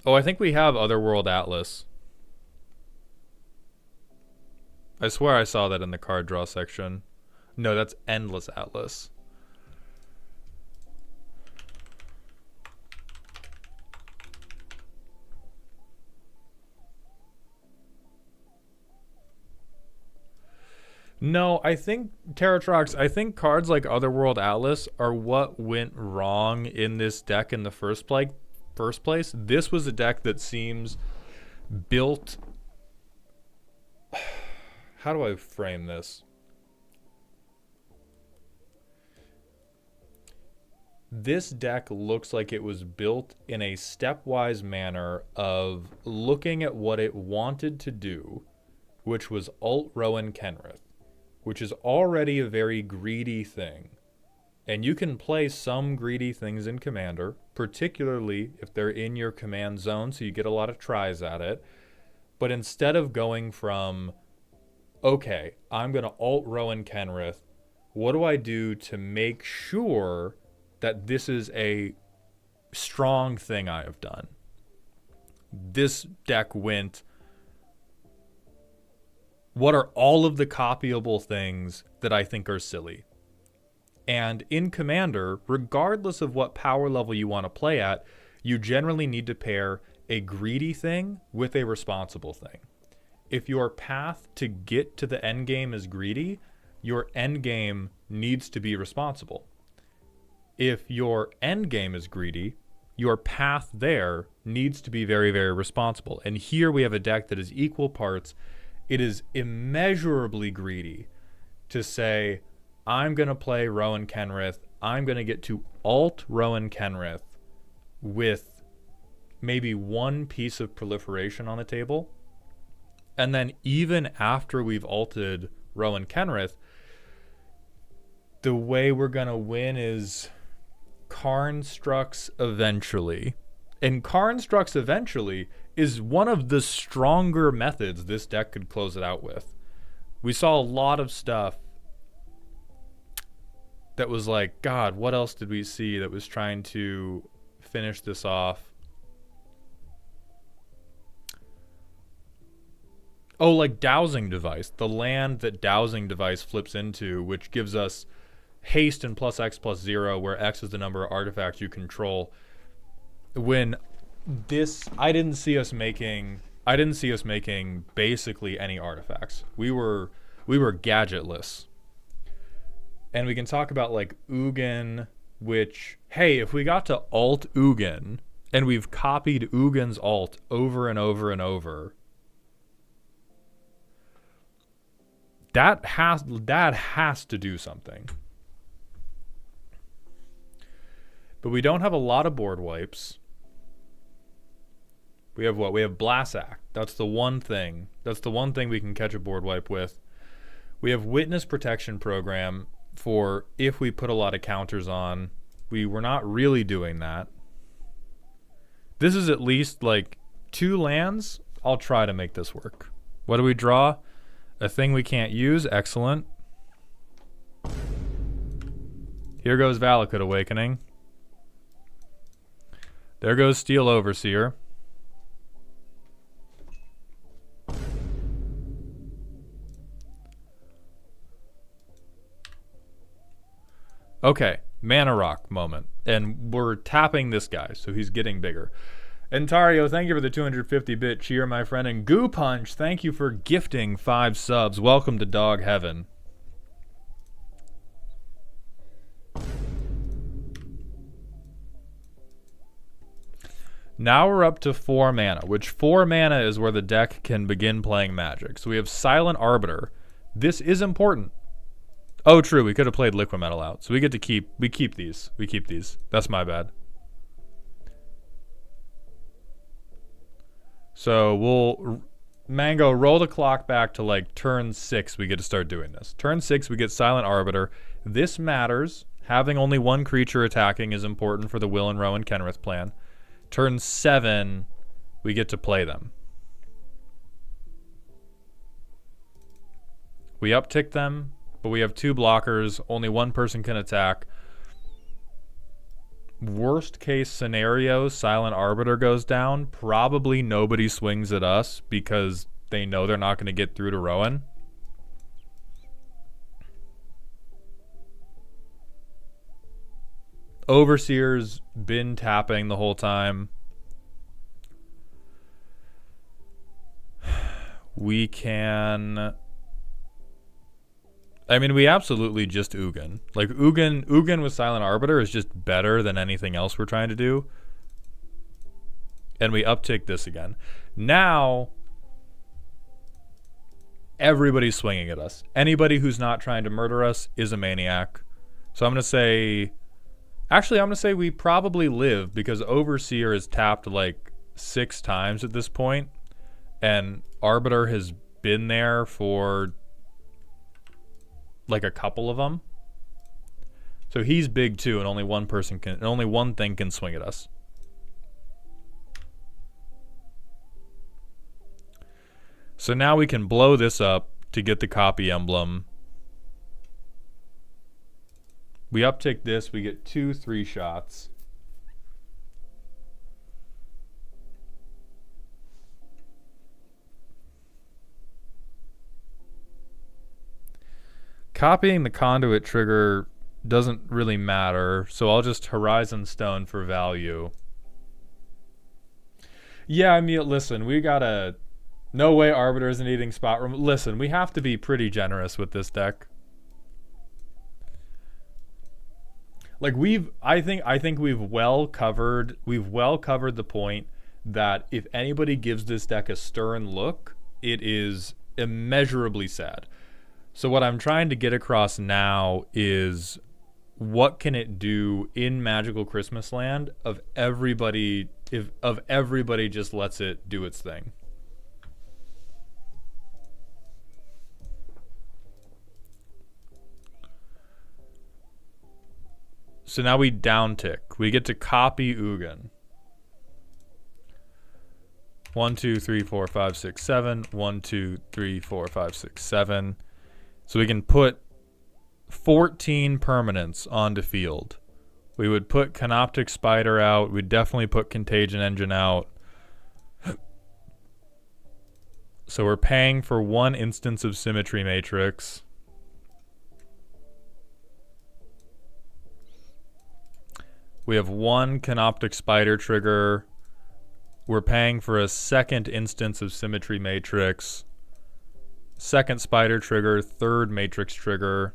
Oh, I think we have Otherworld Atlas. I swear I saw that in the card draw section. No, that's Endless Atlas. No, I think Teratrox, I think cards like Otherworld Atlas are what went wrong in this deck in the first place. This was a deck that seems built. How do I frame this? This deck looks like it was built in a stepwise manner of looking at what it wanted to do, which was ult Rowan Kenrith, which is already a very greedy thing. And you can play some greedy things in Commander, particularly if they're in your command zone, so you get a lot of tries at it. But instead of going from, okay, I'm going to ult Rowan Kenrith, what do I do to make sure that this is a strong thing I have done? This deck went, what are all of the copyable things that I think are silly? And in Commander, regardless of what power level you want to play at, you generally need to pair a greedy thing with a responsible thing. If your path to get to the end game is greedy, your end game needs to be responsible. If your end game is greedy, your path there needs to be very, very responsible. And here we have a deck that is equal parts. It is immeasurably greedy to say, I'm going to play Rowan Kenrith. I'm going to get to ult Rowan Kenrith with maybe one piece of proliferation on the table. And then even after we've ulted Rowan Kenrith, the way we're going to win is Karn Strux eventually. And Karn Strux eventually is one of the stronger methods this deck could close it out with. We saw a lot of stuff that was like, God, what else did we see that was trying to finish this off? Oh, like Dowsing Device. The land that Dowsing Device flips into, which gives us haste and plus X plus 0, where X is the number of artifacts you control. When this, I didn't see us making basically any artifacts. We were gadgetless. And we can talk about like Ugin, which, hey, if we got to ult Ugin, and we've copied Ugin's ult over and over and over, that has to do something. But we don't have a lot of board wipes. We have what? We have Blasak. That's the one thing. That's the one thing we can catch a board wipe with. We have Witness Protection Program for if we put a lot of counters on. We were not really doing that. This is at least like 2 lands. I'll try to make this work. What do we draw? A thing we can't use. Excellent. Here goes Valakut Awakening. There goes Steel Overseer. Okay, Mana Rock moment. And we're tapping this guy, so he's getting bigger. Entario, thank you for the 250-bit cheer, my friend. And Goo Punch, thank you for gifting 5 subs. Welcome to Dog Heaven. Now we're up to 4 mana, which 4 mana is where the deck can begin playing Magic. So we have Silent Arbiter. This is important. Oh, true. We could have played Liquid Metal out. So we get to keep. We keep these. We keep these. That's my bad. So Mango, roll the clock back to like turn 6. We get to start doing this. Turn 6, we get Silent Arbiter. This matters. Having only one creature attacking is important for the Will and Rowan Kenrith plan. Turn 7, we get to play them. We uptick them, but we have 2 blockers. Only one person can attack. Worst case scenario, Silent Arbiter goes down. Probably nobody swings at us because they know they're not going to get through to Rowan. Overseer's been tapping the whole time. We can... I mean, we absolutely just Ugin. Like, Ugin with Silent Arbiter is just better than anything else we're trying to do. And we uptick this again. Now, everybody's swinging at us. Anybody who's not trying to murder us is a maniac. So I'm going to say... Actually, I'm going to say we probably live because Overseer is tapped like 6 times at this point. And Arbiter has been there for... like a couple of them. So he's big too, and only one thing can swing at us. So now we can blow this up to get the copy emblem. We uptick this, we get 2 3-shots. Copying the conduit trigger doesn't really matter, so I'll just Horizon Stone for value. Yeah, I mean, listen, we gotta... No way Arbiter isn't eating spot room. Listen, we have to be pretty generous with this deck. Like, I think we've well covered the point that if anybody gives this deck a stern look, it is immeasurably sad. So what I'm trying to get across now is what can it do in Magical Christmas Land of everybody just lets it do its thing. So now we downtick. We get to copy Ugin. 1, 2, 3, 4, 5, 6, 7. 1, 2, 3, 4, 5, 6, 7. So we can put 14 permanents onto field. We would put Canoptic Spider out. We'd definitely put Contagion Engine out. So we're paying for 1 instance of Symmetry Matrix. We have 1 Canoptic Spider trigger. We're paying for a 2nd instance of Symmetry Matrix. 2nd Spider trigger, 3rd Matrix trigger.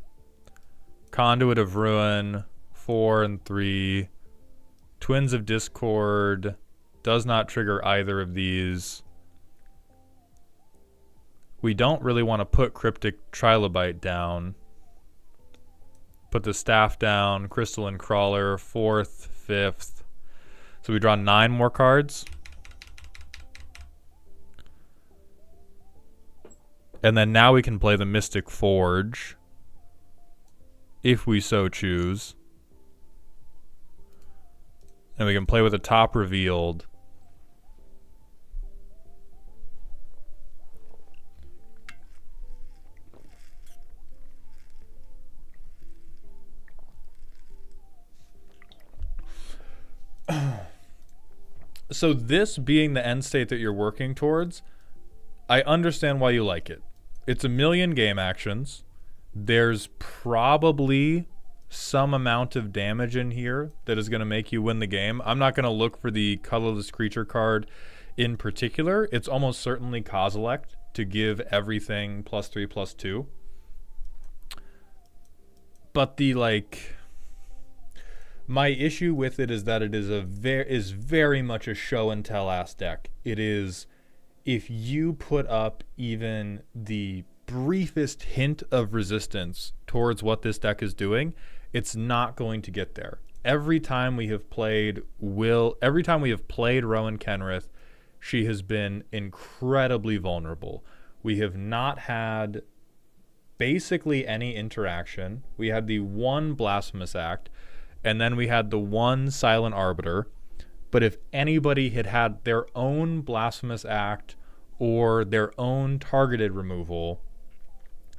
Conduit of Ruin, 4 and 3. Twins of Discord does not trigger either of these. We don't really want to put Cryptic Trilobite down. Put the staff down, Crystalline Crawler, 4th, 5th. So we draw 9 more cards. And then now we can play the Mystic Forge, if we so choose. And we can play with the top revealed. So this being the end state that you're working towards, I understand why you like it. It's a million game actions. There's probably some amount of damage in here that is going to make you win the game. I'm not going to look for the colorless creature card in particular. It's almost certainly Kozilek to give everything +3/+2. But the my issue with it is that it is very much a show and tell ass deck. It is, if you put up even the briefest hint of resistance towards what this deck is doing, it's not going to get there. Every time we have played Rowan Kenrith, she has been incredibly vulnerable. We have not had basically any interaction. We had the one blasphemous act, and then we had the one silent arbiter. But if anybody had had their own blasphemous act or their own targeted removal,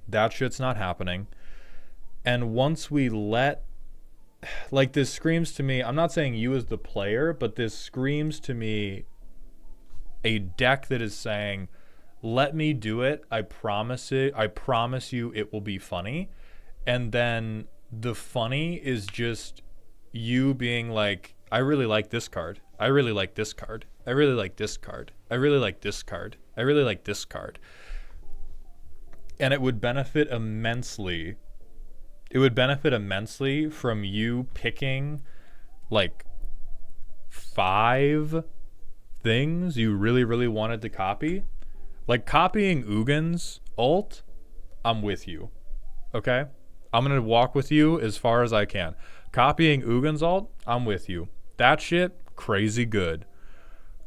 that shit's not happening. And once we let, like, this screams to me, I'm not saying you as the player, but this screams to me a deck that is saying, let me do it. I promise it. I promise you it will be funny. And then the funny is just you being like, I really like this card. I really like this card. I really like this card. I really like this card. I really like this card. And it would benefit immensely. It would benefit immensely from you picking like 5 things you really, really wanted to copy. Like copying Ugin's ult, I'm with you. Okay? I'm going to walk with you as far as I can. Copying Ugin's ult, I'm with you. That shit, crazy good.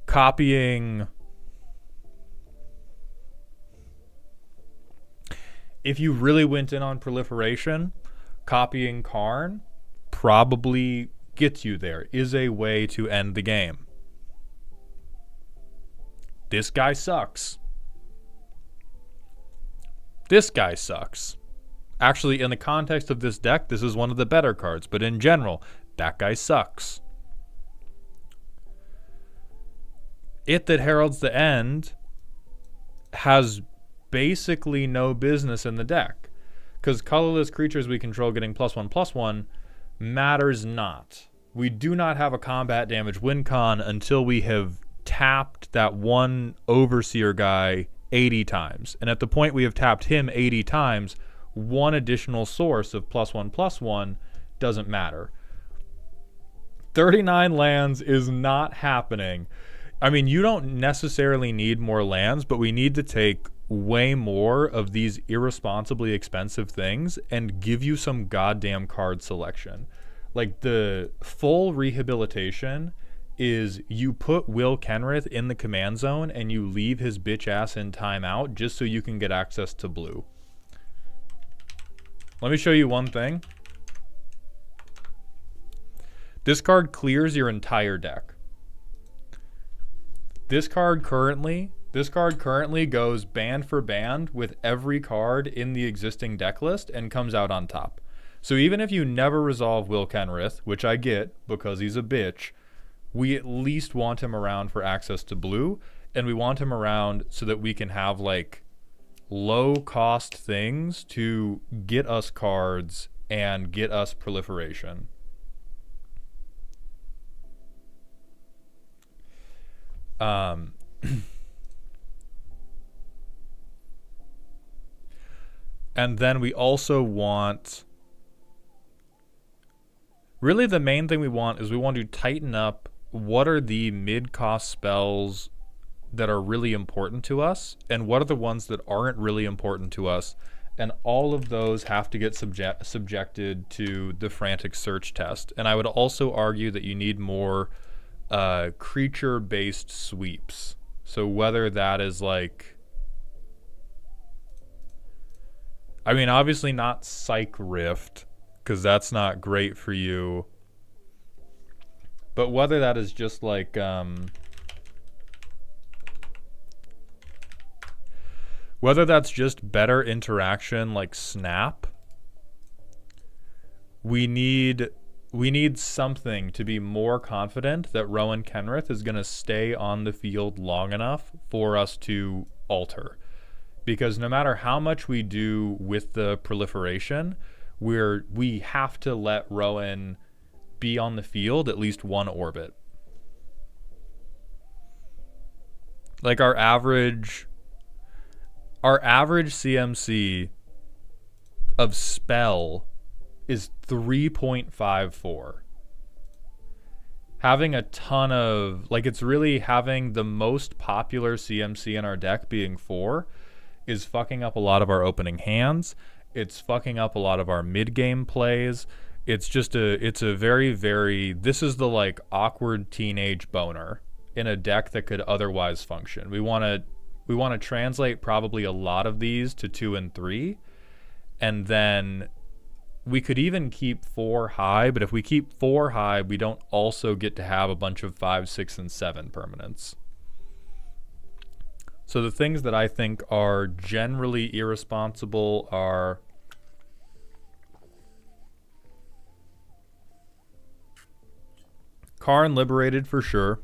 Copying... If you really went in on proliferation, copying Karn probably gets you there, is a way to end the game. This guy sucks. This guy sucks. Actually, in the context of this deck, this is one of the better cards, but in general, that guy sucks. It that heralds the end has basically no business in the deck, because colorless creatures we control getting +1/+1 matters not. We do not have a combat damage win con until we have tapped that one overseer guy 80 times. And at the point we have tapped him 80 times, one additional source of +1/+1 doesn't matter. 39 lands is not happening. I mean, you don't necessarily need more lands, but we need to take way more of these irresponsibly expensive things and give you some goddamn card selection. Like, the full rehabilitation is you put Will Kenrith in the command zone and you leave his bitch ass in timeout just so you can get access to blue. Let me show you one thing. This card clears your entire deck. This card currently goes band for band with every card in the existing deck list and comes out on top. So even if you never resolve Will Kenrith, which I get because he's a bitch, we at least want him around for access to blue, and we want him around so that we can have like low cost things to get us cards and get us proliferation. And then we also want, really the main thing we want is we want to tighten up what are the mid-cost spells that are really important to us and what are the ones that aren't really important to us, and all of those have to get subjected to the frantic search test. And I would also argue that you need more creature-based sweeps. So whether that is like, I mean, obviously not Psych Rift, because that's not great for you. But whether that is just like, whether that's just better interaction like Snap, we need something to be more confident that Rowan Kenrith is going to stay on the field long enough for us to alter. Because no matter how much we do with the proliferation, we have to let Rowan be on the field at least one orbit. Like our average CMC of spell is 3.54. Having a ton of, like, it's really having the most popular CMC in our deck being 4 is fucking up a lot of our opening hands. It's fucking up a lot of our mid-game plays. It's just it's a very, very, this is the like awkward teenage boner in a deck that could otherwise function. We want to translate probably a lot of these to 2 and 3, and then we could even keep 4 high, but if we keep 4 high, we don't also get to have a bunch of 5, 6, and 7 permanents. So the things that I think are generally irresponsible are Karn Liberated for sure.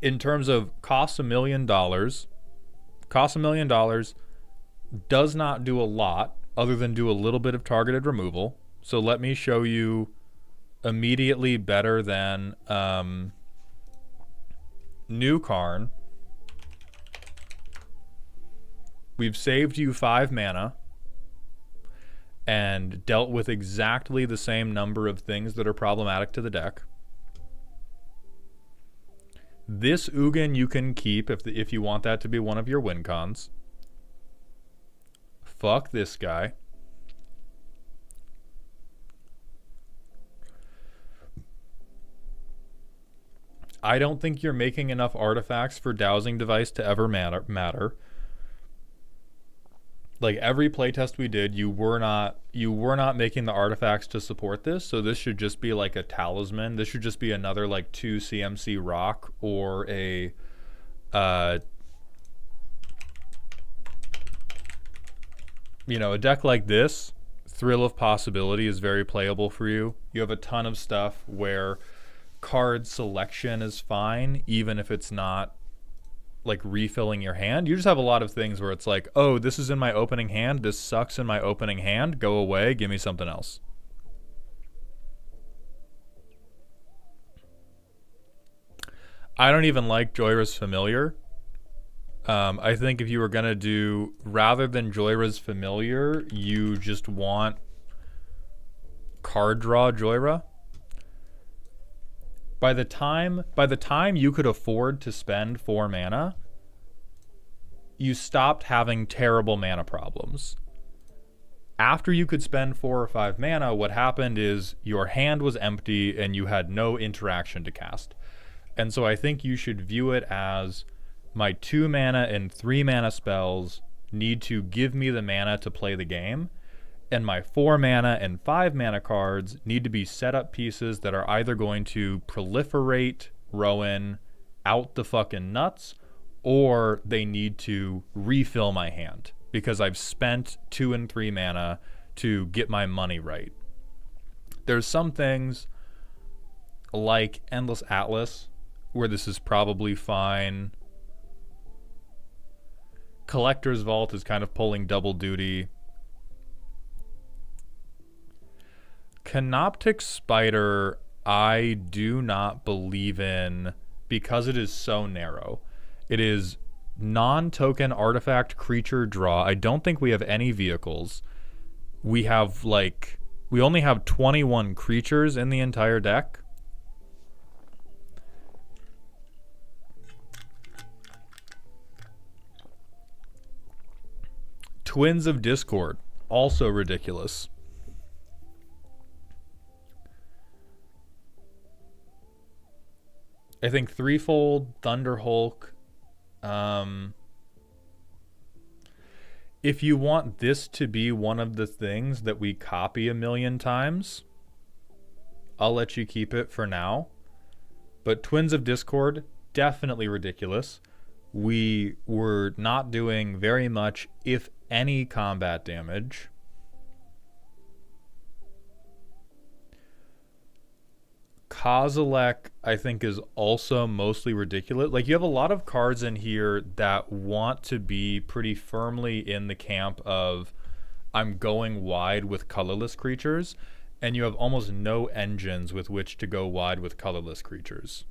In terms of costs $1 million, does not do a lot other than do a little bit of targeted removal. So let me show you immediately better than new Karn. We've saved you 5 mana and dealt with exactly the same number of things that are problematic to the deck. This Ugin you can keep if you want that to be one of your win cons. Fuck this guy. I don't think you're making enough artifacts for Dowsing Device to ever matter. Like every playtest we did, you were not making the artifacts to support this, so this should just be like a talisman. This should just be another like 2 CMC rock or a a deck like this. Thrill of Possibility is very playable for you. You have a ton of stuff where card selection is fine, even if it's not like refilling your hand. You just have a lot of things where it's like, oh, this is in my opening hand, this sucks in my opening hand, go away, give me something else. I don't even like Jhoira's Familiar. I think if you were gonna do, rather than Jhoira's Familiar, you just want card draw Jhoira. By the time you could afford to spend 4 mana, you stopped having terrible mana problems. After you could spend 4 or 5 mana, what happened is your hand was empty and you had no interaction to cast. And so I think you should view it as my 2 mana and 3 mana spells need to give me the mana to play the game, and my 4 mana and 5 mana cards need to be setup pieces that are either going to proliferate Rowan out the fucking nuts, or they need to refill my hand because I've spent 2 and 3 mana to get my money right. There's some things like Endless Atlas where this is probably fine. Collector's Vault is kind of pulling double duty. Canoptic Spider, I do not believe in because it is so narrow. It is non-token artifact creature draw. I don't think we have any vehicles. We only have 21 creatures in the entire deck. Twins of Discord, also ridiculous. I think Threefold, Thunderhulk. If you want this to be one of the things that we copy 1,000,000 times, I'll let you keep it for now. But Twins of Discord, definitely ridiculous. We were not doing very much, if any, combat damage. Kozilek, I think, is also mostly ridiculous. Like, you have a lot of cards in here that want to be pretty firmly in the camp of I'm going wide with colorless creatures, and you have almost no engines with which to go wide with colorless creatures.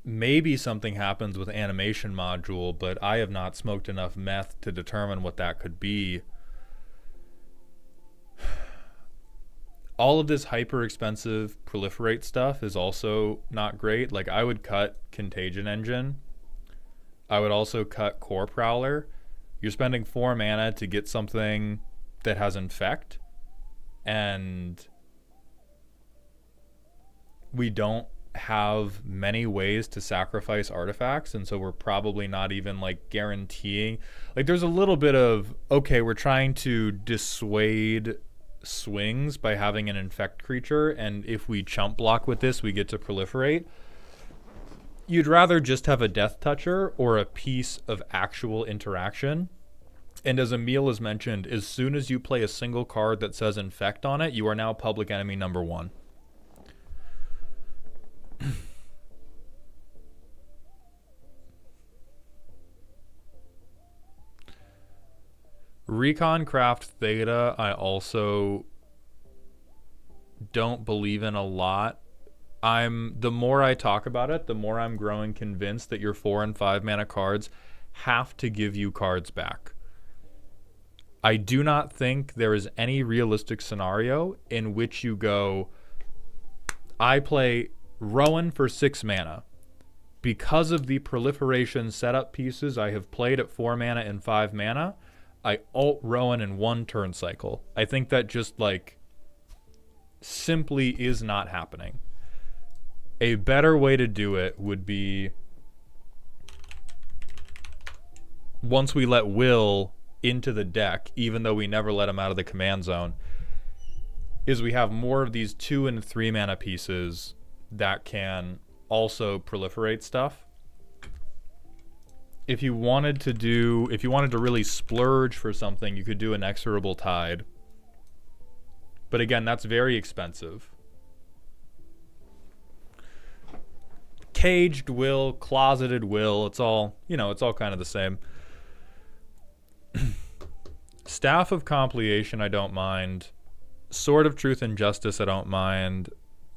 Maybe something happens with Animation Module, but I have not smoked enough meth to determine what that could be. All of this hyper expensive proliferate stuff is also not great. Like, I would cut Contagion Engine. I would also cut Core Prowler. You're spending 4 mana to get something that has Infect, and we don't have many ways to sacrifice artifacts, and so we're probably not even like guaranteeing. Like there's a little bit of, okay, we're trying to dissuade swings by having an infect creature, and if we chump block with this we get to proliferate. You'd rather just have a Death Toucher or a piece of actual interaction. And as Emil has mentioned, as soon as you play a single card that says infect on it, you are now public enemy number 1. Recon Craft Theta, I also don't believe in a lot. The more I talk about it, the more I'm growing convinced that your 4 and 5 mana cards have to give you cards back. I do not think there is any realistic scenario in which you go, I play Rowan for 6 mana. Because of the proliferation setup pieces I have played at 4 mana and 5 mana, I ult Rowan in 1 turn cycle. I think that just like simply is not happening. A better way to do it would be, once we let Will into the deck, even though we never let him out of the command zone, is we have more of these 2 and 3 mana pieces that can also proliferate stuff. If you wanted to really splurge for something, you could do Inexorable Tide. But again, that's very expensive. Caged Will, Closeted Will, it's all kind of the same. Staff of Compleation, I don't mind. Sword of Truth and Justice, I don't mind.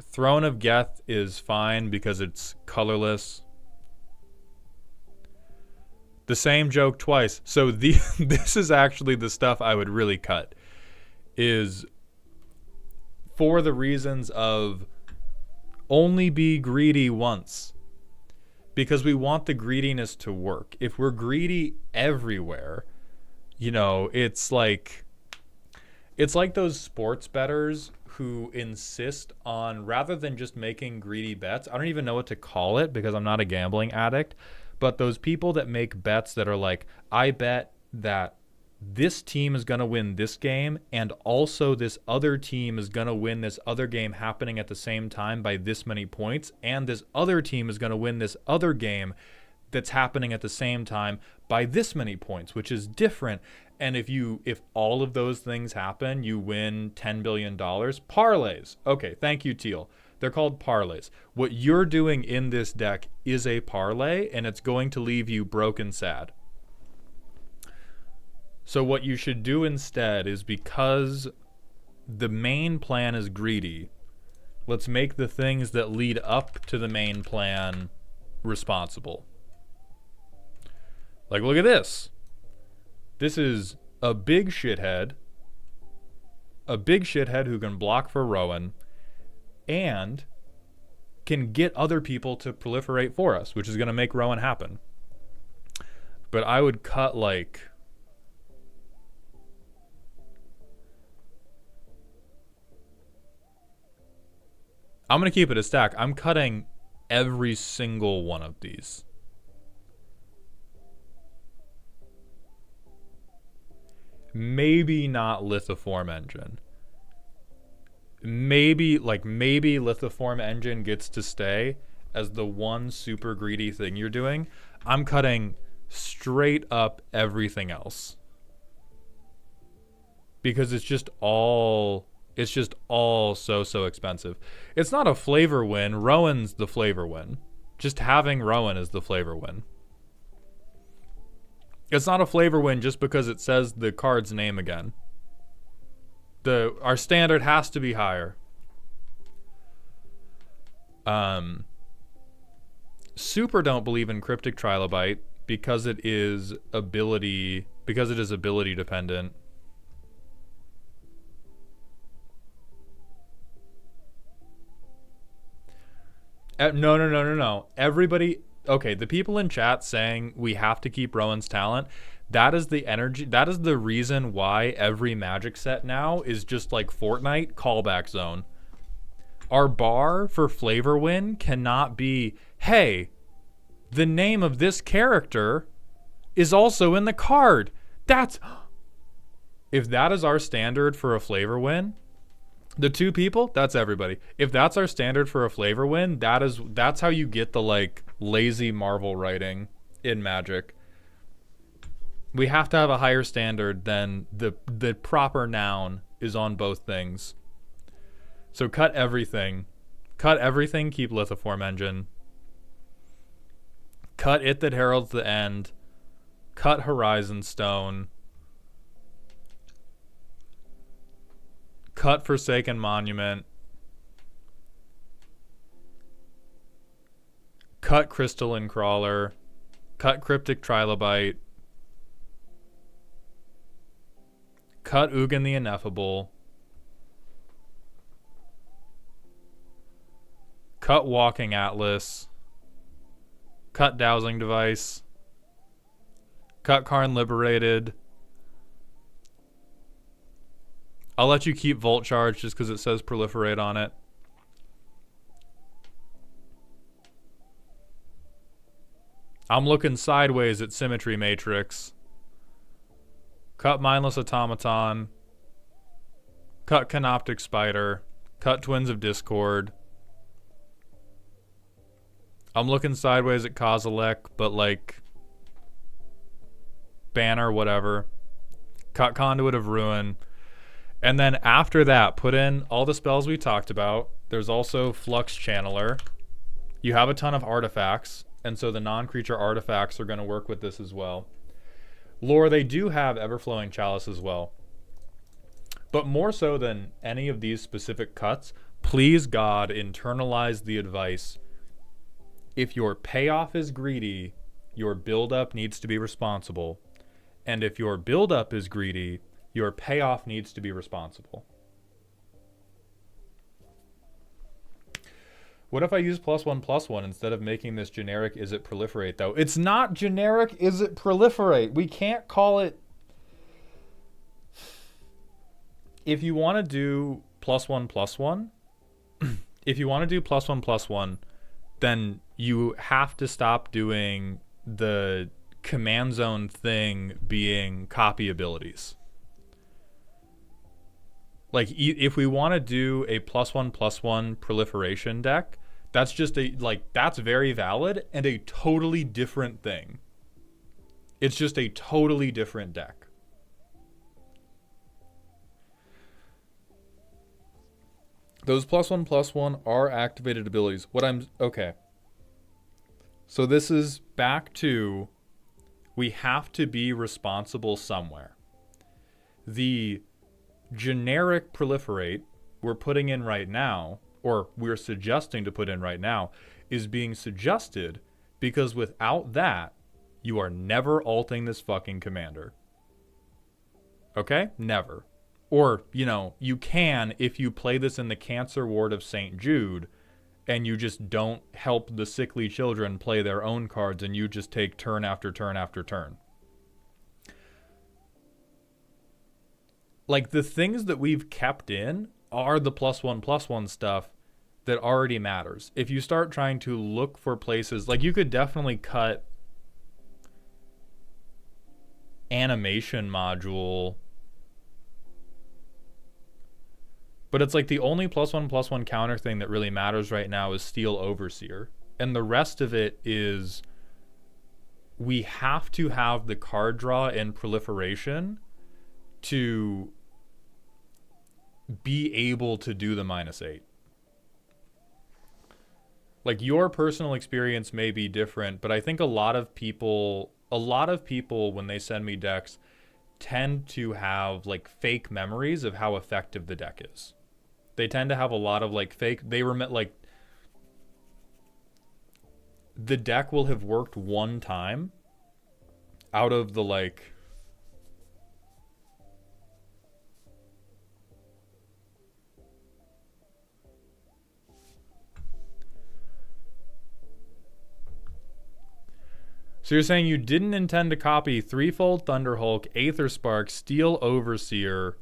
Throne of Geth is fine because it's colorless. The same joke twice. So this is actually the stuff I would really cut. Is for the reasons of only be greedy once. Because we want the greediness to work. If we're greedy everywhere, it's like those sports bettors who insist on, rather than just making greedy bets, I don't even know what to call it because I'm not a gambling addict, but those people that make bets that are like, I bet that this team is going to win this game, and also this other team is going to win this other game happening at the same time by this many points, and this other team is going to win this other game that's happening at the same time by this many points, which is different. And if all of those things happen, you win $10 billion. Parlays. Okay, thank you, Teal. They're called parlays. What you're doing in this deck is a parlay, and it's going to leave you broke and sad. So what you should do instead is, because the main plan is greedy, let's make the things that lead up to the main plan responsible. Like, look at this. This is a big shithead who can block for Rowan and can get other people to proliferate for us, which is going to make Rowan happen. But I would cut like... I'm going to keep it a stack. I'm cutting every single one of these. Maybe not Lithoform Engine. Maybe Lithoform Engine gets to stay as the one super greedy thing you're doing. I'm cutting straight up everything else. Because it's just all so expensive. It's not a flavor win. Rowan's the flavor win. Just having Rowan is the flavor win. It's not a flavor win just because it says the card's name again. Our standard has to be higher. Super don't believe in Cryptic Trilobite because it is ability dependent. No. Everybody, okay, the people in chat saying we have to keep Rowan's talent, that is the energy, that is the reason why every Magic set now is just like Fortnite callback zone. Our bar for flavor win cannot be, hey, the name of this character is also in the card. If that is our standard for a flavor win, the two people, that's everybody. If that's our standard for a flavor win, that's how you get the like lazy Marvel writing in Magic. We have to have a higher standard than the proper noun is on both things. So cut everything. Cut everything, keep Lithoform Engine. Cut It That Heralds the End. Cut Horizon Stone. Cut Forsaken Monument. Cut Crystalline Crawler. Cut Cryptic Trilobite. Cut Ugin the Ineffable. Cut Walking Atlas. Cut Dowsing Device. Cut Karn Liberated. I'll let you keep Volt Charge just because it says Proliferate on it. I'm looking sideways at Symmetry Matrix. Cut Mindless Automaton. Cut Canoptic Spider. Cut Twins of Discord. I'm looking sideways at Kozilek, but like Banner, whatever. Cut Conduit of Ruin. And then after that, put in all the spells we talked about. There's also Flux Channeler. You have a ton of artifacts, and so the non-creature artifacts are going to work with this as well. Lore, they do have Everflowing Chalice as well. But more so than any of these specific cuts, please God, internalize the advice. If your payoff is greedy, your buildup needs to be responsible. And if your buildup is greedy, your payoff needs to be responsible. What if I use +1/+1 instead of making this generic Is It Proliferate, though? It's not generic Is It Proliferate. We can't call it... If you want to do +1/+1, if you want to do +1/+1, then you have to stop doing the command zone thing being copy abilities. Like, if we want to do a +1/+1 proliferation deck, that's just that's very valid and a totally different thing. It's just a totally different deck. Those +1/+1 are activated abilities. Okay. So this is back to, we have to be responsible somewhere. The generic proliferate we're putting in right now, or we're suggesting to put in right now, is being suggested because without that, you are never ulting this fucking commander. Okay? Never. Or, you can if you play this in the Cancer Ward of St. Jude and you just don't help the sickly children play their own cards and you just take turn after turn after turn. Like, the things that we've kept in are the +1/+1 stuff that already matters. If you start trying to look for places, like, you could definitely cut animation module, but it's like the only +1/+1 counter thing that really matters right now is Steel Overseer. And the rest of it is, we have to have the card draw and proliferation to be able to do the -8. Like, your personal experience may be different, but I think a lot of people when they send me decks tend to have like fake memories of how effective the deck is. They tend to have a lot of like fake, the deck will have worked one time out of the like So you're saying you didn't intend to copy Threefold Thunderhulk, Aetherspark, Steel Overseer,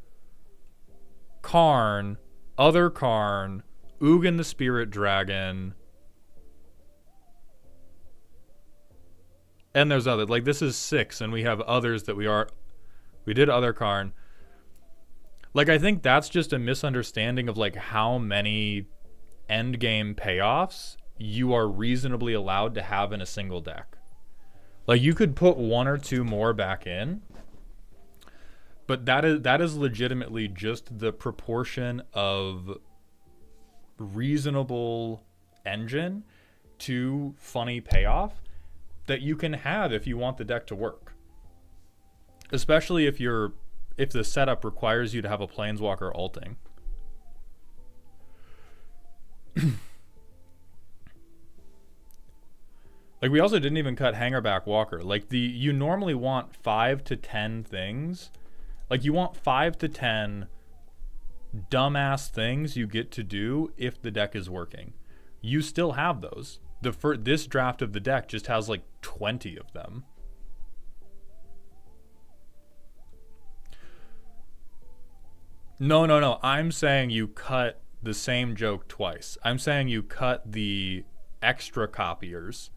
Karn, Other Karn, Ugin the Spirit Dragon. And there's other, like this is 6, and we have others that we did other Karn. Like I think that's just a misunderstanding of like how many end game payoffs you are reasonably allowed to have in a single deck. Like you could put 1 or 2 more back in, but that is legitimately just the proportion of reasonable engine to funny payoff that you can have if you want the deck to work. Especially if the setup requires you to have a Planeswalker ulting. Like we also didn't even cut Hangerback Walker. Like you normally want 5 to 10 things. Like you want 5 to 10 dumbass things you get to do if the deck is working. You still have those. This draft of the deck just has like 20 of them. No. I'm saying you cut the same joke twice. I'm saying you cut the extra copiers.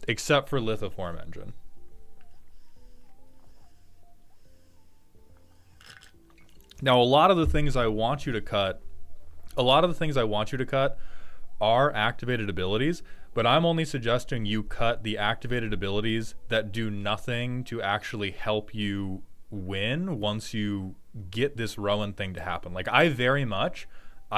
Except for Lithoform Engine. Now, a lot of the things I want you to cut are activated abilities, but I'm only suggesting you cut the activated abilities that do nothing to actually help you win once you get this Rowan thing to happen. Like I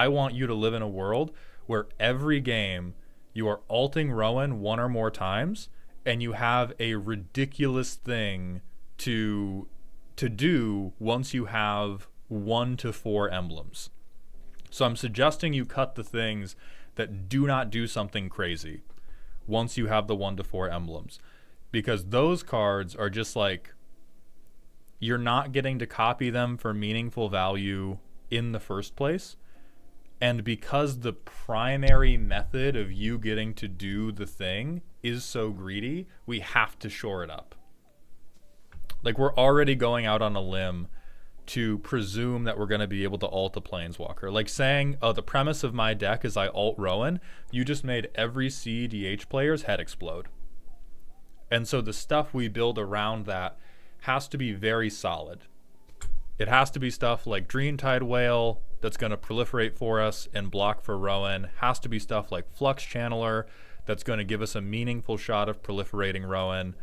want you to live in a world where every game you are ulting Rowan 1 or more times and you have a ridiculous thing to do once you have 1 to 4 emblems. So I'm suggesting you cut the things that do not do something crazy once you have the 1 to 4 emblems, because those cards are just like, you're not getting to copy them for meaningful value in the first place. And because the primary method of you getting to do the thing is so greedy, we have to shore it up. Like we're already going out on a limb to presume that we're going to be able to ult a Planeswalker. Like saying, oh, the premise of my deck is I ult Rowan, you just made every CEDH player's head explode. And so the stuff we build around that has to be very solid. It has to be stuff like Dreamtide Whale that's going to proliferate for us and block for Rowan. Has to be stuff like Flux Channeler that's going to give us a meaningful shot of proliferating Rowan.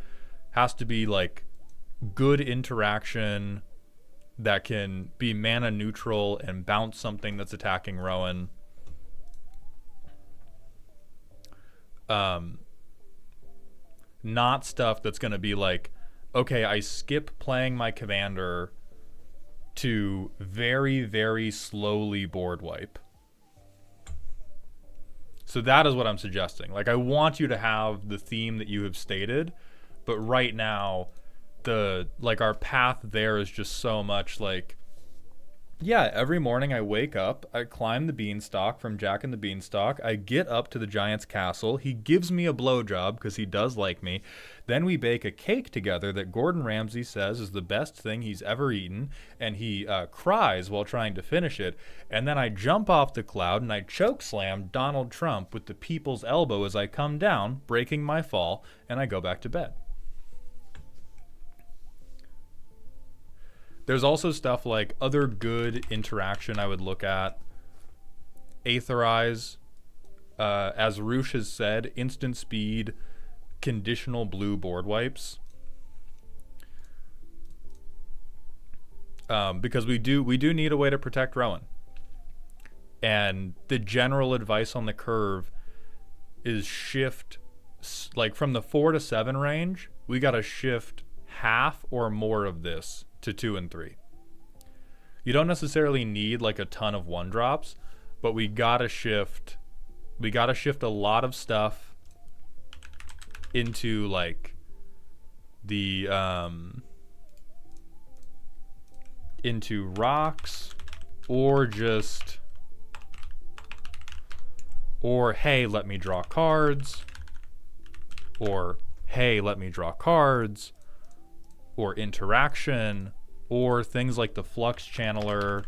Has to be like good interaction that can be mana neutral and bounce something that's attacking Rowan. Not stuff that's going to be like, okay, I skip playing my commander to very, very slowly board wipe. So that is what I'm suggesting. Like, I want you to have the theme that you have stated, but right now, our path there is just so much like, yeah, every morning I wake up, I climb the beanstalk from Jack and the Beanstalk, I get up to the giant's castle, he gives me a blowjob because he does like me, then we bake a cake together that Gordon Ramsay says is the best thing he's ever eaten, and he cries while trying to finish it, and then I jump off the cloud and I choke slam Donald Trump with the people's elbow as I come down, breaking my fall, and I go back to bed. There's also stuff like other good interaction I would look at. Aetherize, as Roosh has said, instant speed, conditional blue board wipes. Because we do need a way to protect Rowan. And the general advice on the curve is shift, like from the 4 to 7 range, we got to shift half or more of this to 2 and 3. You don't necessarily need like a ton of 1-drops, but we gotta shift a lot of stuff into like the into rocks, or hey, let me draw cards, or hey, let me draw cards, or interaction, or things like the Flux Channeler,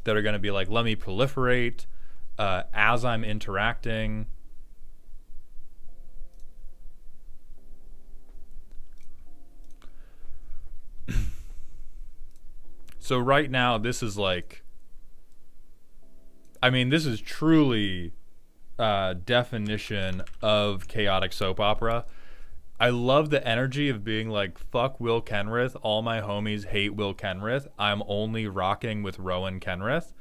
that are going to be like, let me proliferate as I'm interacting. So right now, this is like, I mean, this is truly definition of chaotic soap opera. I love the energy of being like, fuck Will Kenrith. All my homies hate Will Kenrith. I'm only rocking with Rowan Kenrith.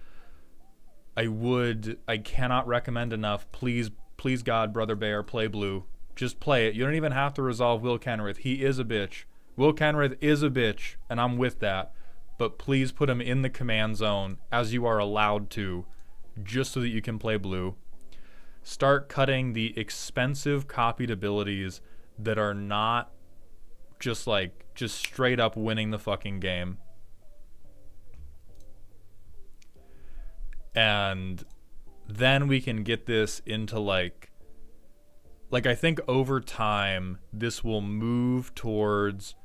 I cannot recommend enough. Please, please God, Brother Bear, play blue. Just play it. You don't even have to resolve Will Kenrith. He is a bitch. Will Kenrith is a bitch, and I'm with that. But please put him in the command zone as you are allowed to, just so that you can play blue. Start cutting the expensive copied abilities that are not just straight up winning the fucking game. And then we can get this into like I think over time this will move towards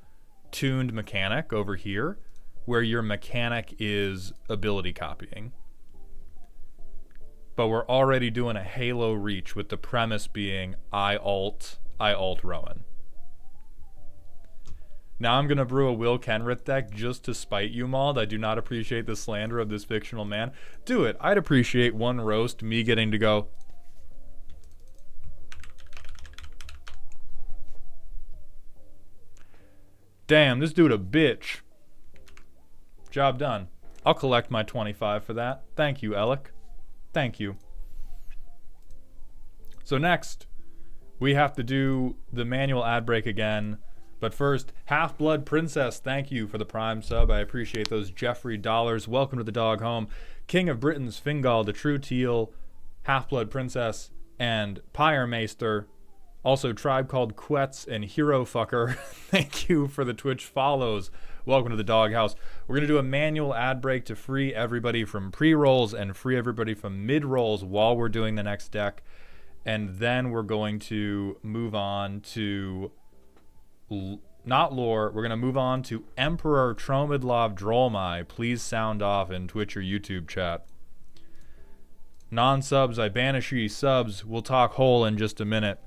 tuned mechanic over here, where your mechanic is ability copying. But we're already doing a Halo reach with the premise being I ult Rowan. Now I'm going to brew a Will Kenrith deck just to spite you, Mauled. I do not appreciate the slander of this fictional man. Do it. I'd appreciate one roast, me getting to go, damn, this dude a bitch. Job done. I'll collect my 25 for that. Thank you, Alec. Thank you. So next, we have to do the manual ad break again. But first, Half-Blood Princess, thank you for the Prime sub. I appreciate those Jeffrey dollars. Welcome to the dog home. King of Britain's Fingal, the True Teal, Half-Blood Princess, and Pyre Maester. Also, Tribe Called Quetz and Hero Fucker. Thank you for the Twitch follows. Welcome to the doghouse. We're going to do a manual ad break to free everybody from pre-rolls and free everybody from mid-rolls while we're doing the next deck. And then we're going to move on to... not lore. We're going to move on to Emperor Tromidlov Drolmai. Please sound off in Twitch or YouTube chat. Non-subs, I banish ye. Subs, we'll talk whole in just a minute.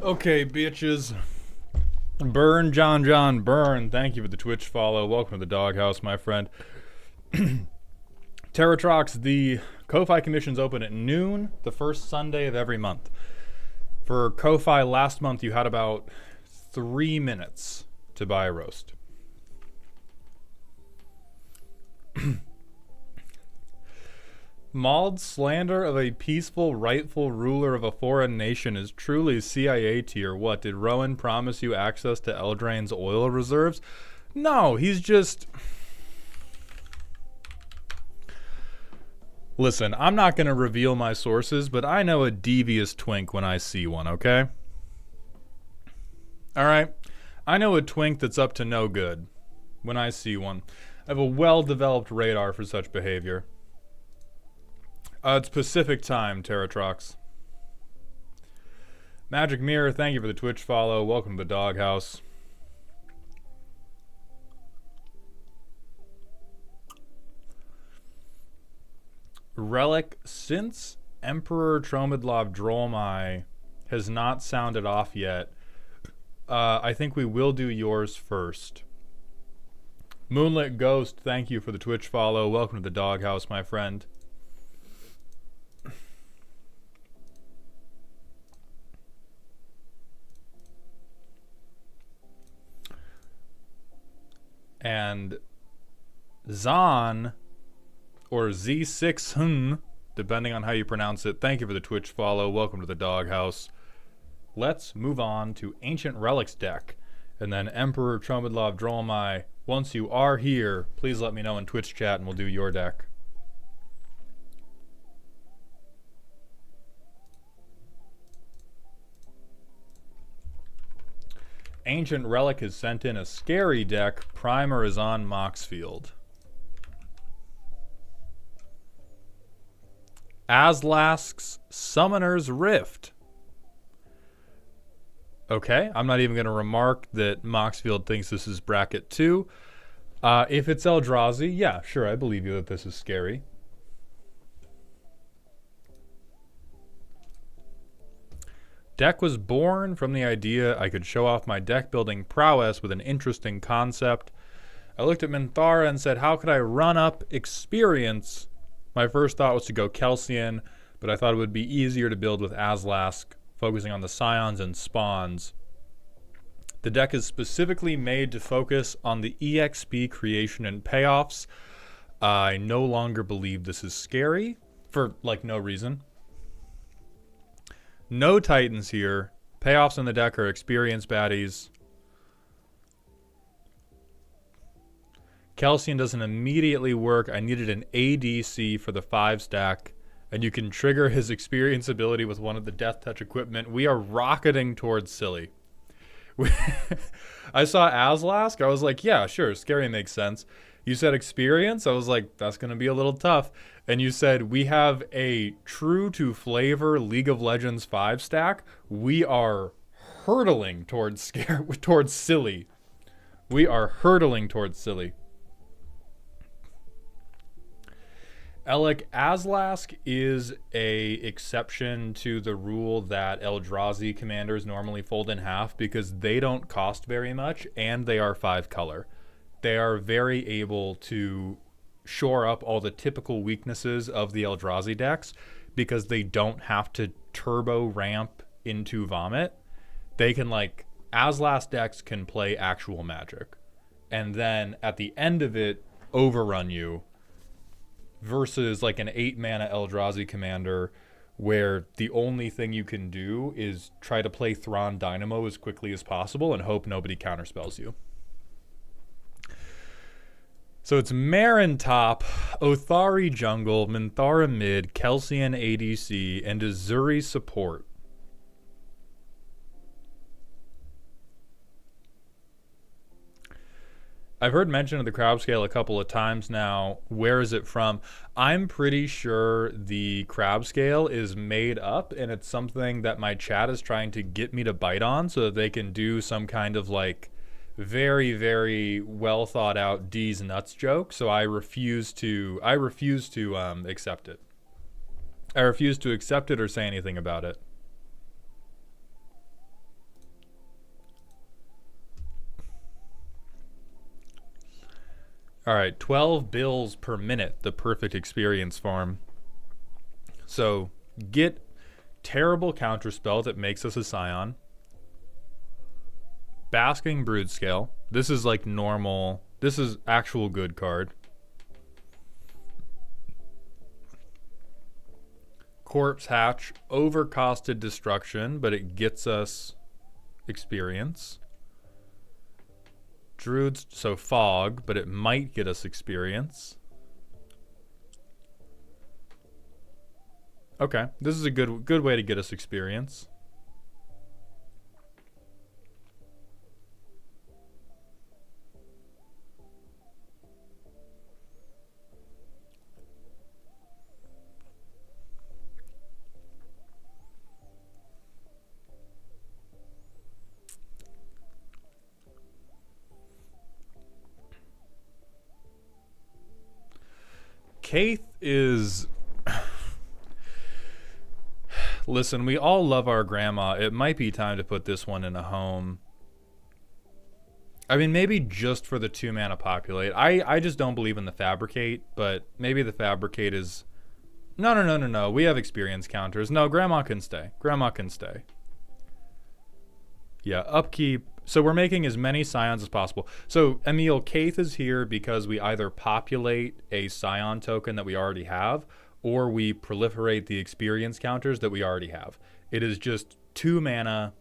Okay, bitches. Burn, John, burn. Thank you for the Twitch follow. Welcome to the doghouse, my friend. Terratrox, the Ko-Fi commission's open at noon, the first Sunday of every month. For Ko-Fi last month, you had about 3 minutes to buy a roast. Mauled slander of a peaceful, rightful ruler of a foreign nation is truly CIA tier. What, did Rowan promise you access to Eldraine's oil reserves? No, he's just... Listen, I'm not going to reveal my sources, but I know a devious twink when I see one, okay? Alright? I know a twink that's up to no good when I see one. I have a well-developed radar for such behavior. It's Pacific time, Terratrox. Magic Mirror, thank you for the Twitch follow. Welcome to the doghouse. Relic, since Emperor Tromidlov Drolmai has not sounded off yet, I think we will do yours first. Moonlit Ghost, thank you for the Twitch follow. Welcome to the doghouse, my friend. And Zon, or Z6, depending on how you pronounce it, thank you for the Twitch follow. Welcome to the doghouse. Let's move on to Ancient Relics deck. And then Emperor Tromidlov Drolmai, once you are here, please let me know in Twitch chat and we'll do your deck. Ancient Relic has sent in a scary deck. Primer is on Moxfield. Azlask's Summoner's Rift. Okay, I'm not even going to remark that Moxfield thinks this is bracket 2. If it's Eldrazi, yeah, sure, I believe you that this is scary. Deck was born from the idea I could show off my deck building prowess with an interesting concept. I looked at Minthara and said, how could I run up experience? My first thought was to go Kelsien, but I thought it would be easier to build with Azlask, focusing on the Scions and Spawns. The deck is specifically made to focus on the EXP creation and payoffs. I no longer believe this is scary, for, like, no reason. No Titans here. Payoffs in the deck are experience baddies. Kelsien doesn't immediately work. I needed an ADC for the 5 stack. And you can trigger his experience ability with one of the Death Touch equipment. We are rocketing towards silly. I saw Azlask. I was like, yeah, sure, scary makes sense. You said experience. I was like, that's going to be a little tough. And you said, we have a true to flavor League of Legends 5 stack. We are hurtling towards towards silly. We are hurtling towards silly. Alec, Azlask is a exception to the rule that Eldrazi commanders normally fold in half because they don't cost very much and they are 5 color. They are very able to shore up all the typical weaknesses of the Eldrazi decks because they don't have to turbo ramp into Vomit. They can, like, Azlask decks can play actual Magic and then at the end of it overrun you versus like an 8 mana Eldrazi commander where the only thing you can do is try to play Thrawn Dynamo as quickly as possible and hope nobody counterspells you. So it's Marin top, Othari jungle, Minthara mid, Kelsien ADC, and Azuri support. I've heard mention of the crowd scale a couple of times now. Where is it from? I'm pretty sure the crab scale is made up and it's something that my chat is trying to get me to bite on so that they can do some kind of like very, very well thought out D's nuts joke. So I refuse to accept it. I refuse to accept it or say anything about it. All right, 12 bills per minute, the perfect experience farm. So get terrible counterspell that makes us a Scion. Basking Brood Scale. This is like normal. This is actual good card. Corpse Hatch, overcosted destruction, but it gets us experience. Druids, so fog, but it might get us experience. Okay, this is a good way to get us experience. Kaith is... Listen, we all love our grandma. It might be time to put this one in a home. I mean, maybe just for the 2-mana populate. I just don't believe in the Fabricate, but maybe the Fabricate is... No. We have experience counters. No, grandma can stay. Grandma can stay. Yeah, upkeep. So we're making as many Scions as possible. So, Emil, Kaith is here because we either populate a Scion token that we already have, or we proliferate the experience counters that we already have. It is just 2 mana,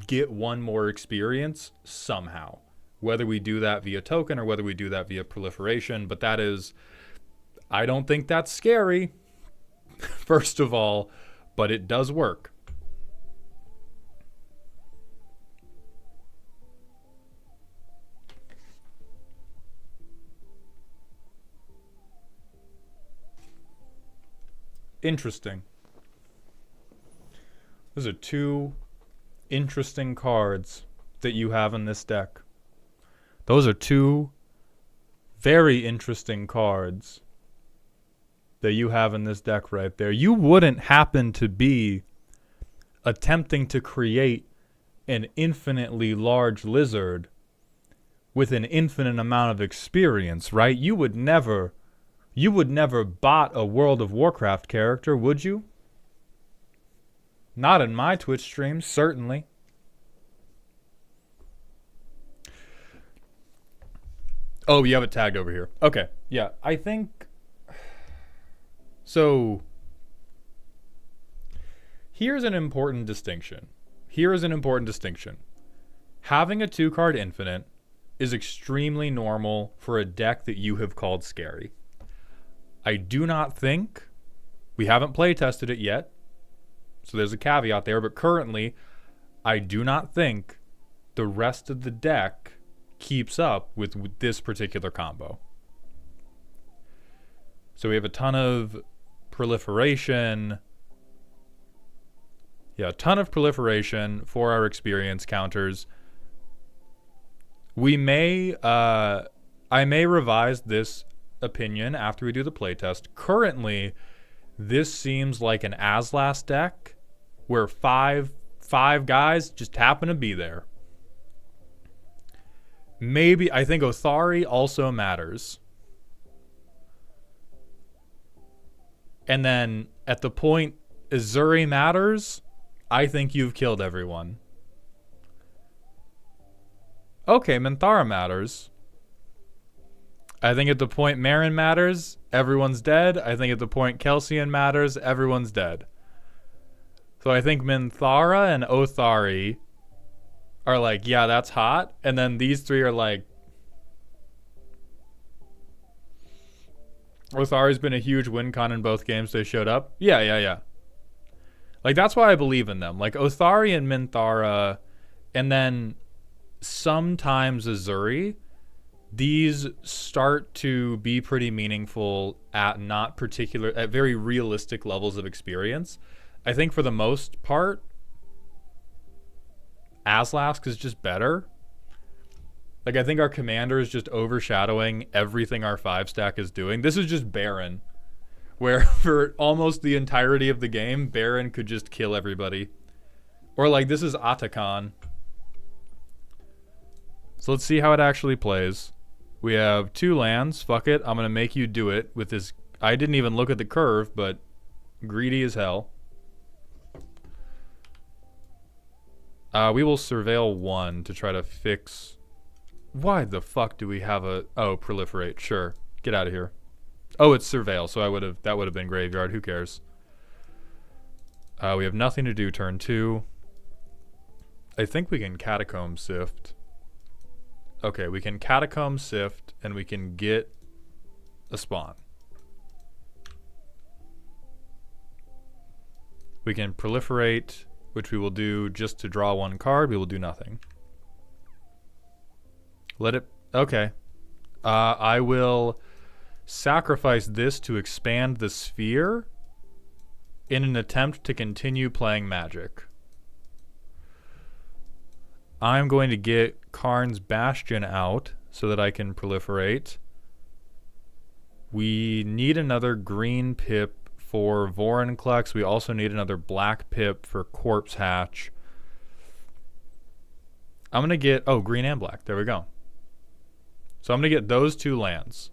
get 1 more experience somehow. Whether we do that via token or whether we do that via proliferation. But that is... I don't think that's scary, first of all, but it does work. Interesting. Those are 2 interesting cards that you have in this deck. Those are 2 very interesting cards that you have in this deck right there. You wouldn't happen to be attempting to create an infinitely large lizard with an infinite amount of experience, right? You would never bot a World of Warcraft character, would you? Not in my Twitch streams, certainly. Oh, you have it tagged over here. Okay, yeah, I think... So, here's an important distinction. Having a 2-card infinite is extremely normal for a deck that you have called scary. I do not think, we haven't play tested it yet, so there's a caveat there, but currently, I do not think the rest of the deck keeps up with this particular combo. So we have a ton of proliferation. Yeah, a ton of proliferation for our experience counters. We may, I may revise this opinion after we do the playtest. Currently, this seems like an Aslas deck where five guys just happen to be there. Maybe, I think Othari also matters. And then at the point Uzuri matters, I think you've killed everyone. Okay, Minthara matters. I think at the point Marin matters, everyone's dead. I think at the point Kelsien matters, everyone's dead. So I think Minthara and Othari are like, yeah, that's hot. And then these 3 are like, Othari's been a huge win con in both games they showed up. Yeah. Like, that's why I believe in them. Like, Othari and Minthara, and then sometimes Uzuri, these start to be pretty meaningful at at very realistic levels of experience. I think for the most part, Aslask is just better. Like, I think our commander is just overshadowing everything our 5-stack is doing. This is just Baron, where for almost the entirety of the game, Baron could just kill everybody. Or, like, this is Atakan. So let's see how it actually plays. We have 2 lands. Fuck it. I'm going to make you do it with this. I didn't even look at the curve, but greedy as hell. We will surveil 1 to try to fix... Why the fuck do we have a... Oh, proliferate. Sure. Get out of here. Oh, it's surveil, so that would have been graveyard. Who cares? We have nothing to do turn 2. I think we can Catacomb Sift. Okay, we can Catacomb Sift, and we can get a spawn. We can proliferate, which we will do just to draw 1 card. We will do nothing. Let it... Okay. I will sacrifice this to expand the sphere in an attempt to continue playing Magic. I'm going to get Karn's Bastion out so that I can proliferate. We need another green pip for Vorinclex. We also need another black pip for Corpse Hatch. I'm going to get... Oh, green and black. There we go. So I'm going to get those 2 lands.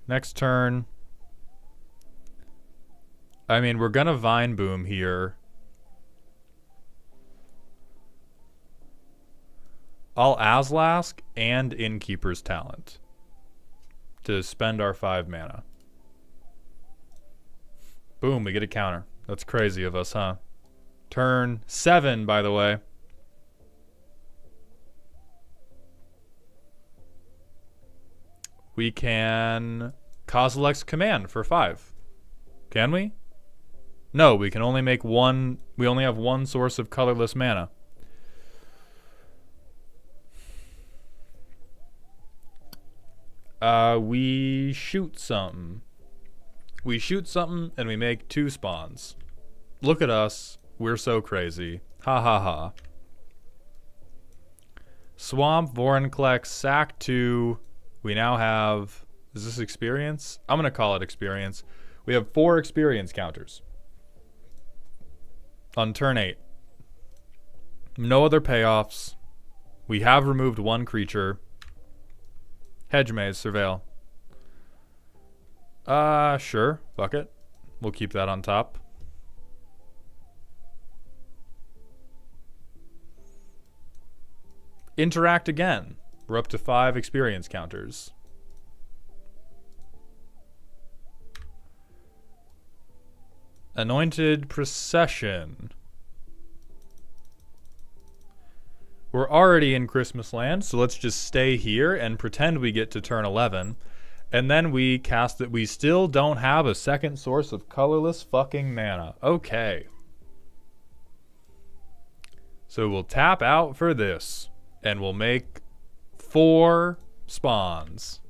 Next turn. I mean, we're going to Vine Boom here. I'll Azlask and Innkeeper's Talent to spend our 5 mana. Boom, we get a counter. That's crazy of us, huh? Turn 7, by the way. We can Kozilek's Command for 5. Can we? No, we can only make 1. We only have 1 source of colorless mana. We shoot something. We shoot something and we make 2 spawns. Look at us. We're so crazy. Ha ha ha. Swamp, Vorinclex, sack 2. We now have... Is this experience? I'm going to call it experience. We have 4 experience counters. On turn 8. No other payoffs. We have removed 1 creature. Hedge Maze, Surveil. Sure. Fuck it. We'll keep that on top. Interact again. We're up to 5 experience counters. Anointed Procession. We're already in Christmas Land, so let's just stay here and pretend we get to turn 11. And then we cast it. We still don't have a second source of colorless fucking mana. Okay. So we'll tap out for this. And we'll make 4 spawns.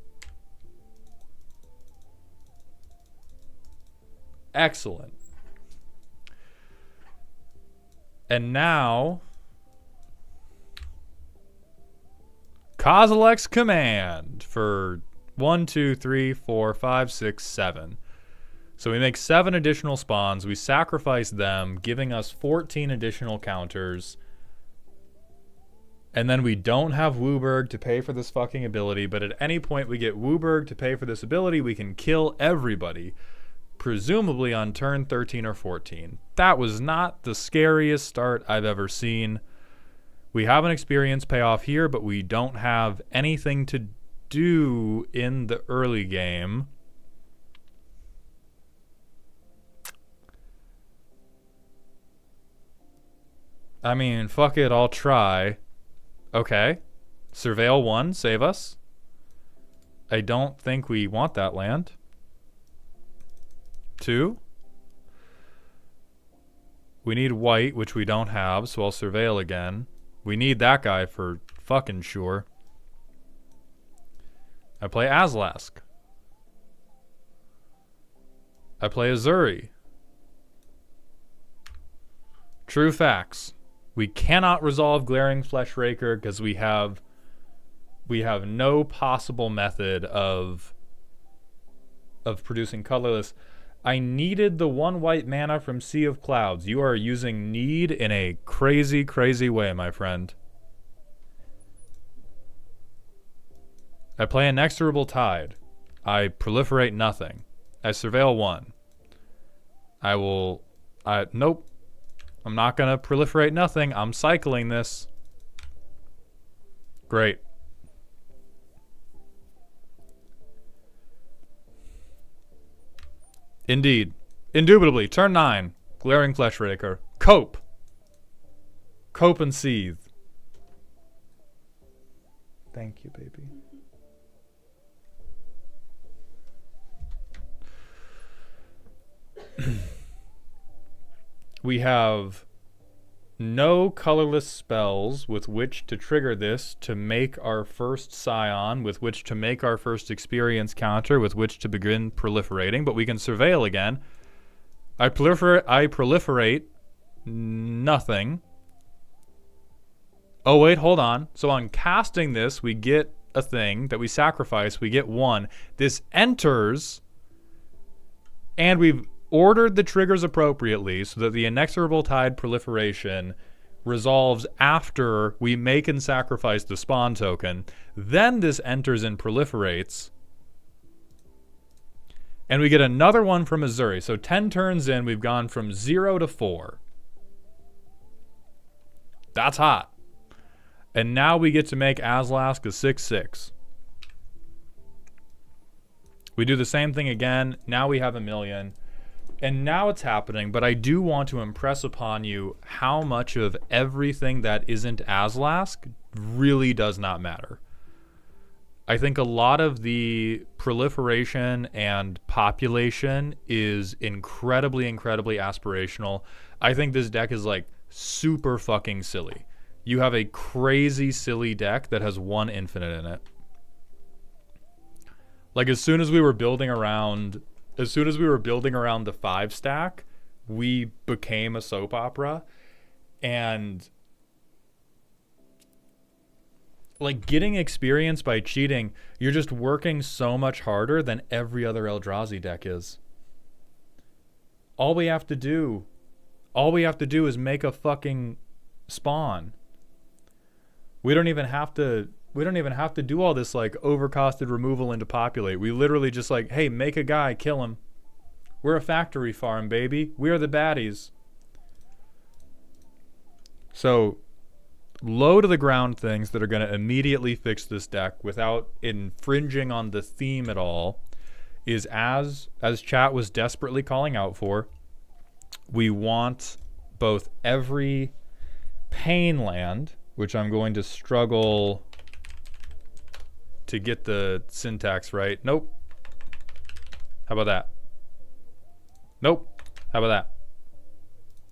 Excellent. And now... Kozilek's Command for 1, 2, 3, 4, 5, 6, 7. So we make 7 additional spawns. We sacrifice them, giving us 14 additional counters. And then we don't have Wooburg to pay for this fucking ability, but at any point we get Wooburg to pay for this ability, we can kill everybody, presumably on turn 13 or 14. That was not the scariest start I've ever seen. We have an experience payoff here, but we don't have anything to do in the early game. I mean, fuck it, I'll try. Okay. Surveil 1, save us. I don't think we want that land. 2. We need white, which we don't have, so I'll surveil again. We need that guy for fucking sure. I play Azlask. I play Azuri. True facts. We cannot resolve Glaring Fleshraker because we have no possible method of producing colorless. I needed the 1 white mana from Sea of Clouds. You are using need in a crazy, crazy way, my friend. I play Inexorable Tide. I proliferate nothing. I surveil 1. Nope. I'm not gonna proliferate nothing. I'm cycling this. Great. Indeed. Indubitably. Turn 9. Glaring Fleshraker. Cope. Cope and Seethe. Thank you, baby. We have no colorless spells with which to trigger this to make our first Scion, with which to make our first experience counter, with which to begin proliferating, but we can surveil again. I proliferate nothing. Oh wait, hold on. So on casting this, we get a thing that we sacrifice, we get 1. This enters, and we've ordered the triggers appropriately so that the Inexorable Tide proliferation resolves after we make and sacrifice the spawn token. Then this enters and proliferates. And we get another one from Missouri. So 10 turns in, we've gone from 0 to 4. That's hot. And now we get to make Azlask a 6/6. We do the same thing again. Now we have a million. And now it's happening, but I do want to impress upon you how much of everything that isn't Azlask really does not matter. I think a lot of the proliferation and population is incredibly, incredibly aspirational. I think this deck is like super fucking silly. You have a crazy silly deck that has 1 infinite in it. Like as soon as we were building around the 5 stack, we became a soap opera. And like getting experience by cheating, you're just working so much harder than every other Eldrazi deck is. All we have to do is make a fucking spawn. We don't even have to do all this like overcosted removal and depopulate. We literally just like, hey, make a guy, kill him. We're a factory farm, baby. We are the baddies. So low to the ground things that are going to immediately fix this deck without infringing on the theme at all is, as chat was desperately calling out for, we want both every pain land, which I'm going to struggle to get the syntax right. Nope. How about that? Nope. How about that?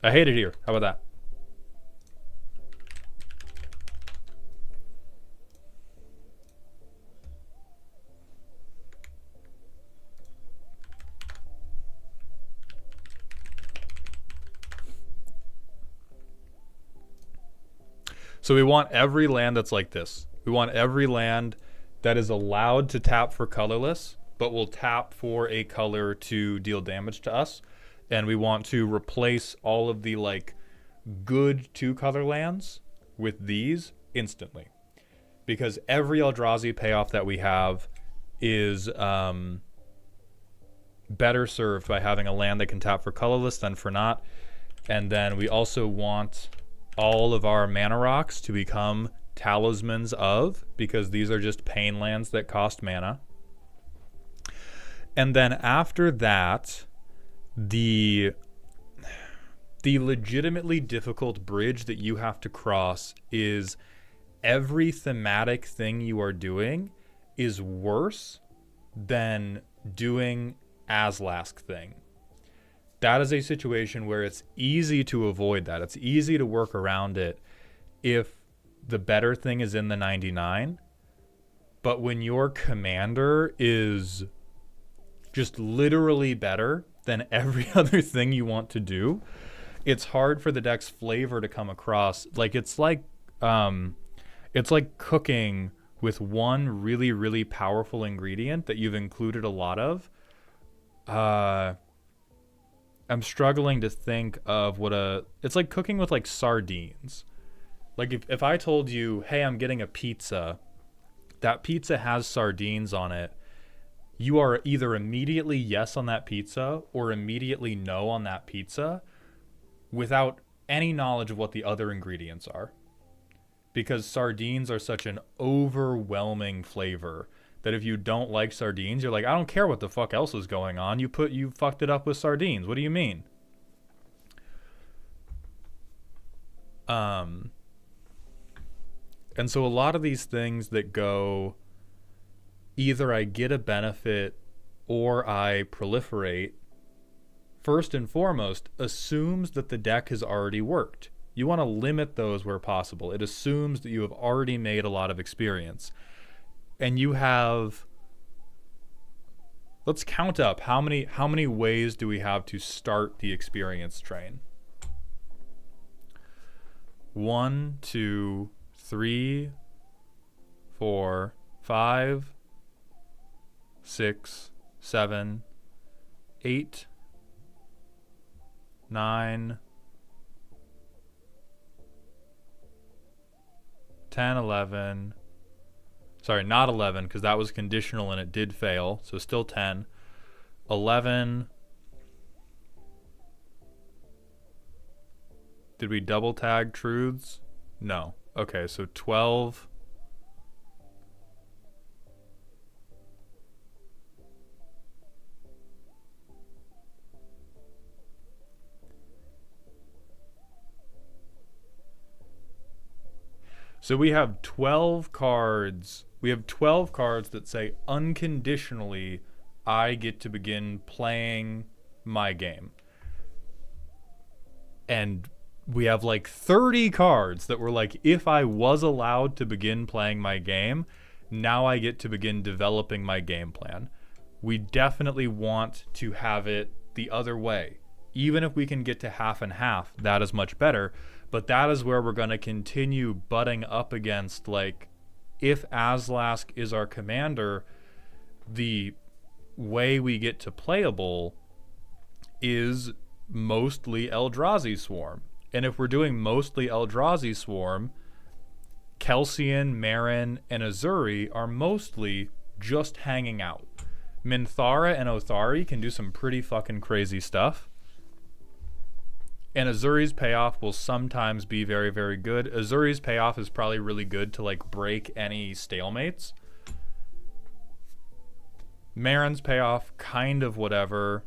I hate it here. How about that? So we want every land that's like this. We want every land that is allowed to tap for colorless, but will tap for a color to deal damage to us. And we want to replace all of the like good 2-color lands with these instantly. Because every Eldrazi payoff that we have is better served by having a land that can tap for colorless than for not. And then we also want all of our mana rocks to become talismans of, because these are just pain lands that cost mana. And then after that, the legitimately difficult bridge that you have to cross is every thematic thing you are doing is worse than doing Azlask thing. That is a situation where it's easy to avoid that. It's easy to work around it if the better thing is in the 99. But when your commander is just literally better than every other thing you want to do, it's hard for the deck's flavor to come across. Like it's like cooking with one really, really powerful ingredient that you've included a lot of. I'm struggling to think of what it's like cooking with like sardines. Like if I told you, hey, I'm getting a pizza, that pizza has sardines on it, you are either immediately yes on that pizza or immediately no on that pizza without any knowledge of what the other ingredients are. Because sardines are such an overwhelming flavor that if you don't like sardines, you're like, I don't care what the fuck else is going on. You fucked it up with sardines. What do you mean? And so a lot of these things that go either I get a benefit or I proliferate, first and foremost, assumes that the deck has already worked. You want to limit those where possible. It assumes that you have already made a lot of experience. And you have, let's count up how many ways do we have to start the experience train? 1, 2, 3, 4, 5, 6, 7, 8, 9, 10, 11. Sorry, not 11, because that was conditional and it did fail. So still 10. 11. Did we double tag truths? No. Okay, so 12. So we have 12 cards. We have 12 cards that say unconditionally, I get to begin playing my game. And we have like 30 cards that were like, if I was allowed to begin playing my game, now I get to begin developing my game plan. We definitely want to have it the other way. Even if we can get to half and half, that is much better. But that is where we're going to continue butting up against, like, if Azlask is our commander, the way we get to playable is mostly Eldrazi Swarm. And if we're doing mostly Eldrazi Swarm, Kelsien, Meren, and Uzuri are mostly just hanging out. Minthara and Othari can do some pretty fucking crazy stuff. And Azuri's payoff will sometimes be very, very good. Azuri's payoff is probably really good to like break any stalemates. Maren's payoff, kind of whatever.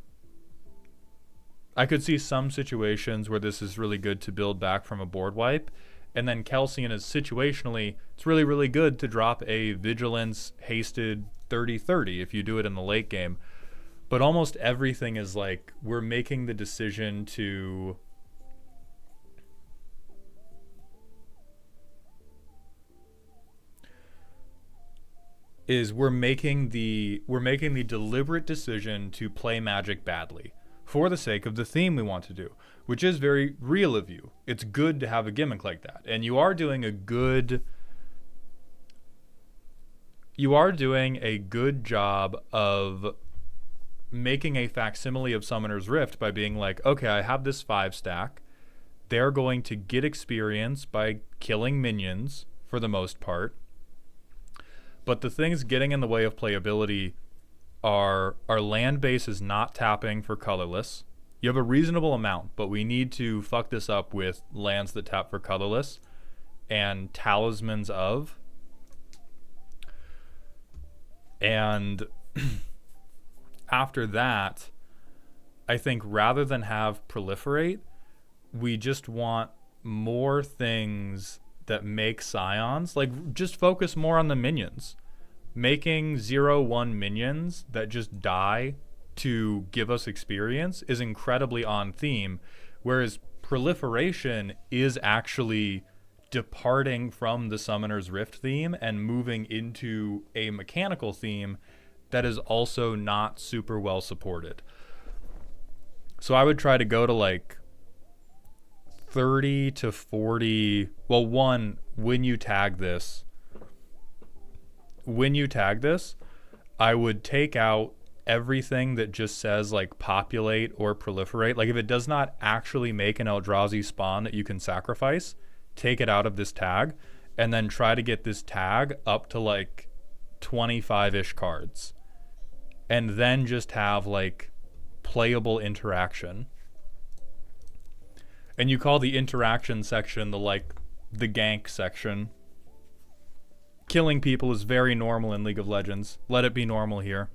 I could see some situations where this is really good to build back from a board wipe. And then Kelsien is situationally, it's really, really good to drop a Vigilance hasted 30-30 if you do it in the late game. But almost everything is like, we're making the decision to... we're making the deliberate decision to play Magic badly for the sake of the theme we want to do, which is very real of you. It's good to have a gimmick like that, and you are doing a good job of making a facsimile of Summoner's Rift by being like, okay, I have this 5 stack. They're going to get experience by killing minions for the most part. But the things getting in the way of playability are our land base is not tapping for colorless. You have a reasonable amount, but we need to fuck this up with lands that tap for colorless and Talismans of. And after that, I think rather than have proliferate, we just want more things that make scions. Like, just focus more on the minions. Making 0/1 minions that just die to give us experience is incredibly on theme, whereas proliferation is actually departing from the Summoner's Rift theme and moving into a mechanical theme that is also not super well supported. So I would try to go to like 30 to 40. Well, one, when you tag this, I would take out everything that just says like populate or proliferate, like if it does not actually make an Eldrazi spawn that you can sacrifice, take it out of this tag, and then try to get this tag up to like 25-ish cards. And then just have like playable interaction. And you call the interaction section the gank section. Killing people is very normal in League of Legends. Let it be normal here.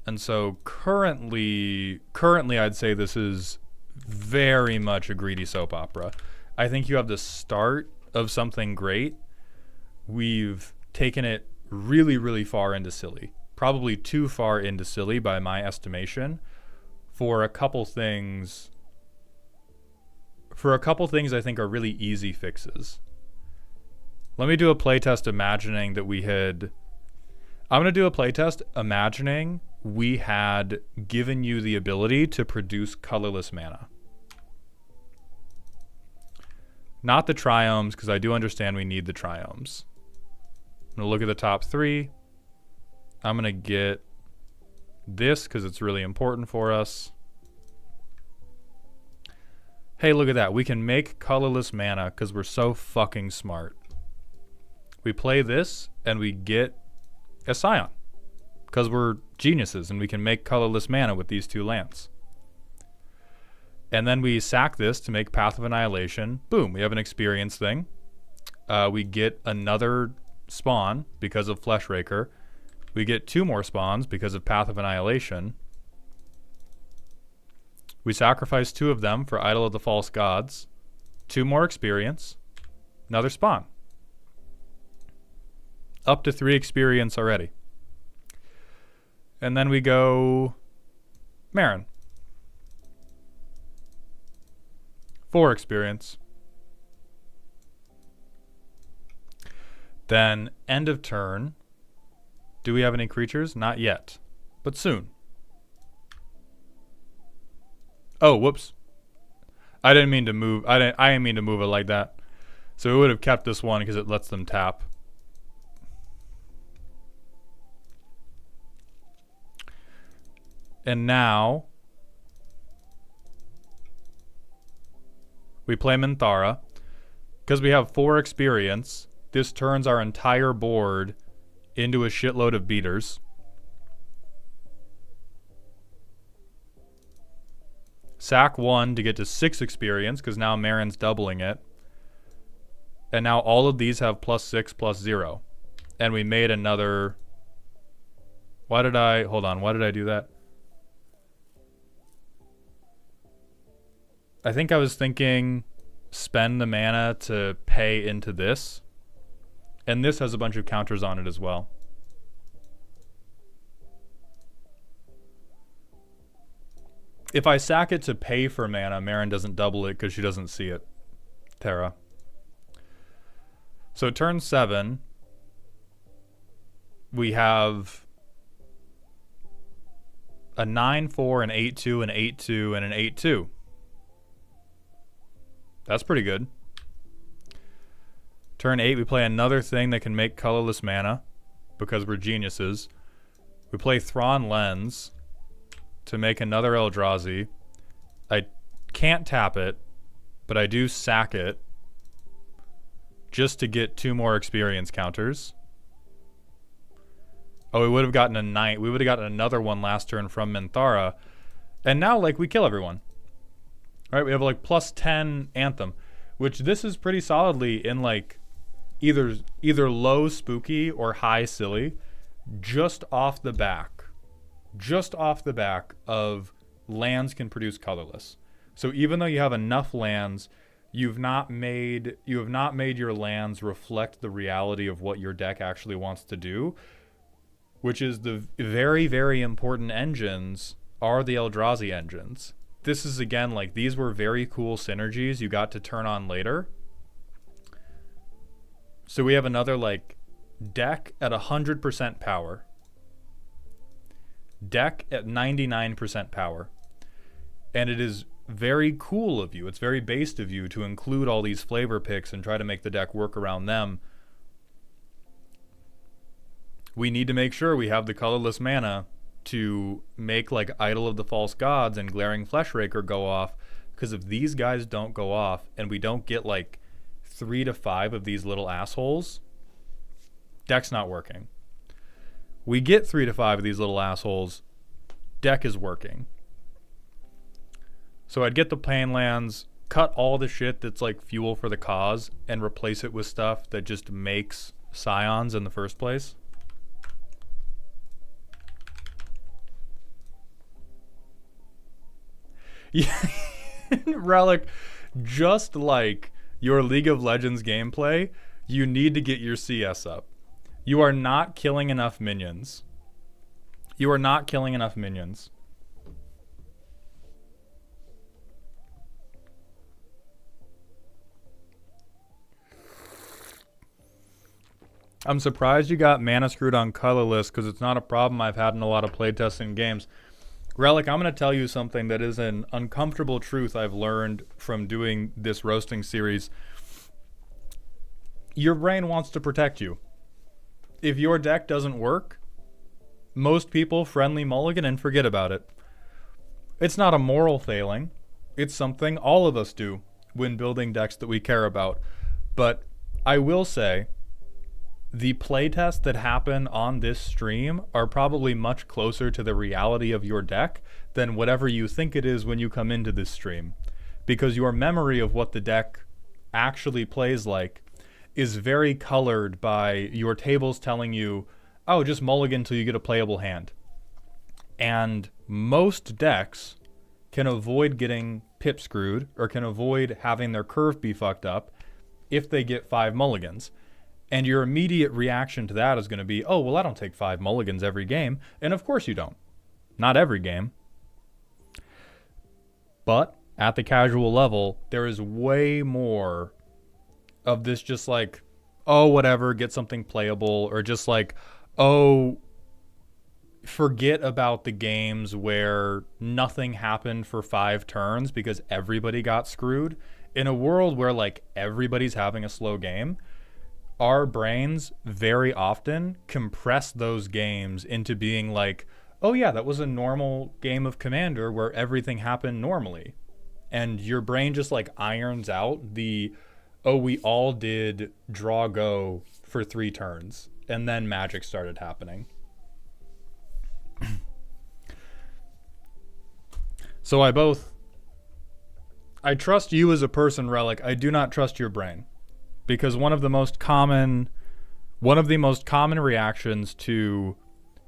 And so currently I'd say this is very much a greedy soap opera. I think you have the start of something great. We've taken it really, really far into silly. Probably too far into silly by my estimation. For a couple things I think are really easy fixes. Let me do a playtest imagining that I'm going to do a playtest imagining we had given you the ability to produce colorless mana. Not the triomes, because I do understand we need the triomes. I'm going to look at the top 3. I'm going to get this because it's really important for us. Hey, look at that. We can make colorless mana because we're so fucking smart. We play this and we get a Scion because we're geniuses and we can make colorless mana with these 2 lands. And then we sack this to make Path of Annihilation. Boom, we have an experience thing. We get another spawn because of Fleshraker. We get 2 more spawns because of Path of Annihilation. We sacrifice 2 of them for Idol of the False Gods. 2 more experience. Another spawn. Up to 3 experience already. And then we go Meren. 4 experience. Then end of turn. Do we have any creatures? Not yet, but soon. Oh, whoops. I didn't mean to move. I didn't mean to move it like that. So we would have kept this one because it lets them tap. And now we play Minthara. Because we have 4 experience, this turns our entire board into a shitload of beaters. Sack 1 to get to 6 experience, because now Meren's doubling it. And now all of these have +6/+0. And we made another... Hold on, why did I do that? I think I was thinking spend the mana to pay into this. And this has a bunch of counters on it as well. If I sack it to pay for mana, Meren doesn't double it because she doesn't see it. Terra. So turn 7, we have a 9/4, an 8/2, an 8/2, and an 8/2. That's pretty good. Turn 8, we play another thing that can make colorless mana because we're geniuses. We play Thrawn Lens to make another Eldrazi. I can't tap it, but I do sack it just to get 2 more experience counters. Oh, we would have gotten a 9. We would have gotten another one last turn from Minthara. And now, like, we kill everyone. Right? We have, like, +10 Anthem, which this is pretty solidly in, like, either low spooky or high silly, just off the back of lands can produce colorless. So even though you have enough lands, you have not made your lands reflect the reality of what your deck actually wants to do, which is the very, very important engines are the Eldrazi engines. This is, again, like, these were very cool synergies you got to turn on later. So we have another, like, deck at 100% power. Deck at 99% power. And it is very cool of you. It's very based of you to include all these flavor picks and try to make the deck work around them. we need to make sure we have the colorless mana to make like Idol of the False Gods and Glaring Fleshraker go off, because if these guys don't go off and we don't get like 3 to 5 of these little assholes, deck's not working. We get 3 to 5 of these little assholes, deck is working. So I'd get the Pain Lands, cut all the shit that's like fuel for the cause, and replace it with stuff that just makes Scions in the first place. Yeah, Relic, just like your League of Legends gameplay, you need to get your CS up. You are not killing enough minions. You are not killing enough minions. I'm surprised you got mana screwed on colorless, because it's not a problem I've had in a lot of playtesting games. Relic, I'm going to tell you something that is an uncomfortable truth I've learned from doing this roasting series. Your brain wants to protect you. If your deck doesn't work, most people friendly mulligan and forget about it. It's not a moral failing. It's something all of us do when building decks that we care about. But I will say, the playtests that happen on this stream are probably much closer to the reality of your deck than whatever you think it is when you come into this stream. Because your memory of what the deck actually plays like is very colored by your tables telling you, oh, just mulligan until you get a playable hand. And most decks can avoid getting pip screwed or can avoid having their curve be fucked up if they get 5 mulligans. And your immediate reaction to that is going to be, oh, well, I don't take 5 mulligans every game. And of course you don't. Not every game. But at the casual level, there is way more of this just like, oh, whatever, get something playable. Or just like, oh, forget about the games where nothing happened for 5 turns because everybody got screwed. In a world where like everybody's having a slow game, our brains very often compress those games into being like, oh yeah, that was a normal game of Commander where everything happened normally. And your brain just like irons out the, oh, we all did draw go for 3 turns. And then magic started happening. So I trust you as a person, Relic. I do not trust your brain. Because one of the most common reactions to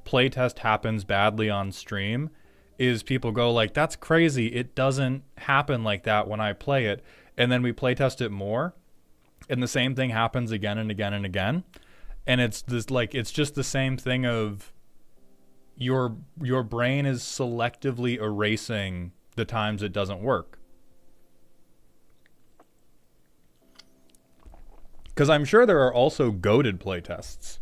playtest happens badly on stream is people go like, that's crazy, it doesn't happen like that when I play it. And then we playtest it more, and the same thing happens again and again and again. And it's this like, it's just the same thing of your brain is selectively erasing the times it doesn't work. Because I'm sure there are also goated playtests.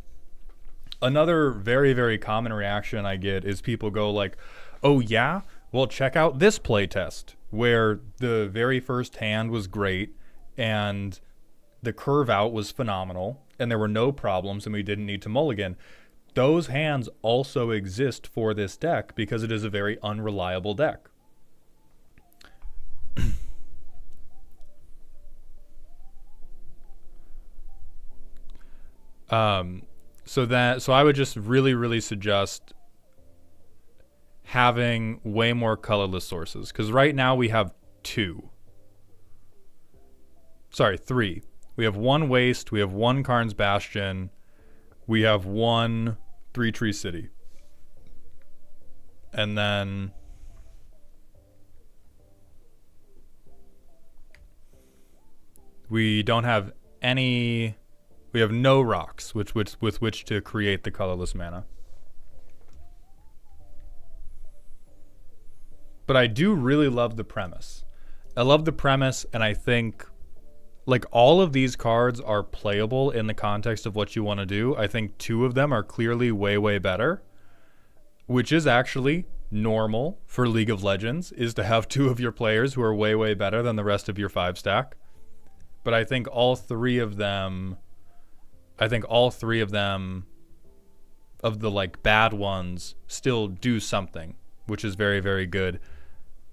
Another very, very common reaction I get is people go like, oh yeah, well check out this playtest where the very first hand was great and the curve out was phenomenal and there were no problems and we didn't need to mulligan. Those hands also exist for this deck because it is a very unreliable deck. So I would just really, really suggest having way more colorless sources. Because right now we have 3. We have 1 Waste, we have 1 Karn's Bastion, we have 1 Three Tree City. And then we don't have any... We have no rocks with which to create the colorless mana. But I do really love the premise. I love the premise, and I think like all of these cards are playable in the context of what you want to do. I think 2 of them are clearly way, way better, which is actually normal for League of Legends, is to have 2 of your players who are way, way better than the rest of your 5 stack. But I think all three of them of the like bad ones still do something, which is very, very good.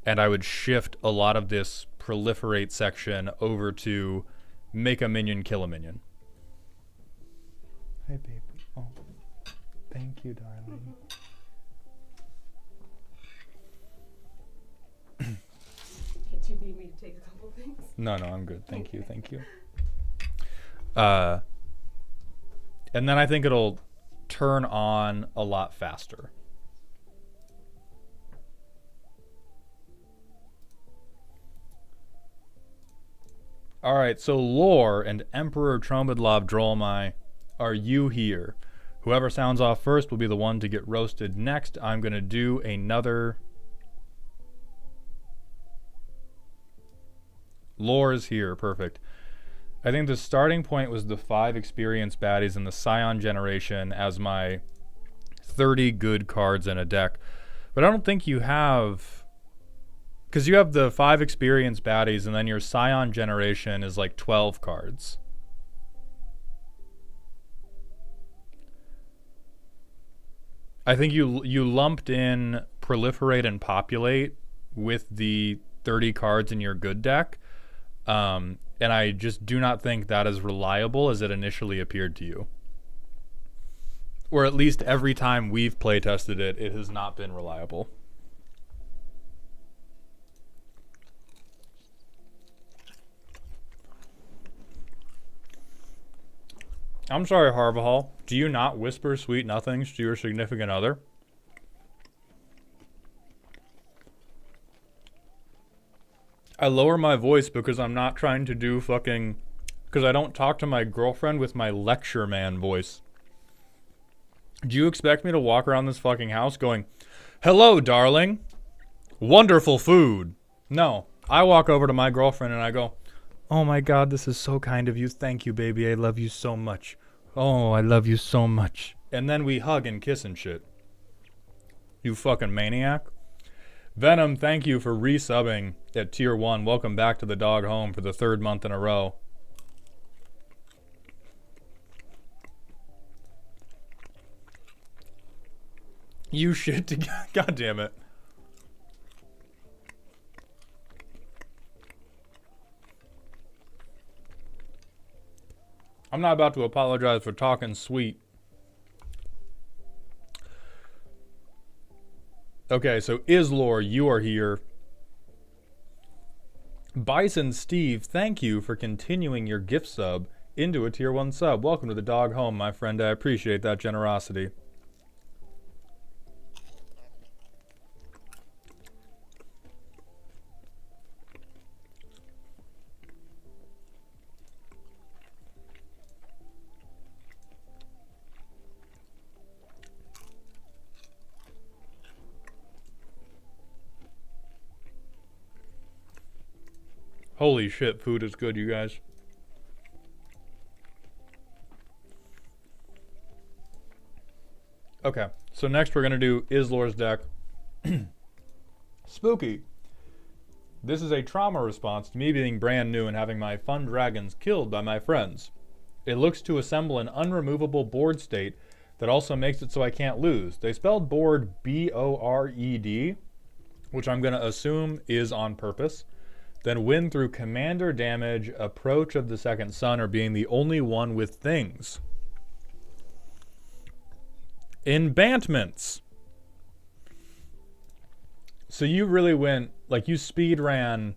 And I would shift a lot of this proliferate section over to make a minion kill a minion. Hey, baby. Oh, thank you, darling. Do you need me to take a couple things? No, I'm good. Thank you. And then I think it'll turn on a lot faster. All right, so Lore and Emperor Trombadlov Drolmai, are you here? Whoever sounds off first will be the one to get roasted next. I'm going to do another... Lore is here, perfect. I think the starting point was the 5 experienced baddies in the Scion generation as my 30 good cards in a deck. But I don't think you have... Because you have the 5 experienced baddies, and then your Scion generation is like 12 cards. I think you lumped in Proliferate and Populate with the 30 cards in your good deck. And I just do not think that is reliable as it initially appeared to you. Or at least every time we've play tested it, it has not been reliable. I'm sorry, Harvahal. Do you not whisper sweet nothings to your significant other? I lower my voice because I'm not trying to do fucking... Because I don't talk to my girlfriend with my lecture man voice. Do you expect me to walk around this fucking house going, "Hello, darling. Wonderful food"? No. I walk over to my girlfriend and I go, "Oh my God, this is so kind of you. Thank you, baby. I love you so much. Oh, I love you so much." And then we hug and kiss and shit. You fucking maniac. Venom, thank you for resubbing at tier 1. Welcome back to the dog home for the 3rd month in a row. You shit to... God damn it. I'm not about to apologize for talking sweet. Okay, so Islor, you are here. Bison Steve, thank you for continuing your gift sub into a tier 1 sub. Welcome to the dog home, my friend. I appreciate that generosity. Holy shit, food is good, you guys. Okay, so next we're going to do Islor's deck. Spooky. This is a trauma response to me being brand new and having my fun dragons killed by my friends. It looks to assemble an unremovable board state that also makes it so I can't lose. They spelled board B-O-R-E-D, which I'm going to assume is on purpose. Then win through commander damage, approach of the second sun, or being the only one with things. Enbantments. So you really went, like you speed ran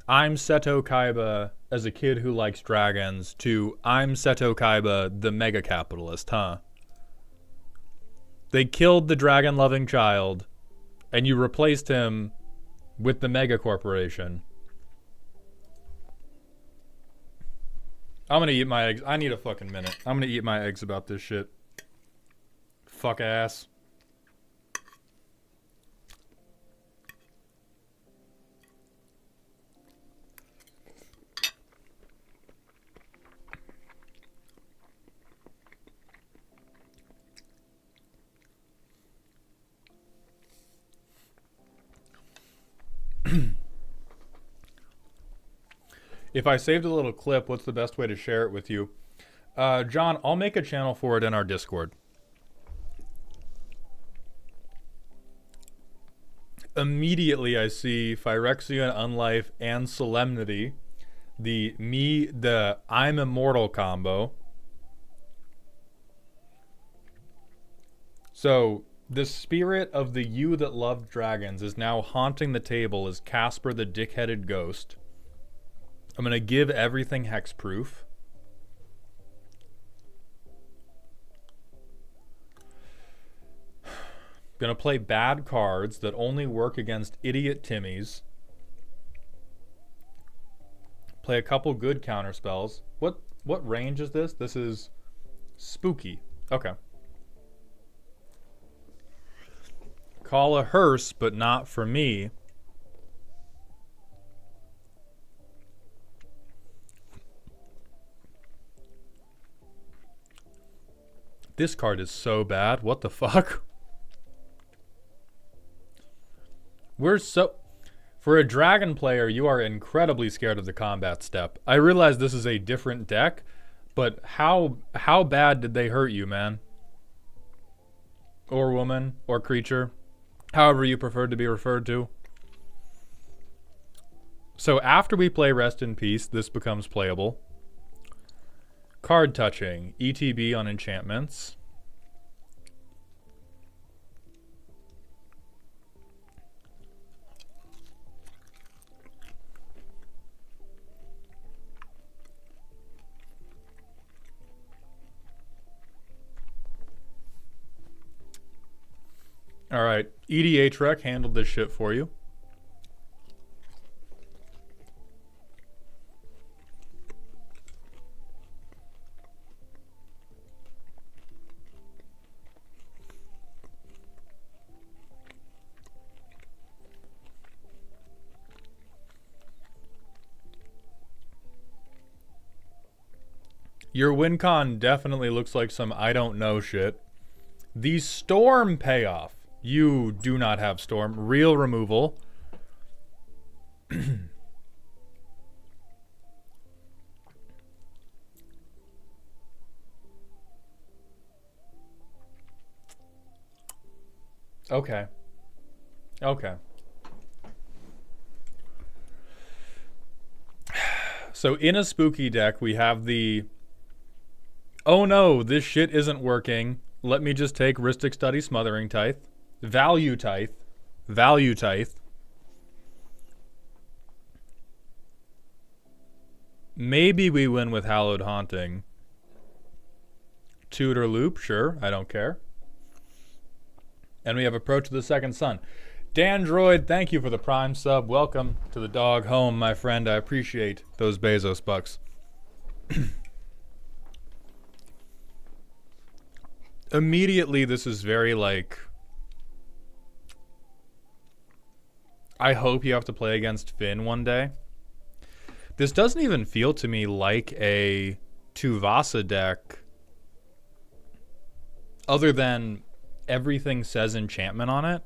I'm Seto Kaiba as a kid who likes dragons to I'm Seto Kaiba, the mega capitalist, huh? They killed the dragon-loving child, and you replaced him with the mega corporation. I'm gonna eat my eggs. I need a fucking minute. I'm gonna eat my eggs about this shit. Fuck ass. If I saved a little clip, what's the best way to share it with you? John, I'll make a channel for it in our Discord. Immediately I see Phyrexia, Unlife, and Solemnity. The I'm Immortal combo. So, the spirit of the you that loved dragons is now haunting the table as Casper the dick-headed ghost. I'm going to give everything hexproof. Gonna play bad cards that only work against idiot Timmies. Play a couple good counter spells. What range is this? This is spooky. Okay. Call a hearse, but not for me. This card is so bad. What the fuck? For a dragon player, you are incredibly scared of the combat step. I realize this is a different deck, but how bad did they hurt you, man? Or woman, or creature, however you prefer to be referred to. So after we play Rest in Peace, this becomes playable. Card touching, ETB on enchantments. All right, EDH Rec handled this shit for you. Your win con definitely looks like some I don't know shit. The Storm payoff. You do not have Storm. Real removal. Okay. Okay. So in a spooky deck, we have the... Oh no, this shit isn't working. Let me just take Rhystic Study, Smothering Tithe. Value Tithe. Value Tithe. Maybe we win with Hallowed Haunting. Tutor Loop, sure, I don't care. And we have Approach to the Second Sun. Dandroid, thank you for the Prime sub. Welcome to the dog home, my friend. I appreciate those Bezos bucks. Immediately, this is very like... I hope you have to play against Finn one day. This doesn't even feel to me like a Tuvasa deck other than everything says enchantment on it.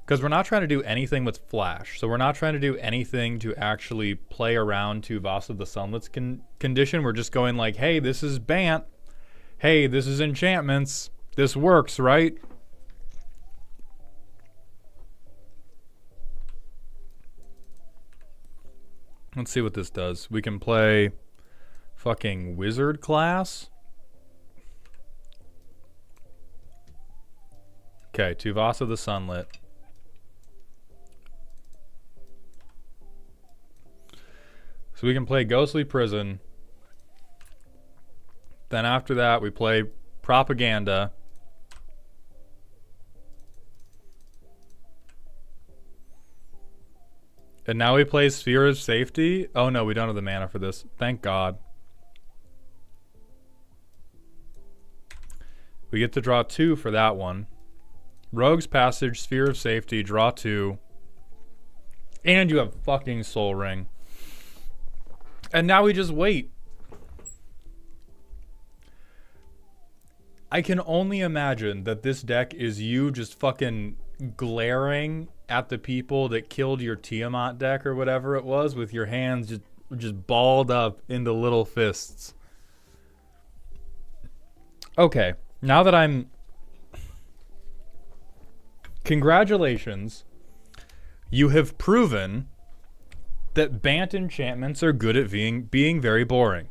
Because we're not trying to do anything with flash. So we're not trying to do anything to actually play around Tuvasa the Sunlets condition. We're just going like, hey, this is Bant. Hey, this is enchantments. This works, right? Let's see what this does. We can play fucking Wizard class. Okay, Tuvasa the Sunlit. So we can play Ghostly Prison. Then after that, we play Propaganda. And now we play Sphere of Safety. Oh no, we don't have the mana for this. Thank God. We get to draw 2 for that one. Rogue's Passage, Sphere of Safety, draw 2. And you have fucking Soul Ring. And now we just wait. I can only imagine that this deck is you just fucking glaring at the people that killed your Tiamat deck or whatever it was with your hands just balled up into little fists. Okay, now that I'm... Congratulations. You have proven that Bant enchantments are good at being very boring.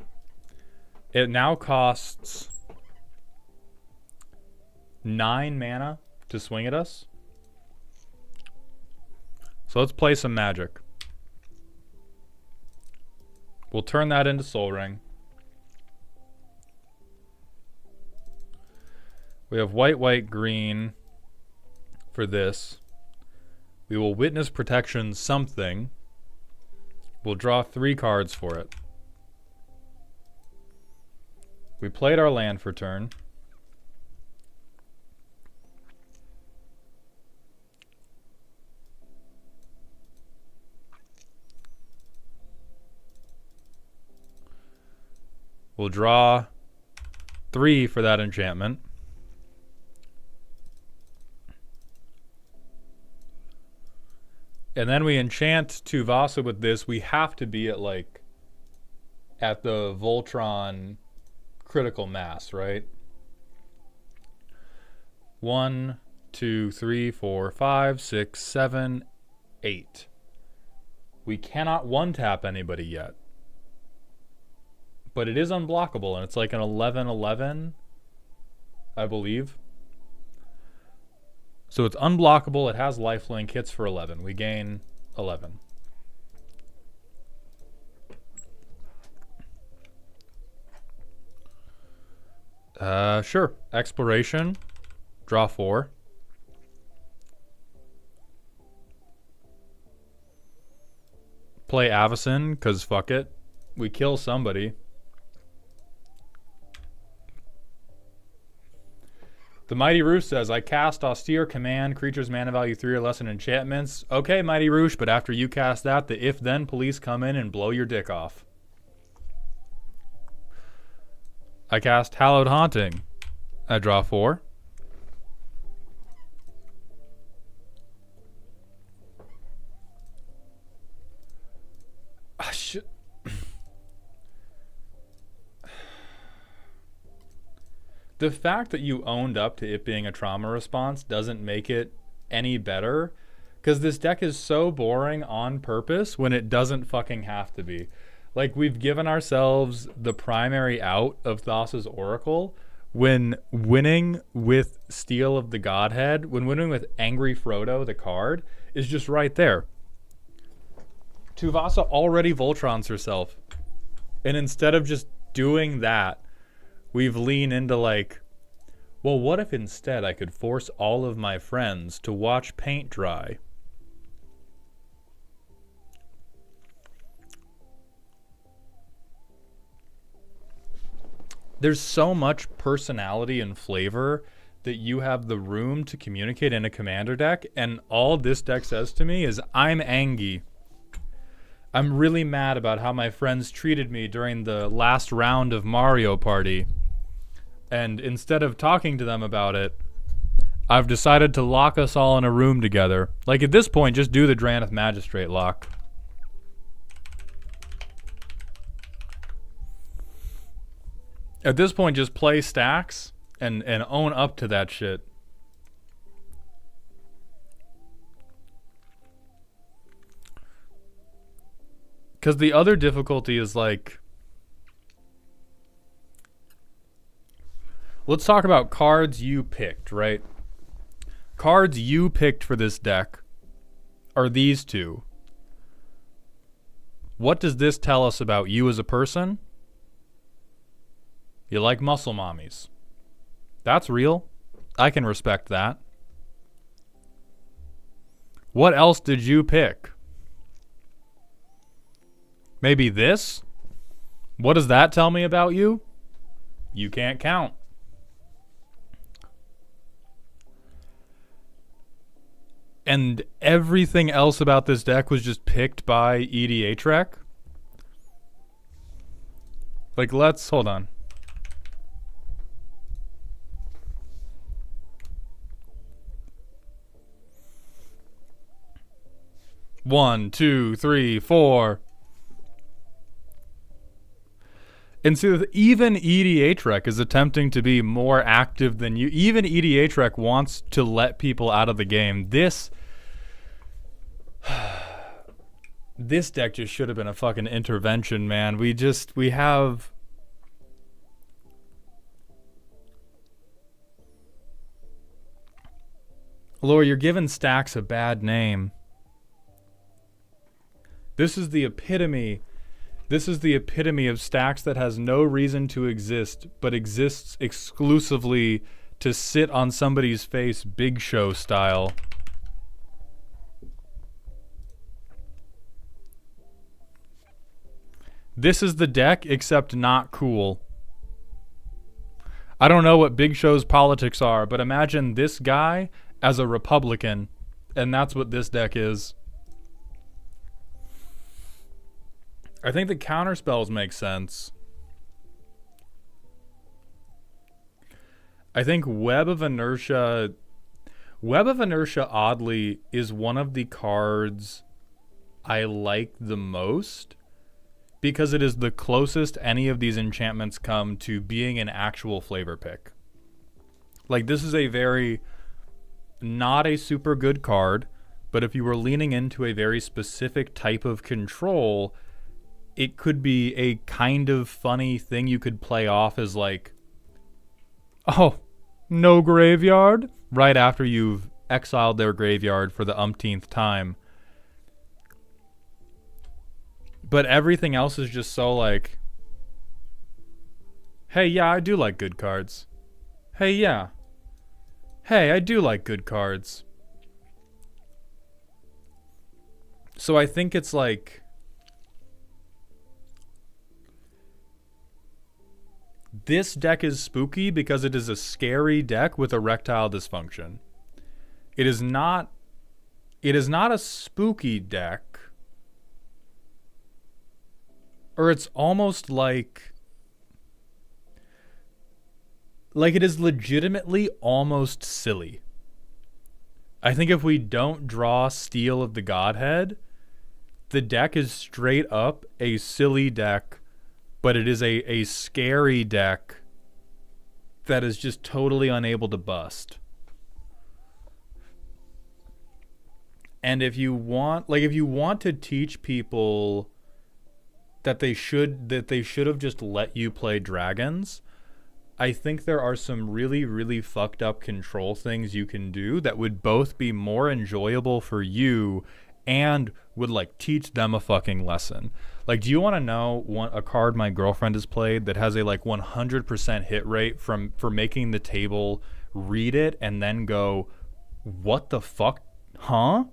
It now costs 9 mana to swing at us. So let's play some magic. We'll turn that into Sol Ring. We have white, white, green for this. We will Witness Protection something. We'll draw 3 cards for it. We played our land for turn. We'll draw 3 for that enchantment. And then we enchant Tuvasa with this. We have to be at like at the Voltron critical mass, right? 1, 2, 3, 4, 5, 6, 7, 8. We cannot one-tap anybody yet. But it is unblockable, and it's like an 11/11, I believe. So it's unblockable. It has lifelink. Hits for 11. We gain 11. Sure. Exploration. Draw 4. Play Avacyn, because fuck it. We kill somebody. The Mighty Roosh says, I cast Austere Command, creatures mana value 3 or less in enchantments. Okay, Mighty Roosh, but after you cast that, the if-then police come in and blow your dick off. I cast Hallowed Haunting. I draw 4. Ah, shit. The fact that you owned up to it being a trauma response doesn't make it any better, because this deck is so boring on purpose when it doesn't fucking have to be. Like, we've given ourselves the primary out of Thassa's Oracle when winning with Steel of the Godhead, when winning with Angry Frodo, the card, is just right there. Tuvasa already Voltrons herself. And instead of just doing that, we've leaned into like, well, what if instead I could force all of my friends to watch paint dry? There's so much personality and flavor that you have the room to communicate in a commander deck, and all this deck says to me is, I'm angry. I'm really mad about how my friends treated me during the last round of Mario Party. And instead of talking to them about it, I've decided to lock us all in a room together. Like, at this point, just do the Drannith Magistrate lock. At this point, just play stacks and own up to that shit. Because the other difficulty is like, let's talk about cards you picked, right? Cards you picked for this deck are these two. What does this tell us about you as a person? You like muscle mommies. That's real. I can respect that. What else did you pick? Maybe this? What does that tell me about you? You can't count. And everything else about this deck was just picked by EDHREC? Like, let's... hold on. One, two, three, four. And so even EDHREC is attempting to be more active than you. Even EDHREC wants to let people out of the game. This... This deck just should have been a fucking intervention, man. We have... Laura, you're giving stacks a bad name. This is the epitome of stacks that has no reason to exist, but exists exclusively to sit on somebody's face Big Show style. This is the deck, except not cool. I don't know what Big Show's politics are, but imagine this guy as a Republican, and that's what this deck is. I think the counterspells make sense. I think Web of Inertia, oddly, is one of the cards I like the most because it is the closest any of these enchantments come to being an actual flavor pick. Like, this is a very, not a super good card, but if you were leaning into a very specific type of control, it could be a kind of funny thing you could play off as like, oh, no graveyard? Right after you've exiled their graveyard for the umpteenth time. But everything else is just so like, hey, yeah, I do like good cards. Hey, yeah. Hey, I do like good cards. So I think it's like, this deck is spooky because it is a scary deck with erectile dysfunction. It is not a spooky deck. Or it's almost like it is legitimately almost silly. I think if we don't draw Steel of the Godhead, the deck is straight up a silly deck, but it is a scary deck that is just totally unable to bust. And if you want to teach people that they should have just let you play dragons, I think there are some really, really fucked up control things you can do that would both be more enjoyable for you and would like teach them a fucking lesson. Like, do you want to know a card my girlfriend has played that has a like 100% hit rate for making the table read it and then go, what the fuck? Huh?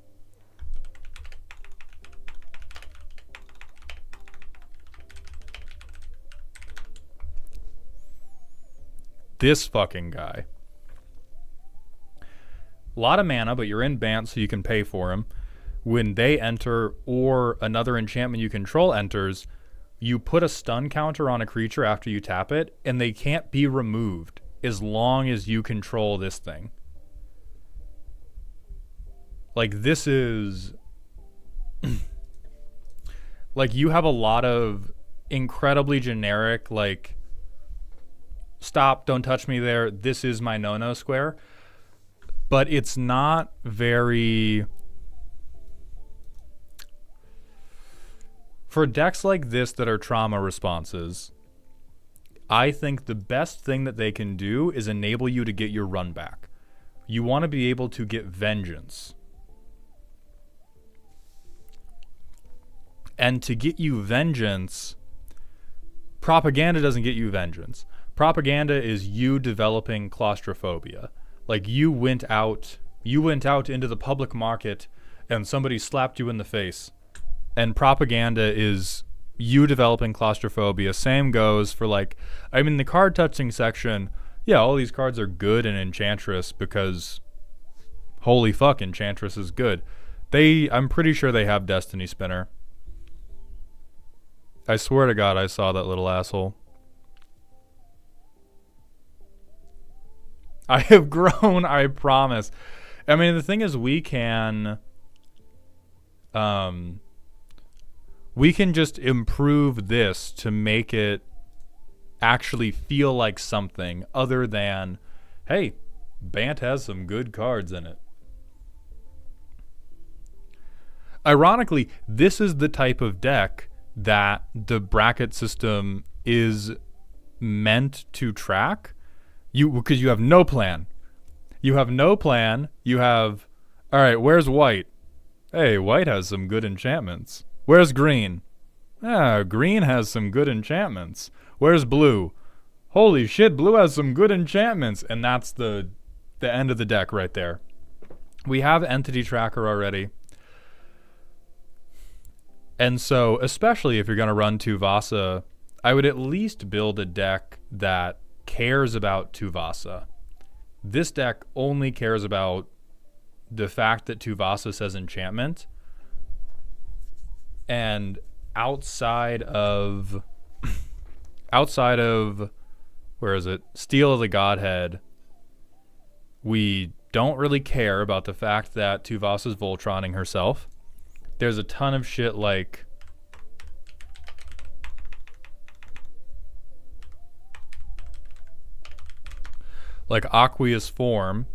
This fucking guy. A lot of mana, but you're in Bant, so you can pay for him. When they enter or another enchantment you control enters, you put a stun counter on a creature after you tap it, and they can't be removed as long as you control this thing. Like, this is... like, you have a lot of incredibly generic, like, stop, don't touch me there, this is my no-no square. But it's not very... For decks like this that are trauma responses, I think the best thing that they can do is enable you to get your run back. You want to be able to get vengeance. And to get you vengeance, propaganda doesn't get you vengeance. Propaganda is you developing claustrophobia. Like, you went out into the public market and somebody slapped you in the face. And propaganda is you developing claustrophobia. Same goes for, like, I mean, the card touching section, yeah, all these cards are good in Enchantress because holy fuck, Enchantress is good. I'm pretty sure they have Destiny Spinner. I swear to God I saw that little asshole. I have grown, I promise. I mean, the thing is, we can just improve this to make it actually feel like something other than, hey, Bant has some good cards in it. Ironically, this is the type of deck that the bracket system is meant to track. Because you have no plan. You have no plan. You have, all right, where's white? Hey, white has some good enchantments. Where's green? Green has some good enchantments. Where's blue? Holy shit, blue has some good enchantments. And that's the end of the deck right there. We have Entity Tracker already. And so, especially if you're going to run Tuvasa, I would at least build a deck that cares about Tuvasa. This deck only cares about the fact that Tuvasa says enchantment. And outside of where is it? Steel of the Godhead, we don't really care about the fact that Tuvasa's Voltroning herself. There's a ton of shit like Aqueous Form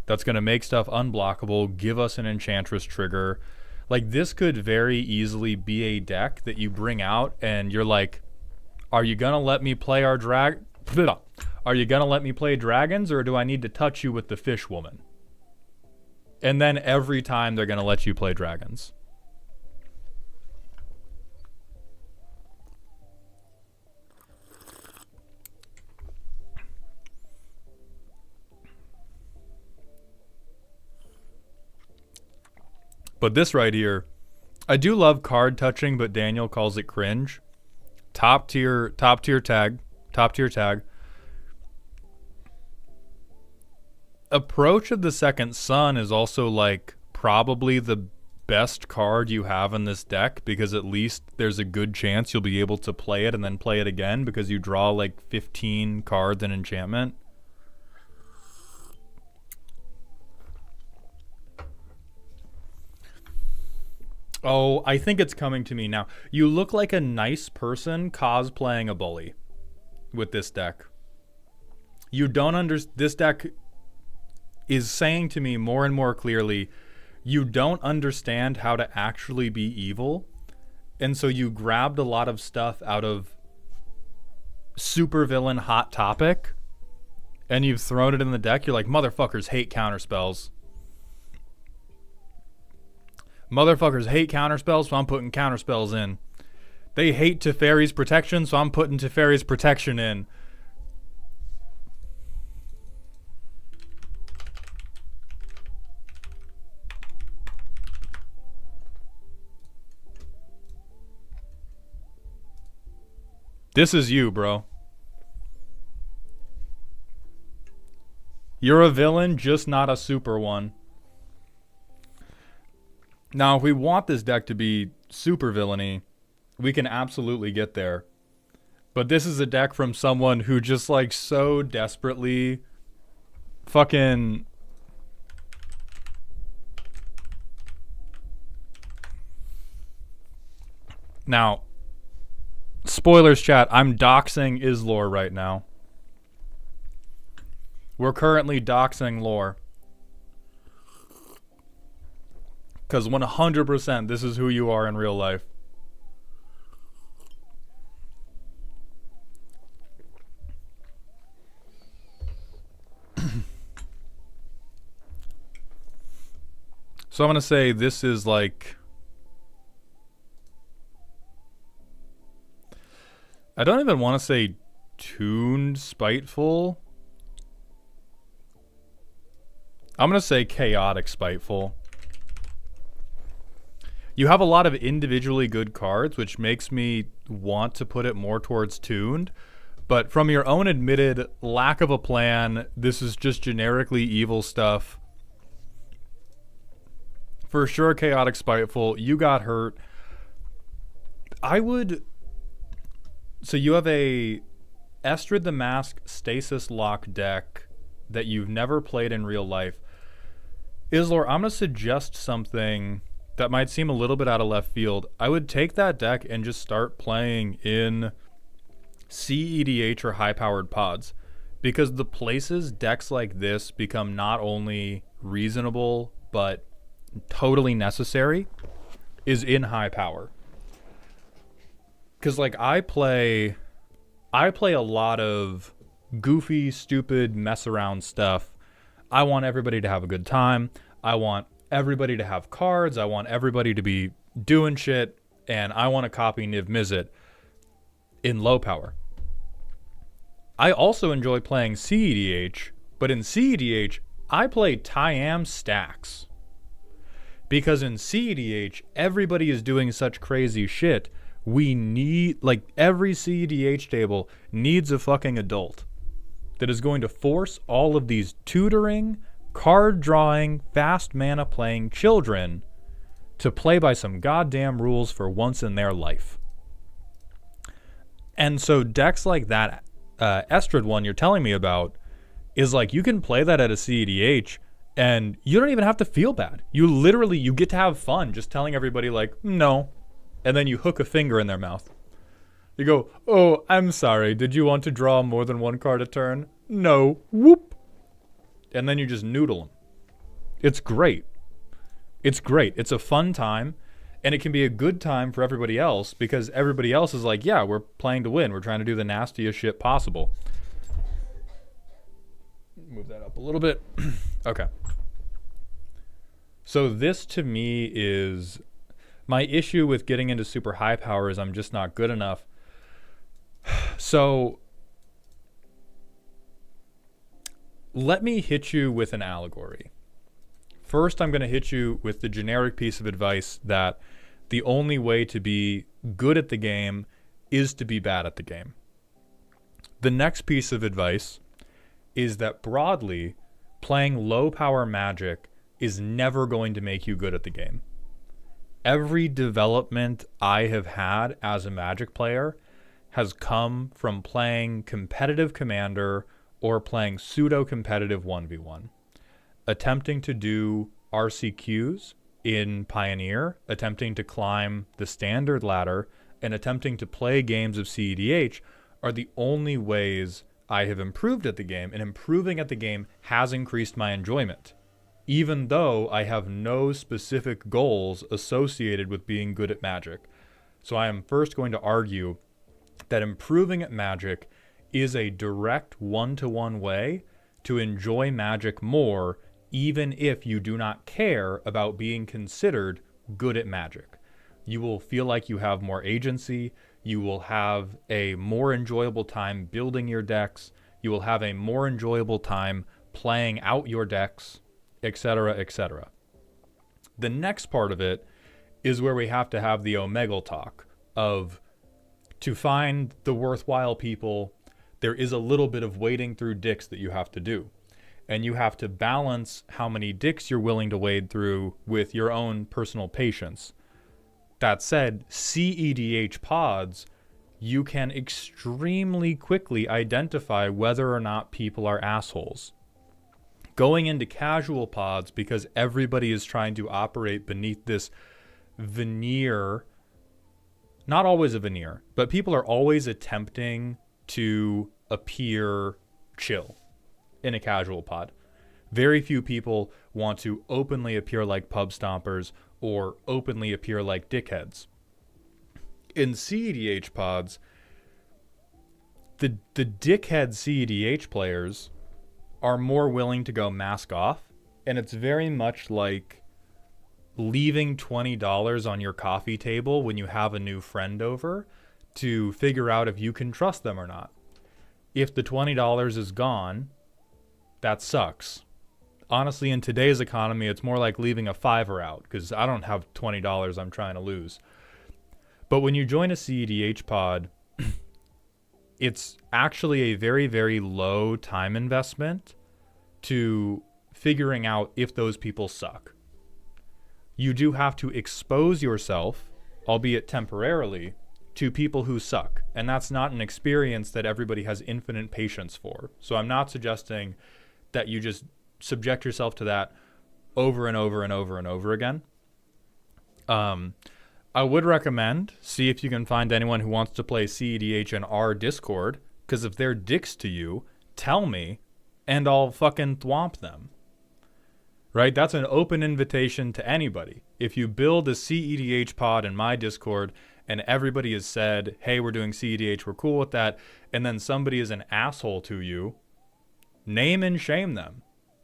that's going to make stuff unblockable, give us an Enchantress trigger. Like, this could very easily be a deck that you bring out and you're like, are you going to let me play our Are you going to let me play dragons, or do I need to touch you with the Fish Woman? And then every time they're going to let you play dragons. But this right here, I do love card touching, but Daniel calls it cringe. Top tier tag. Approach of the Second Sun is also like probably the best card you have in this deck, because at least there's a good chance you'll be able to play it and then play it again, because you draw like 15 cards in enchantment. Oh, I think it's coming to me now. You look like a nice person cosplaying a bully with this deck. You don't understand. This deck is saying to me more and more clearly, you don't understand how to actually be evil. And so you grabbed a lot of stuff out of supervillain Hot Topic and you've thrown it in the deck. You're like, motherfuckers hate counterspells. Motherfuckers hate counterspells, so I'm putting counterspells in. They hate Teferi's protection, so I'm putting Teferi's protection in. This is you, bro. You're a villain, just not a super one. Now, if we want this deck to be super villainy, we can absolutely get there. But this is a deck from someone who just like so desperately fucking... Now, spoilers chat, I'm doxing Islor right now. We're currently doxing Lore. Because 100% this is who you are in real life. So I'm going to say this is like... I don't even want to say tuned spiteful. I'm going to say chaotic spiteful. You have a lot of individually good cards, which makes me want to put it more towards tuned. But from your own admitted lack of a plan, this is just generically evil stuff. For sure, chaotic spiteful. You got hurt. I would... So you have a Estrid the Mask Stasis Lock deck that you've never played in real life. Islor, I'm going to suggest something that might seem a little bit out of left field. I would take that deck and just start playing in CEDH or high-powered pods, because the places decks like this become not only reasonable, but totally necessary. is in high power. Because, like, I play a lot of goofy, stupid, mess around stuff. I want everybody to have a good time. I want everybody to have cards. I want everybody to be doing shit. And I want to copy Niv Mizzet in low power. I also enjoy playing CEDH, but in CEDH, I play Tyam stacks. Because in CEDH, everybody is doing such crazy shit. We need, like, every CEDH table needs a fucking adult that is going to force all of these tutoring, card drawing, fast mana playing children to play by some goddamn rules for once in their life. And so decks like that Estrad one you're telling me about is like, you can play that at a CEDH and you don't even have to feel bad. You get to have fun just telling everybody, like, no. And then you hook a finger in their mouth. You go, oh, I'm sorry. Did you want to draw more than one card a turn? No. Whoop. And then you just noodle them. It's great. It's great. It's a fun time. And it can be a good time for everybody else because everybody else is like, yeah, we're playing to win. We're trying to do the nastiest shit possible. Move that up a little bit. Okay. So this to me is my issue with getting into super high power is I'm just not good enough. So let me hit you with an allegory. First, I'm going to hit you with the generic piece of advice that the only way to be good at the game is to be bad at the game. The next piece of advice is that broadly, playing low power Magic is never going to make you good at the game. Every development I have had as a Magic player has come from playing competitive Commander or playing pseudo-competitive 1v1. Attempting to do RCQs in Pioneer, attempting to climb the standard ladder, and attempting to play games of CEDH are the only ways I have improved at the game, and improving at the game has increased my enjoyment, even though I have no specific goals associated with being good at Magic. So I am first going to argue that improving at Magic is a direct one-to-one way to enjoy Magic more, even if you do not care about being considered good at Magic. You will feel like you have more agency. You will have a more enjoyable time building your decks. You will have a more enjoyable time playing out your decks, etc., etc. The next part of it is where we have to have the Omegle talk of, to find the worthwhile people, there is a little bit of wading through dicks that you have to do. And you have to balance how many dicks you're willing to wade through with your own personal patience. That said, CEDH pods, you can extremely quickly identify whether or not people are assholes. Going into casual pods, because everybody is trying to operate beneath this veneer, not always a veneer, but people are always attempting to appear chill in a casual pod. Very few people want to openly appear like pub stompers or openly appear like dickheads. In CEDH pods, the dickhead CEDH players are more willing to go mask off, and it's very much like leaving $20 on your coffee table when you have a new friend over to figure out if you can trust them or not. If the $20 is gone, that sucks. Honestly, in today's economy, it's more like leaving a $5 out, because I don't have $20 I'm trying to lose. But when you join a CEDH pod, it's actually a very, very low time investment to figuring out if those people suck. You do have to expose yourself, albeit temporarily, to people who suck. And that's not an experience that everybody has infinite patience for. So I'm not suggesting that you just subject yourself to that over and over and over and over again. I would recommend, see if you can find anyone who wants to play CEDH in our Discord, because if they're dicks to you, tell me, and I'll fucking thwomp them. right? That's an open invitation to anybody. If you build a CEDH pod in my Discord and everybody has said, hey, we're doing CEDH, we're cool with that, and then somebody is an asshole to you, name and shame them,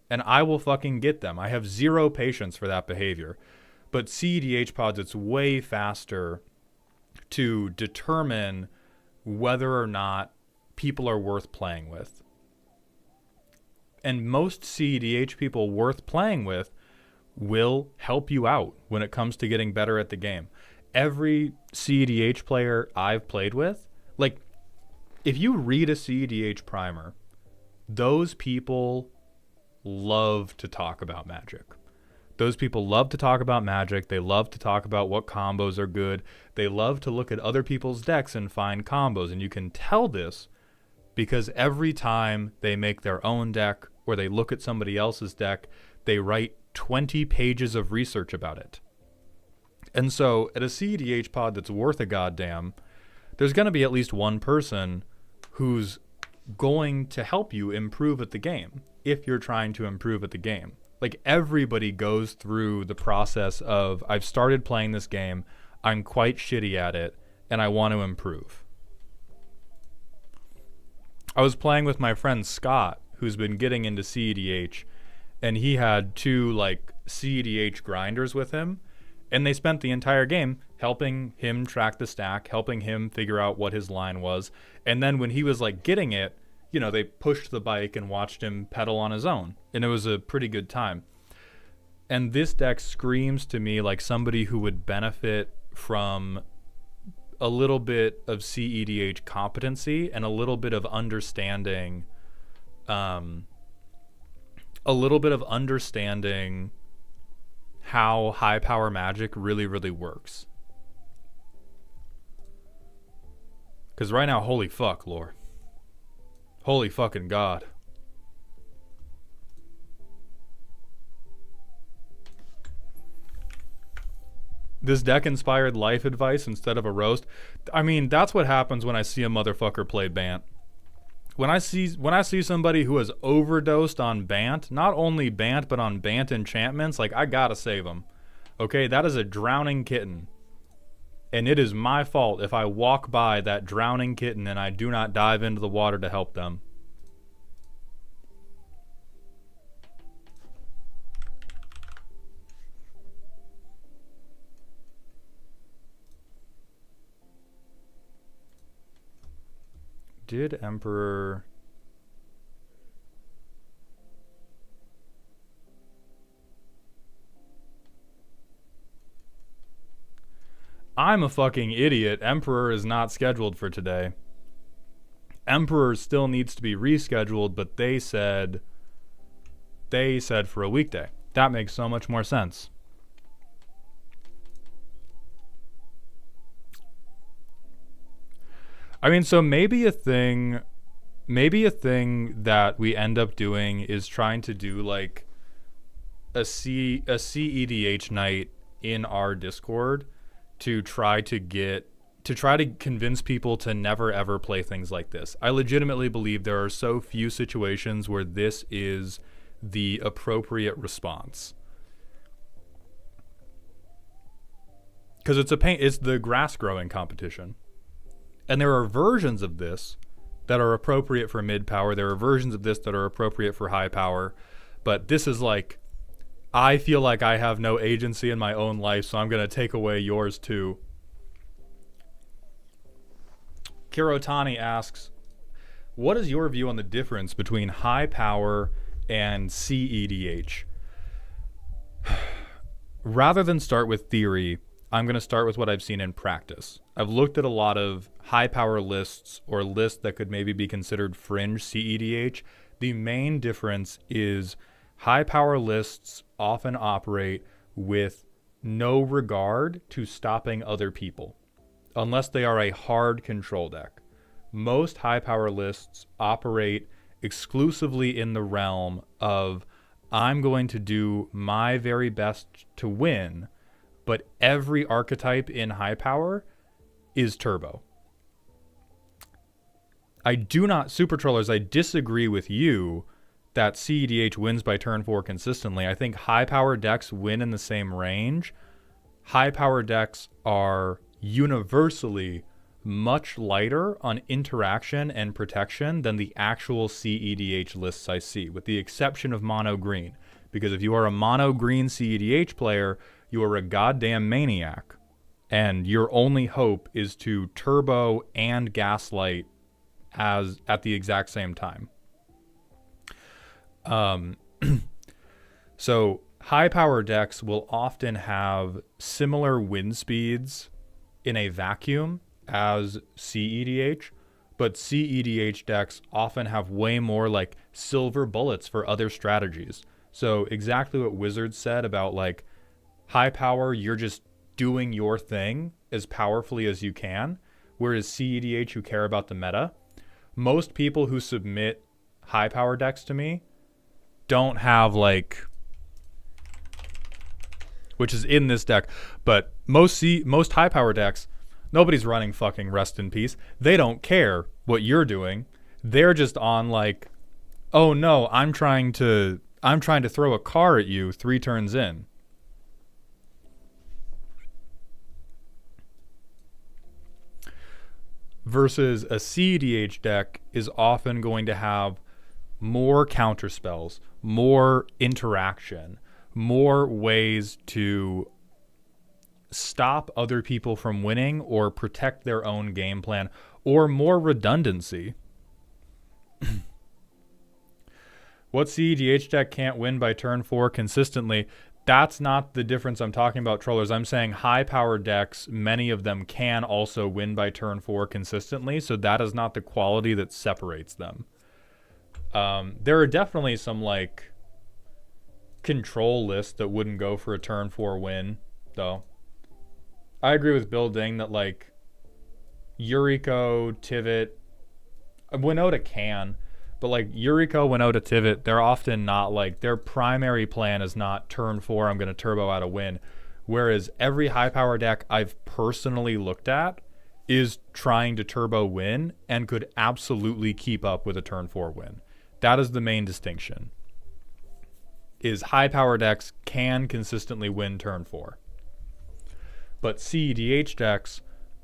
and I will fucking get them. I have zero patience for that behavior. But CEDH pods, it's way faster to determine whether or not people are worth playing with. And most CEDH people worth playing with will help you out when it comes to getting better at the game. Every CEDH player I've played with, like, if you read a CEDH primer, those people love to talk about Magic. Those people love to talk about Magic. They love to talk about what combos are good. They love to look at other people's decks and find combos. And you can tell this because every time they make their own deck or they look at somebody else's deck, they write 20 pages of research about it. And so at a CEDH pod that's worth a goddamn, there's going to be at least one person who's going to help you improve at the game if you're trying to improve at the game. Like, everybody goes through the process of, I've started playing this game, I'm quite shitty at it, and I want to improve. I was playing with my friend Scott, who's been getting into CEDH, and he had two, like, CEDH grinders with him, and they spent the entire game helping him track the stack, helping him figure out what his line was, and then when he was, like, getting it, you know, they pushed the bike and watched him pedal on his own. And it was a pretty good time. And this deck screams to me like somebody who would benefit from a little bit of CEDH competency and a little bit of understanding, how high power Magic really, really works. Because right now, holy fuck, lore. Holy fucking God. This deck inspired life advice instead of a roast. I mean, that's what happens when I see a motherfucker play Bant. When I see somebody who has overdosed on Bant, not only Bant, but on Bant enchantments, like, I gotta save them. Okay, that is a drowning kitten. And it is my fault if I walk by that drowning kitten and I do not dive into the water to help them. Did Emperor... I'm a fucking idiot. Emperor is not scheduled for today. Emperor still needs to be rescheduled, but they said for a weekday. That makes so much more sense. I mean, so maybe a thing that we end up doing is trying to do like a CEDH night in our Discord to try to convince people to never ever play things like this. I legitimately believe there are so few situations where this is the appropriate response. Because it's the grass growing competition. And there are versions of this that are appropriate for mid power. There are versions of this that are appropriate for high power. But this is like, I feel like I have no agency in my own life, so I'm going to take away yours too. Kirotani asks, what is your view on the difference between high power and CEDH? Rather than start with theory, I'm going to start with what I've seen in practice. I've looked at a lot of high power lists or lists that could maybe be considered fringe CEDH. The main difference is high power lists often operate with no regard to stopping other people, unless they are a hard control deck. Most high power lists operate exclusively in the realm of, I'm going to do my very best to win, but every archetype in high power is turbo. I do not, Super Trollers, I disagree with you that CEDH wins by turn 4 consistently. I think high power decks win in the same range. High power decks are universally much lighter on interaction and protection than the actual CEDH lists I see, with the exception of mono green. Because if you are a mono green CEDH player, you are a goddamn maniac. And your only hope is to turbo and gaslight at the exact same time. So high power decks will often have similar wind speeds in a vacuum as CEDH, but CEDH decks often have way more like silver bullets for other strategies. So exactly what Wizards said about like high power, you're just doing your thing as powerfully as you can, whereas CEDH, who care about the meta, most people who submit high power decks to me don't have like, which is in this deck, but most high power decks, nobody's running fucking Rest in Peace. They don't care what you're doing. They're just on like, oh no, I'm trying to throw a car at you 3 turns in. Versus a CEDH deck is often going to have more counter spells, more interaction, more ways to stop other people from winning or protect their own game plan, or more redundancy. What CEDH deck can't win by turn 4 consistently? That's not the difference I'm talking about, trollers. I'm saying high power decks, many of them can also win by turn 4 consistently, so that is not the quality that separates them. There are definitely some like control lists that wouldn't go for a turn 4 win, though. I agree with Bill Ding that like Yuriko, Tivit, Winota can, but like Yuriko, Winota, Tivit, they're often not like, their primary plan is not turn 4, I'm going to turbo out a win. Whereas every high power deck I've personally looked at is trying to turbo win and could absolutely keep up with a turn 4 win. That is the main distinction. Is high power decks can consistently win turn 4. But CEDH decks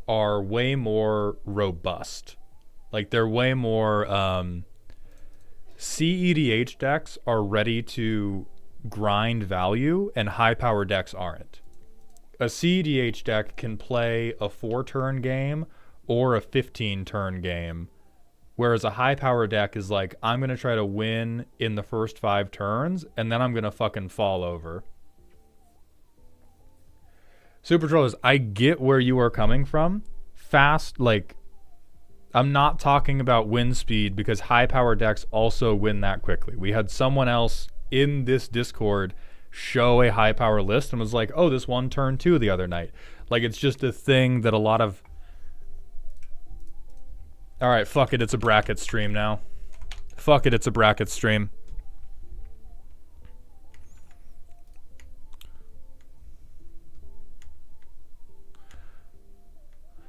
are way more robust. Like they're way more CEDH decks are ready to grind value and high power decks aren't. A CEDH deck can play a 4-turn game or a 15-turn game, whereas a high power deck is like, I'm going to try to win in the first 5 turns and then I'm going to fucking fall over. Super Trollers, I get where you are coming from. Fast, like, I'm not talking about win speed because high power decks also win that quickly. We had someone else in this Discord show a high power list and was like, oh, this won turn 2 the other night. Like, it's just a thing that a lot of... Alright, fuck it, it's a bracket stream now. Fuck it, it's a bracket stream.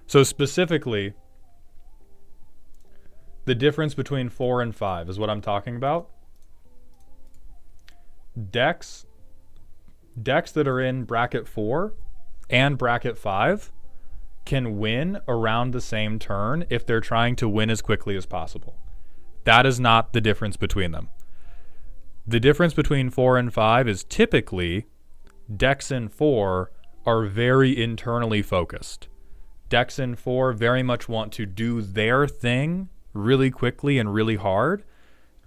So specifically, the difference between 4 and 5 is what I'm talking about. Decks that are in bracket 4 and bracket 5 can win around the same turn if they're trying to win as quickly as possible. That is not the difference between them. The difference between 4 and 5 is typically decks in 4 are very internally focused. Decks in 4 very much want to do their thing really quickly and really hard.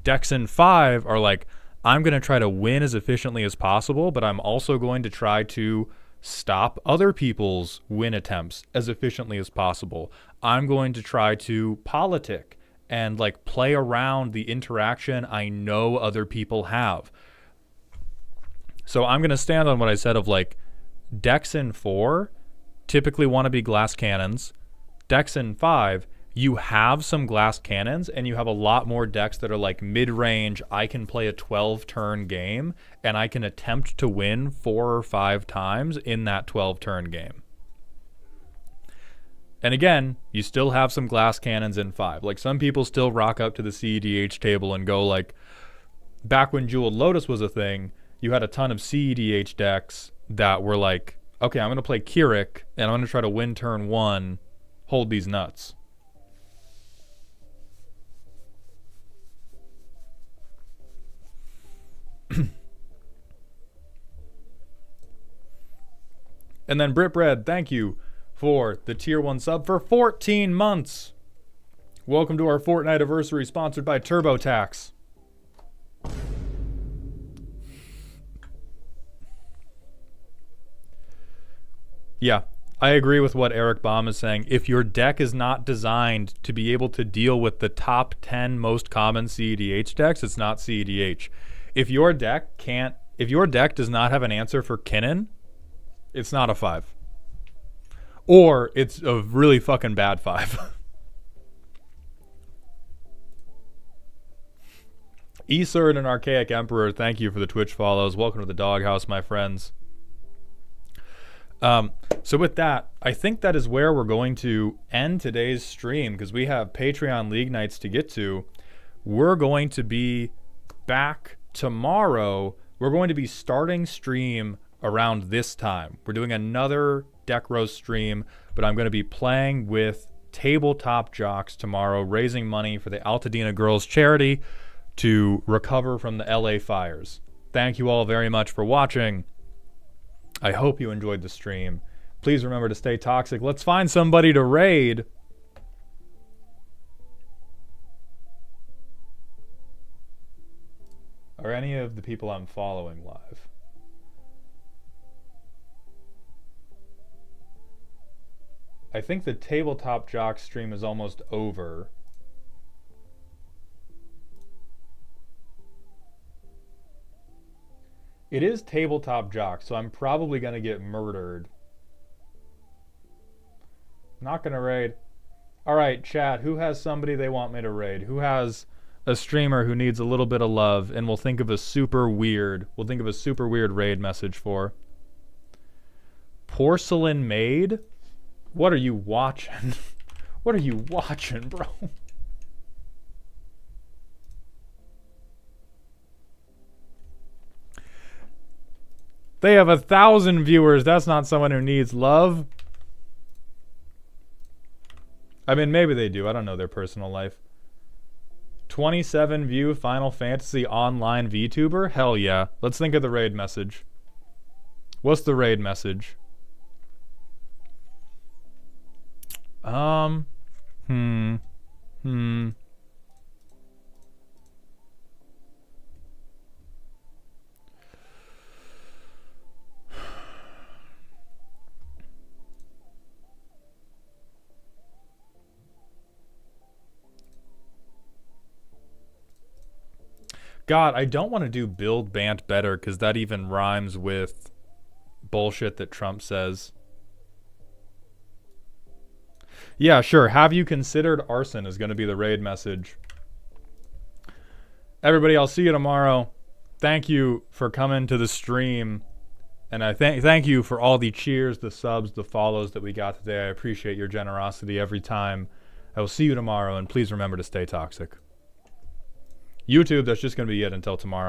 Decks in 5 are like, I'm going to try to win as efficiently as possible, but I'm also going to try to stop other people's win attempts as efficiently as possible. I'm going to try to politic and like play around the interaction I know other people have. So I'm going to stand on what I said of like decks in 4 typically want to be glass cannons. Decks in 5, you have some glass cannons and you have a lot more decks that are like mid-range. I can play a 12-turn game and I can attempt to win 4 or 5 times in that 12-turn game. And again, you still have some glass cannons in 5. Like some people still rock up to the CEDH table and go like, back when Jeweled Lotus was a thing, you had a ton of CEDH decks that were like, okay, I'm going to play Keurig, and I'm going to try to win turn 1, hold these nuts. And then Britbread, thank you for the tier 1 sub for 14 months. Welcome to our Fortnite anniversary, sponsored by TurboTax. Yeah, I agree with what Eric Baum is saying. If your deck is not designed to be able to deal with the top 10 most common CEDH decks, it's not CEDH. If your deck does not have an answer for Kinnan, it's not a 5. Or it's a really fucking bad 5. Eserd and Archaic Emperor, thank you for the Twitch follows. Welcome to the doghouse, my friends. So with that, I think that is where we're going to end today's stream, because we have Patreon League nights to get to. We're going to be back tomorrow. We're going to be starting stream around this time. We're doing another Deck Roast stream, but I'm going to be playing with Tabletop Jocks tomorrow, raising money for the Altadena Girls Charity to recover from the LA fires. Thank you all very much for watching. I hope you enjoyed the stream. Please remember to stay toxic. Let's find somebody to raid. Are any of the people I'm following live? I think the Tabletop Jock stream is almost over. It is Tabletop Jock, so I'm probably going to get murdered. Not going to raid. Alright, chat, who has somebody they want me to raid? Who has a streamer who needs a little bit of love and we'll think of a super weird raid message for? Porcelain Maid? What are you watching? What are you watching, bro? They have 1,000 viewers. That's not someone who needs love. I mean, maybe they do. I don't know their personal life. 27 view Final Fantasy online VTuber? Hell yeah. Let's think of the raid message. What's the raid message? God, I don't want to do Build Bant Better because that even rhymes with bullshit that Trump says. Yeah, sure. Have you considered arson is going to be the raid message. Everybody, I'll see you tomorrow. Thank you for coming to the stream. And I thank you for all the cheers, the subs, the follows that we got today. I appreciate your generosity every time. I will see you tomorrow, and please remember to stay toxic. YouTube, that's just going to be it until tomorrow.